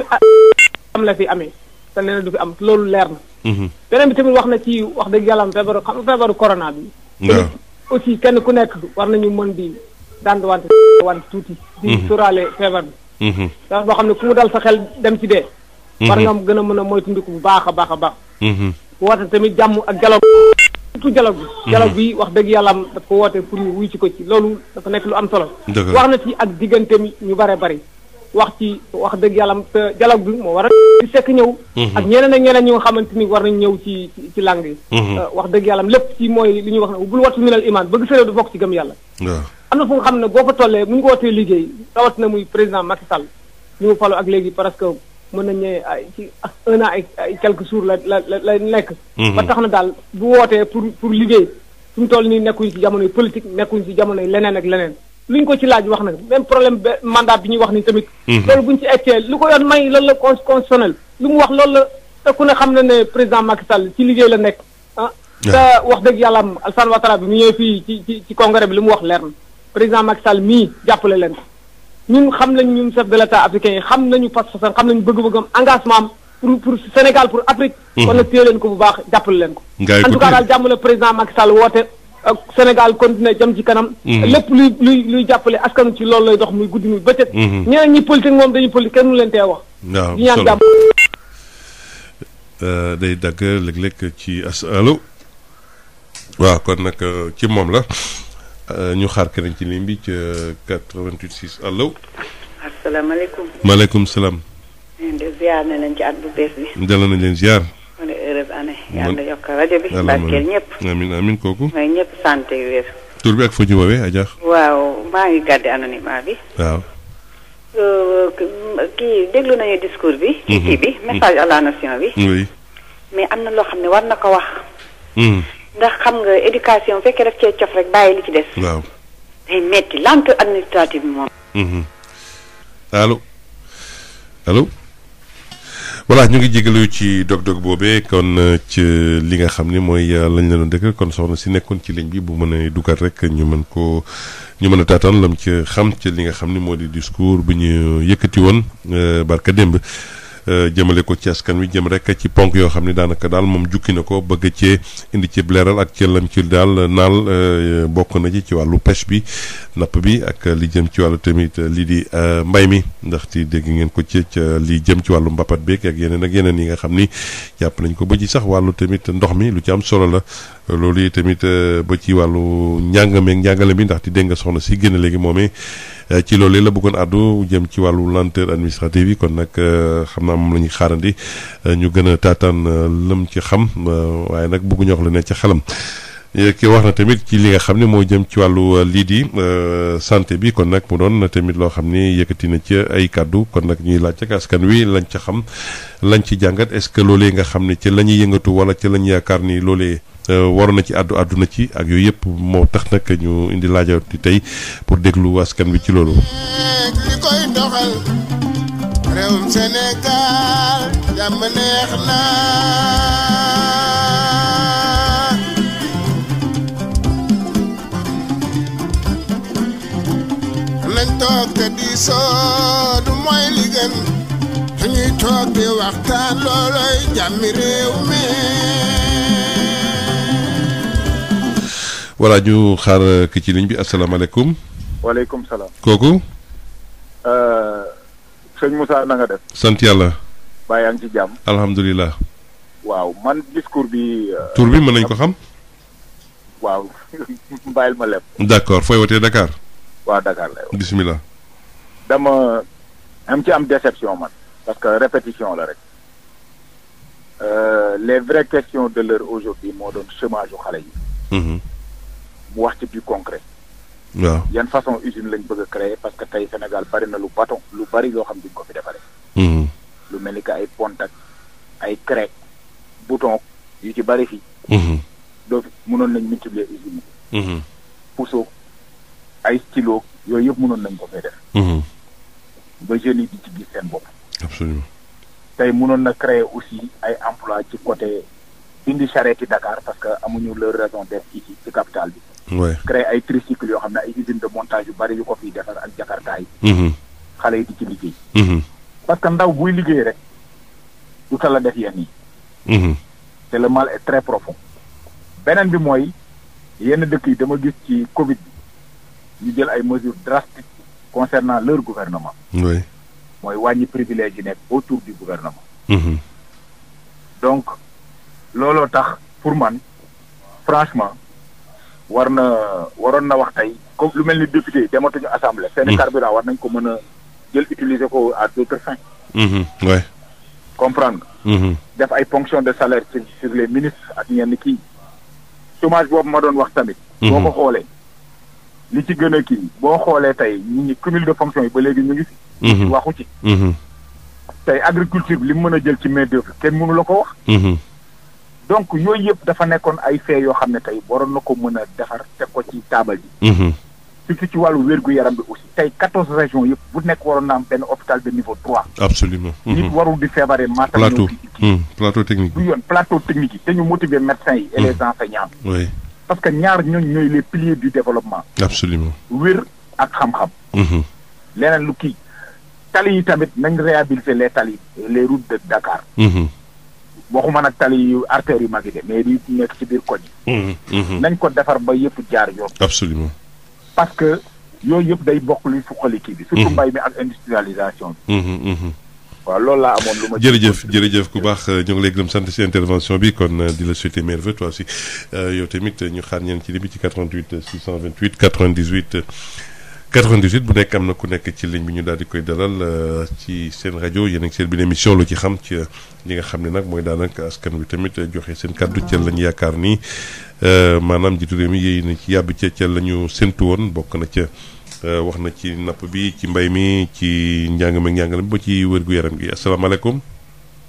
am la fi amee te nee na du fi am loolu leer na. beneen bi tamit wax na ci wax dëgg yàlla am feebaru corona bi. aussi kenn ku nekk war nañu mën di daan wante tuuti. di sóoraale feebar bi. dafa boo xam ne ku mu dal sa xel dem ci dee. war nga gën a mën a moytandiku bu baax a baax a baax. woote tamit jàmm ak dialogue surtout dialogue bi wax dëgg yàlla am daf ko woote pour ñu wuy ci ko ci loolu dafa nekk lu am solo. wax na ci ak diggante mi ñu bare bari wax ci wax dëgg yàlla am te dialogue bi moo war a di sekk ñëw. ak ñeneen ak ñeneen ñi nga xamante ni war nañ ñëw ci langue yi. wax dëgg yàlla am lépp ci mooy li ñuy wax ne bul wattu minal iman bëgg sa réew du bokk ci gëm yàlla. am na fu nga xam ne boo fa tollee bu ñu ko wootee liggéey rawatina muy président Macky Sall ñu mu falo ak léegi parce que mën nañ ne ci 1 an ay quelques jours la nekk. ba tax na daal bu wootee pour liggéey fi mu toll nii nekkuñ ci jamonoy politique nekkuñ ci jamonoy leneen ak leneen luñ ko ci laaj wax na même problème mandat bi ñuy wax ni tamit. loolu buñ ci eggee lu ko yoon may loolu la constitutionnel lu mu wax loolu la te ku ne xam na ne président Macky Sall ci liggéey la nekk ah. te wax dëgg yàlla am Alassane Ouattara bi mu ñëwee fii ci congrès bi li mu wax leer na président Macky Sall mii jàppale leen ñun xam nañ ñun chef de l'état africain yi xam nañu pas-pasam xam nañu bëgg-bëggam engagement am pour Sénégal pour Afrique. kon nag téye leen ko bu baax jàppale leen ko. en tout cas daal jàmm la président Macky Sall woote ak Sénégal continué jëm ci kanam. lépp luy jàppale askanu ci loolu lay dox muy guddi muy bëccëg. ñeneen ñi politique moom dañuy politique kenn mu leen tee wax. waaw di ñaan jàmm. day dagg léeg-léeg ci allo waaw kon nag ci moom la. ñu xaar keneen ci ligne bi ca 88 6 allo. asalaamaaleykum. maaleykum salaam. de ziar na leen ci at bu bees bi. dala nañ leen ziar. wala heureuse année. yàlla yokk rajo bi. barkeel ñëpp. amiin amiin kooku. mooy ñëpp santé wér. tur bi ak foo ñu woowee Adja. waaw maa ngi gàdde anonymat bi. waaw. kii déglu nañu discours bi. ci kii bi message à la nation bi. oui. mais am na loo xam ne war na ko wax. ndax xam nga éducation bu fekkee daf cee cof rek bàyyi li ci des. waaw. day metti lenteur administrative bi moom. allo allo. voilà ñu ngi jégalu ci dog-dog boobee kon ci li nga xam ni mooy lañ la doon dëkk kon soxna si nekkoon ci ligne bi bu mën a dugal rek ñu mën a taataan lam ci xam ci li nga xam ni moo di discours bi ñu yëkkati woon barka démb. jëmale ko ci askan wi jëm rek ci ponk yoo xam ne daanaka daal moom jukki na ko bëgg cee indi ci leeral ak ci lam ci daal naal bokk na ci wàllu pêche bi napp bi ak li jëm ci wàllu tamit lii di mbay mi ndaxte dégg ngeen ko ci li jëm ci wàllu mbapat beeg ak yeneen yi nga xam ni jàpp nañ ko ba ci sax wàllu tamit ndox mi lu ci am solo la loolu yi tamit ba ci wàllu njàngale mi ndaxte dégg nga soxna si génn léegi moomee ci loolu la bëggoon àddu jëm ci wàllu lenteur administrative yi kon nag xam naa moom la ñuy xaarandi ñu gën a taataan lëm ci xam waaye nag bëgguñu wax la ne ci xelam ki wax na tamit ci li nga xam ne moo jëm ci wàllu lii di santé bi kon nag mu doon tamit loo xam ni yëkkati na ci ay kàddu kon nag ñuy laaj ak askan wi lañ ca xam lañ ci jàngat est-ce que loolee nga xam ne ci la ñuy yëngatu wala ci lañ yaakaar ni loolee waroon na ci àdduna ci ak yooyu yëpp moo tax nag ñu indi laajati tey pour déglu askan wi ci loolu. li koy doxal réewum Sénégal jàmm neex na nañ toog te di soo du mooy li gën dañuy toog di waxtaan looloy jàmmi réew mi. voilà ñu xaar ki ci ligne bi asalaamaaleykum. waaleykum salaam. kooku. sëñ Moussa na nga def. sant yàlla. baa yaa ngi ci jàmm. alhamdulilah. waaw man discours bi. tur bi mën nañ ko xam. waaw bàyyil ma lépp. d'accord fooy wootee Dakar. waaw Dakar la. bismillah. dama am déception man. parce que répétition la rek. Les vraies questions de l'heure aujourd'hui moo doon chômage u xale yi. mu wax ci du concret. waaw yan façon usine lañ bëgg a créer parce que tey Sénégal bari na lu bari loo xam duñ ko fi defaree. lu mel ni que ay pontak ay craie bouton yu ci bari fii. doo fi mënoon nañ multiplier usine yi. puso ay stylo yooyu yëpp mënoon nañ ko fay def. ba jeunes yi di ci gis seen bopp. absolument. tey mënoon na créer aussi ay emploi ci côté indi charrette Dakar parce que amuñu leur raison d'être ici ci capitale bi. créer ay tricycle yoo xam ne ay usine de montage yu bari yu ko fiy defar ak jakarta yi. xale yi di ci liggéey. parce que ndaw buy liggéey rek du tala def yenn yi. te le mal est très profond. beneen bi mooy yenn dëkk yi dama gis ci Covid bi ñu jël ay mesures drastiques concernant leur gouvernement. mooy wàññi privilège yi nekk autour du gouvernement. donc looloo tax pour man franchement waroon na wax tey comme lu mel ni député yi dematuñu assemblée. seeni carburant war nañ ko mën a jël utiliser ko à d'autres fins. comprendre nga. def ay ponction de salaire sur les ministres ak ñenn kii. chômage boobu ma doon wax tamit. boo ko xoolee li ci gën a kii boo xoolee tey ñi cumul de fonction yi ba léegi ñu ngi fi. waxu ci. tey agriculture bi li mu mën a jël ci main-d'œuvre kenn mënu la ko wax. donc yooyu yëpp dafa nekkoon ay fait yoo xam ne tey waroon na ko mën a defar teg ko ci taabal ji. surtout ci wàllu wér-gu-yaram bi aussi tey 14 régions yëpp bu nekk waroon na am benn hôpital de niveau 3. absolument. nit warul di feebaree Matam. plateau technique. du yoon plateau technique yi te ñu motiver médecins yi et les enseignants. oui. parce que ñaar ñooy les piliers du développement. absolument. wér ak xam-xam. leneen lu kii tali yi tamit nañ réhabiliter les routes de Dakar. waxuma nag tali yu artères yu mag yi de mais di nekk ci biir koñ. nañ ko defar ba yëpp jaar yoon. absolument. parce que yooyu yëpp day bokk luy suqali kii bi. surtout mbay mi ak industrialisation bi. waaw loolu laa amoon lu ma. jërëjëf ku baax ñu ngi lay gërëm sant si intervention bi kon di la souhaiter meilleurs vœux toi aussi yow tamit ñu xaar ñeen ci li bi ci 88 628 98 98 bu nekk am na ku nekk ci ligne bi ñu daal di koy dalal ci seen rajo yéen a ngi seen bi émission lu ci xam ci li nga xam ne nag mooy daanaka askan wi tamit joxe seen kàddu ca lañu yaakaar ni maanaam jiitu réew mi yéey na ci yàbbi ca la ñu séntu woon bokk na ca wax na ci napp bi ci mbay mi ci njàng mi njàngale ba ci wér-gu-yaram gi asalaamaaleykum.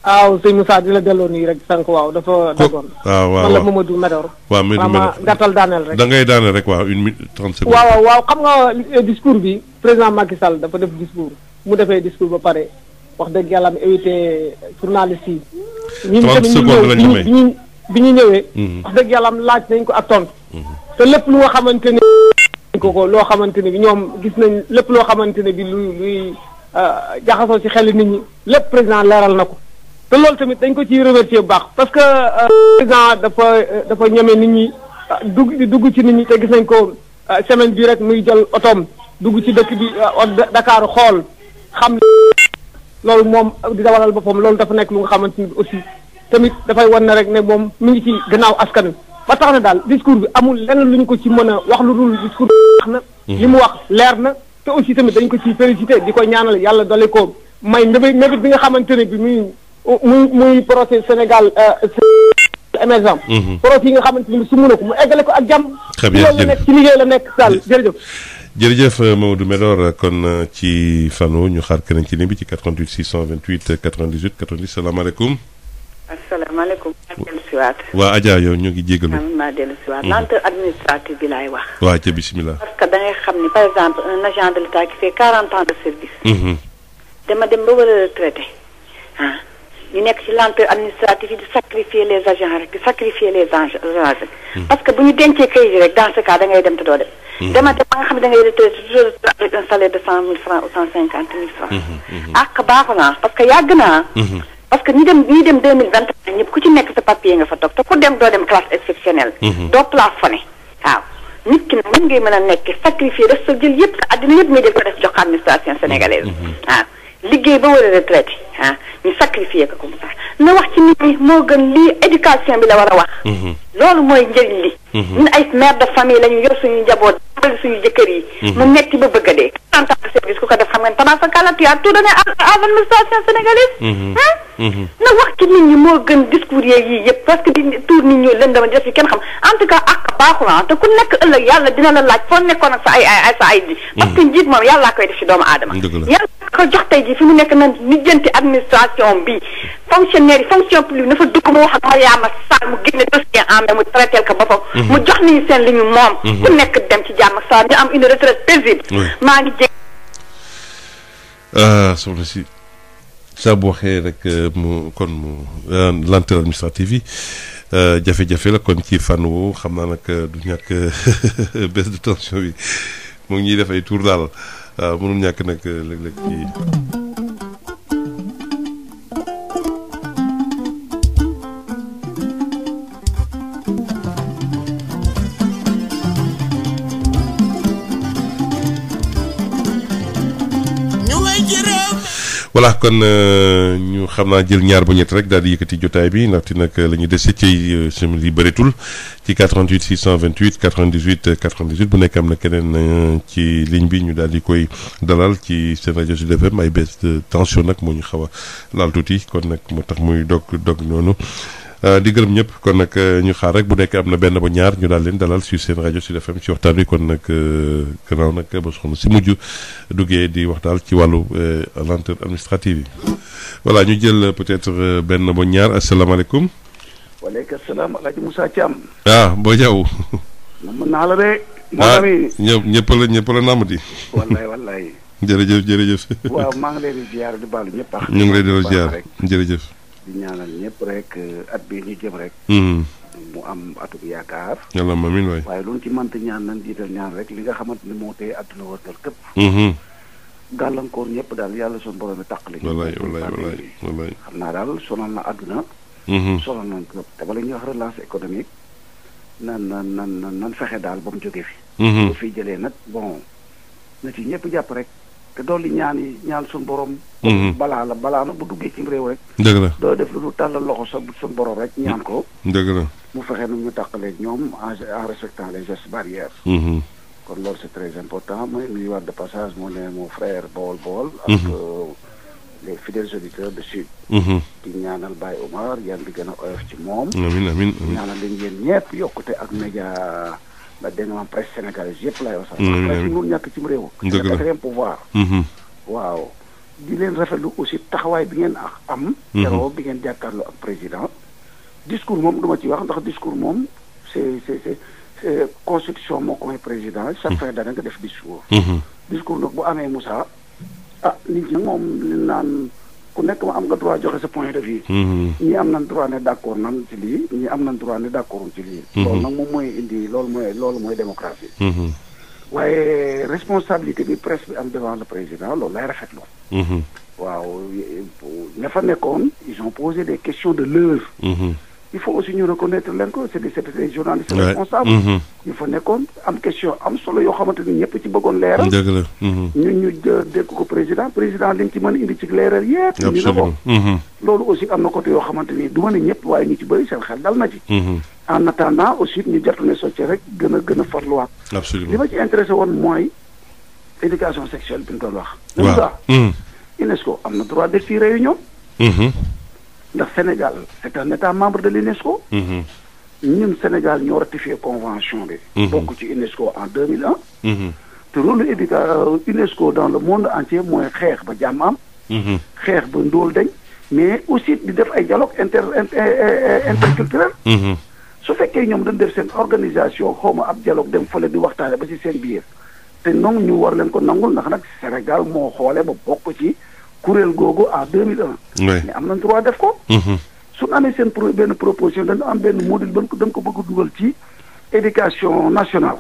waaw sëñ Moussa di la delloo nii rek sànq waaw dafa dagoon. waaw man la Mamadou Medor. waaw Mamadou Medor gàttal daaneel rek. da ngay daaneel rek waaw 1 minute 30 secondes. waaw xam nga discours bi président Macky Sall dafa def discours mu defee discours ba pare wax dëgg yàlla am évité journaliste yi. 30 secondes la ñu may bi ñu ñëwee. wax dëgg yàlla am laaj nañ ko ak tontu. te lépp lu nga xamante ne. ko loo xamante ne bi ñoom gis nañ lépp loo xamante ne bi luy jaxasoo ci xel nit ñi lépp président leeral na ko. te loolu tamit dañ ko ciy remercier bu baax parce que président dafa ñeme nit ñi dugg ci nit ñi te gis nañ ko semaine bi rek muy jël otoom dugg ci dëkk bi Dakar xool xam loolu moom di dawalal boppam loolu dafa nekk lu nga xamante ni aussi tamit dafay wan ne rek ne moom mi ngi ci gannaaw askan wi ba tax na daal discours bi amul lenn lu ñu ko ci mën a wax lu dul discours bi wax na li mu wax leer na te aussi tamit dañ ko ci félicité di ko ñaanal yàlla dole ko may mébét bi nga xamante ne bi muy projet Sénégal émergent projet yi nga xamante ni su mun a ko mu eggale ko ak jàmm très bien loolu la nekk ci liggéey la nekk Sall jërëjëf jërëjëf Mamadou Medor kon ci fano ñu xaar keneen ci ligne bi ci 88 628 98 90 salaamaaleykum asalaamaaleykum maa dellu siwaat waa Adja yow ñu ngi jégalu maa dellu siwaat lenteur administrative bi laay wax waa ca bisimilah parce que da ngay xam ni par exemple un agent de l'État qui fait 40 ans de service dama dem ba war a retraité ñu nekk ci lenteur administrative yi di sacrifier les agents rek di sacrifier les agents parce que bu ñu dencee kayit yi rek dans ce cas da ngay dem te doo dem dama dem ba nga xam ne da ngay retraité toujours avec un salaire de 100 000 francs ou 150 000 francs ak baaxu naa parce que yàgg naa parce que ñi dem 2021 ñëpp ku ci nekk sa papier nga fa toog te ku dem doo dem classe exceptionnelle doo plafonné waaw nit ki nag mën ngay mën a nekk sacrifier def sa jël yëpp sa àddina yëpp ngay jël ko def jox administration sénégalaise waaw liggéey ba war a retraité ah ñu sacrifier ko comme ça na wax ci nit ñi moo gën lii éducation bi la war a wax. loolu mooy njëriñ li. ñun ay mère de famille lañu yor suñu njaboot dimbali suñu jëkkër yi. mu metti ba bëgg a dee. 40 ans de service ku ko def xam nga tabaarkalla tu as tout donné à l'administration sénégalaise. na wax ci nit ñi moo gën discours yii yëpp parce que di tuur nit ñi leen dama def yi kenn xam en tout cas ak baaxul te ku nekk ëllëg yàlla dina la laaj foo nekkoon ak sa ay ji. parce que njiit moom yàllaa koy def ci doomu aadama. yàlla ko jox tey ji fi mu nekk na lijjanti administration bi fonctionnaire yi fonction publique na fa dugg mu wax ak Mariama Sall mu génne dossier en main mu traité ko boppam. mu jox nit ñi seen li ñu moom. ku nekk dem ci jàmm ak saa ñu am une retraite paisible. maa ngi jég. soxna si saa bu waxee rek mu kon mu lenteur administrative yi jafe-jafe la kon ci fànn woowu xam naa nag du ñàkk baisse de tension bi mu ngi ñuy def ay tour daal waaw mënul ñàkk nag léeg-léeg ci. voilà kon ñu xam naa jël ñaar ba ñett rek daal di yëkkati jotaay bi ndaxte nag la ñu dese ci semaine yi bëreetul ci 88 628 98 98 bu nekk am na keneen ci ligne bi ñu daal di koy dalal ci seen rajo Sud FM ay baisse de tension nag moo ñu xaw a laal tuuti kon nag moo tax muy dog noonu di gërëm ñëpp kon nag ñu xaar rek bu nekk am na benn ba ñaar ñu daal leen dalal sur seen rajo Sud FM ci waxtaan wi kon nag gannaaw nag ba soxna si mujj duggee di wax daal ci wàllu lenteur administrative yi voilà ñu jël peut-être benn ba ñaar asalaamaaleykum. waaleykum salaam El Hadj Moussa Thiam. boo jaww. mën naa la de. ñëpp la namm di. wallaay. jërëjëf. waaw maa ngi leen di ziar di baalu ñëpp ak. ñu ngi lay doon ziar jërëjëf. di ñaanal ñëpp rek at bii ñu jëm rek. mu am atub yaakaar. yàlla amiin waay. waaye lu ñu ci mënta ñaan nañ jiital ñaan rek li nga xamante ni moo tee àdduna wërtal këpp. gàllankoor ñëpp daal yàlla suñu borom bi tàqale. wallaay xam naa daal sonal na àdduna. sonal nañ këpp te bala ñuy wax relance économique nan fexe daal ba mu jógee fi. bu fi jëlee nag bon na ci ñëpp jàpp rek. te dolli ñaan suñu borom. balaa na bu duggee ci réew rek. dëgg la doo def lu dul tàllal loxo suñu borom rek ñaan ko. dëgg la mu fexe nu ñu tàqaleeg ñoom en respectant les gestes barrières. kon loolu c'est très important mooy nuyuwaat de passage moo ne mon frère Bawol. ak les fidèles auditeurs de Sud. di ñaanal Baye Omar yan bi gën a oyof ci moom. amiin ñaanal leen yéen ñëpp yokkute ak média. ndax dégg nga maam presse sénégalaise yëpp lay wax sax. presse bi mënul ñàkk ci réew. dëgg la quatrième pouvoir. waaw di leen rafetlu aussi taxawaay bi ngeen am. keroog bi ngeen jàkkaarloo ak président. discours moom duma ci wax ndax discours moom c'est constitution moo ko may président chaque fin d'année nga def discours. discours nag bu amee Moussa nit ñi moom li naan ku nekk ma am nga droit joxe sa point de vue. ñii am nañ droit ne d'accord nan ci lii ñii am nañ droit ne d'accord ci lii. loolu nag moom mooy indi loolu mooy démocratie. waaye responsabilité bi presse bi am devant le président loolu lay rafetlu. waaw ña fa nekkoon ils ont posé des questions de l'heure. il faut aussi ñu reconnaître leen ko c'est des journalistes responsables. ñu fa nekkoon am question am solo yoo xamante ni ñëpp ci bëggoon leeral. dëgg la. ñu dégg ko président li mu ci mën a indi ci leeral yëpp. indi na ko. loolu aussi am na côté yoo xamante ni du ma ne ñëpp waaye ñu ci bëri seen xel dal na ci. en attendant aussi ñu jot ne socce rek gën a farluwaat. absolument li ma ci intéressé woon mooy éducation sexuelle bi ñu doon wax. waaw UNESCO am na droit def fii réunion. ndax Sénégal c'est un état membre de l'UNESCO. ñun Sénégal ñoo ratifié convention bi. bokk ci UNESCO en 2001. te rôle UNESCO dans le monde entier mooy xeex ba jàmm am. xeex ba ndóol dañ. mais aussi di def ay dialogue interculturel. su fekkee ñoom dañ def seen organisation xawma ab dialogue dem fële di waxtaane ba ci seen biir. te noonu ñu war leen ko nangul ndax nag Sénégal moo xoole ba bokk ci. kuréel googu en 2001. mais am nañ droit def ko. suñu amee seen benn proposition dañu am benn module dañ ko bëgg a dugal ci éducation nationale.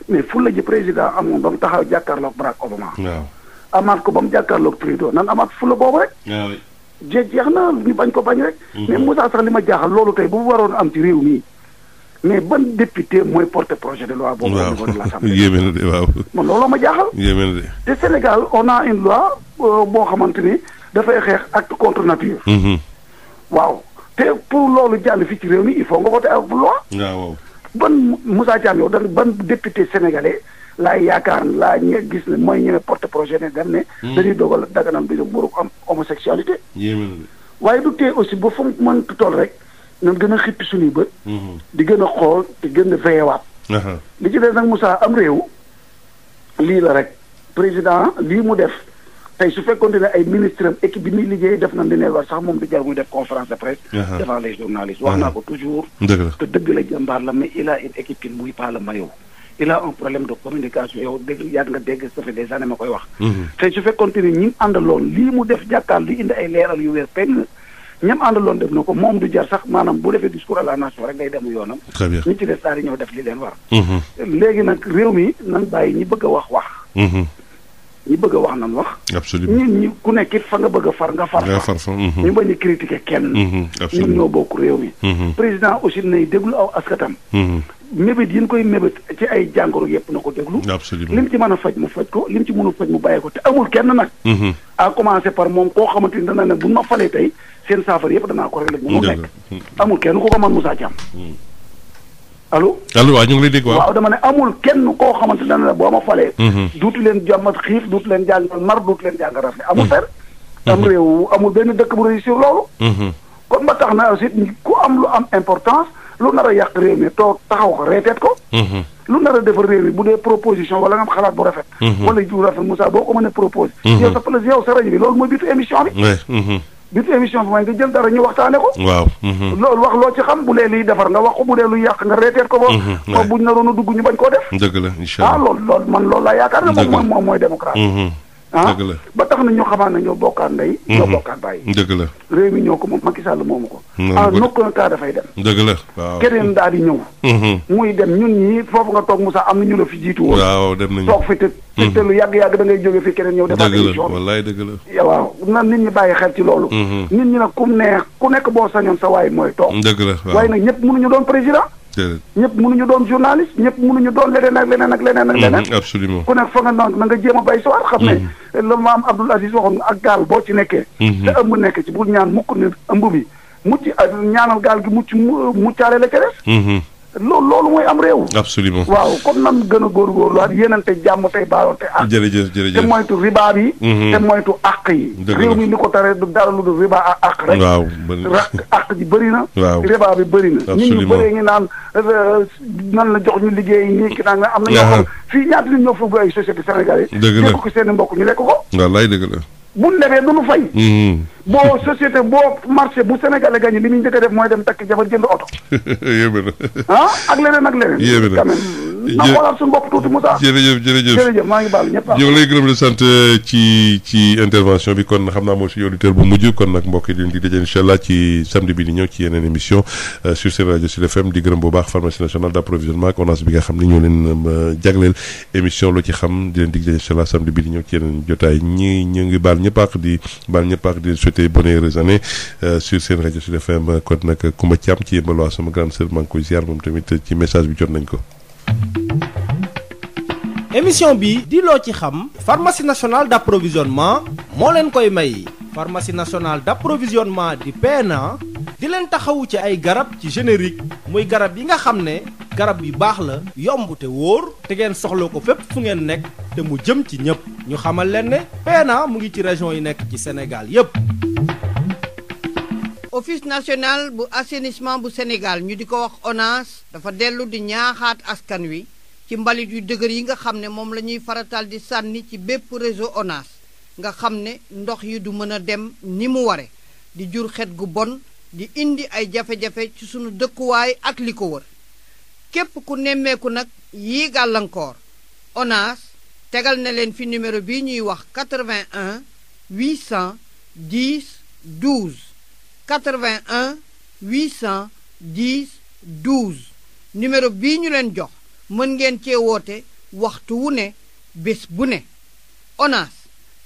mais fu la ji président amoon ba mu taxaw jàkkaarloog Barack Obama. waaw amaat ko ba mu jàkkaarloog Trudeau nan amaat fu la boobu rek. jeex na ñu bañ ko bañ rek. mais Moussa sax li ma jaaxal loolu tey bu mu waroon am ci réew mi mais ban député mooy porter projet de loi boobu. au niveau de l'Assemblée. yéeme na de waaw. man looloo ma jaaxal. yéeme na de. te Sénégal on a une loi boo xamante ni dafay xeex acte contre nature. waaw te pour loolu jàll fii ci réew mi il faut nga voter ak loi. waaw ban Moussa Thiam yow ban député sénégalais laay yaakaar laa gis ne mooy ñëwee porte projet ne dem ne. dañuy dogal daganam bi mburu am homosexualité. waaye du tee aussi ba fu mu mënti toll rek nan gën a xippi suñuy bët. di gën a xool di gën a veyewaat. li ci des nag Moussa am réew lii la rek président lii mu def tey su fekkoon ne ay ministre am équipe bi muy liggéey def na li ne war sax moom du jar muy def conférence de presse devant les journalistes wax naa ko toujours te dëgg la jàmbaar la mais il a une équipe qui ne mouille pas le maillot il a un problème de communication yow dégg yàgg nga dégg ça fait des années ma koy wax tey su fekkoon ne ñi àndaloon lii mu def jàkkaar li indi ay leeral yu wér penn ñam àndaloon def na ko moom du jar sax maanaam bu defee discours à la nation rek day dem yoonam ñi ci des daal di ñëw def li leen war léegi nag réew mi nan bàyyi ñi bëgg a wax ñi bëgg a wax nan wax absolument ñi ku nekk it fa nga bëgg a far nga far ñu bañ a critiquer kenn ñun ñoo bokk réew mi président aussi nay déglu aw askatam mébét yi ñu koy mébét ci ay jàngoro yëpp na ko déglu lim ci mën a faj mu faj ko lim ci mënul faj mu bàyyi ko te amul kenn nag à commencer par moom koo xamante ni dana ne bu ma falee tey seen saafara yëpp danaa ko réglé mu nekk amul kenn ku ko mën Moussa Thiam allo waaw ñu ngi lay dégg waaw dama ne amul kenn koo xamante dana ne boo ma falee duutu leen jàmmat xiif duutu leen jàngal mar duutu leen jàngal rafle amul fer am réew amul benn dëkk bu réussir loolu kon ba tax na aussi ku am lu am importance lu nar a yàq réew mi toog taxaw ko reeteet ko lu nar a defar réew mi bu dee proposition wala nga am xalaat bu rafet wala ju rafet Moussa boo ko mënee proposé yow sa place yow sa rajo bi loolu mooy bitu émission bi bitu émission bi mooy nga jël dara ñu waxtaane ko waaw loolu wax loo ci xam bu dee liy defar nga wax ko bu dee lu yàq nga reeteet ko ba buñ naroon a dugg ñu bañ koo def dëgg la incha allah loolu man loolu laa yaakaar ne moom mooy démocratie dëgg la ba tax na ñoo xamaa ne ñoo bokkaat ndey ñoo bokkaat bàyyi dëgg la réew mi ñoo ko moom Macky Sall moomu ko en aucun cas dafay dem dëgg la waaw keneen daal di ñëw muy dem ñun ñi foofu nga toog Moussa am na ñu la fi jiitu woon waaw dem nañu toog fi te lu yàgg-yàgg da ngay jóge fi keneen ñëw defaat émission bi wallaay dëgg la waaw na nit ñi bàyyi xel ci loolu nit ñi nag ku nekk boo sañoon sa waay mooy toog dëgg la waaye nag ñëpp mënuñu doon président ñëpp mënuñu doon journaliste ñëpp mënuñu doon leneen ak leneen ak leneen ak leneen absolument ku nekk fa nga noon na nga jéem a bay sawar xam ne la maam Abdoul Aziz waxoon ak gaal boo ci nekkee te ëmb nekk ci bul ñaan mukk ne ëmb bi mucc ñaanal gaal gi muccaale la ca des loolu mooy am réew absolument waaw comme nan gën a góorgóorlu waat yéenante jàmm tey baaloo te àq jërëjëf te moytu riba bi te moytu àq yi réew mi li ko taree du dara lu dul riba ak àq rek waaw àq ji bëri na waaw riba bi bëri na nit ñu bëree ngi naan nan la jox ñu liggéey nii ki naan am na ñoo xam fii ñaata nit ñoo foofu ay société sénégalais dégg ko seen mbokk ñu lekk ko wallaay dëgg la bu lebee du nu fay boo société boo marché bu sénégalais gagné li muy njëkk a def mooy dem takk jabar jënd oto yéeme na ak leneen ak leneen yéeme na quand même na xoolaat suñu bopp tuuti Moussa jërëjëf maa ngi baal ñëpp ñu ngi lay gërëm di sant ci intervention bi kon xam naa moo si auditeur bu mujj kon nag mbokk yi di daje incha allah ci samedi bi di ñëw ci yeneen émission sur seen rajo Sud FM di gërëm bu baax pharmacie nationale d'approvisionnement ak ONAS bi nga xam ne ñoo leen jagleel émission lu ci xam di leen dig daje incha allah samedi bi di ñëw ci yeneen jotaay ñu ngi baal ñëpp ak di souhaiter bonne heureuse année sur seen rajo Sud FM kon nag Koumba Thiam ci yëmbalwaa sama grande sœur maa ngi koy ziar moom tamit ci message bi jot nañ ko. émission bi di loo ci xam pharmacie nationale d'approvisionnement moo leen koy may pharmacie nationale d'approvisionnement di PNA di leen taxawu ci ay garab ci générique muy garab yi nga xam ne garab yu baax la yomb te wóor te ngeen soxla ko fépp fu ngeen nekk te mu jëm ci ñëpp ñu xamal leen ne PNA mu ngi ci région yi nekk ci Sénégal yépp office national bu assainissement bu Sénégal ñu di ko wax ONAS dafa dellu di ñaaxaat askan wi ci mbalit yu dëgër yi nga xam ne moom la ñuy faratal di sànni ci bépp réseau ONAS nga xam ne ndox yi du mën a dem ni mu ware di jur xet gu bon di indi ay jafe-jafe ci sunu dëkkuwaay ak li ko wër képp ku nemmeeku nag yii gàllankoor ONAS tegal na leen fi numéro bii ñuy wax 81 810 12 81 810 12 numéro bii ñu leen jox mën ngeen cee woote waxtu wu ne bés bu ne ONAS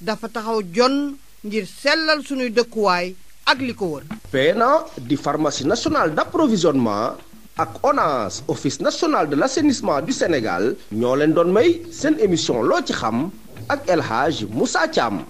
dafa taxaw jonn ngir sellal sunuy dëkkuwaay ak li ko wër. PNA di pharmacie nationale d'approvisionnement ak ONAS office national de l'assainissement du Sénégal ñoo leen doon may seen émission loo ci xam ak El Hadj Moussa Thiam.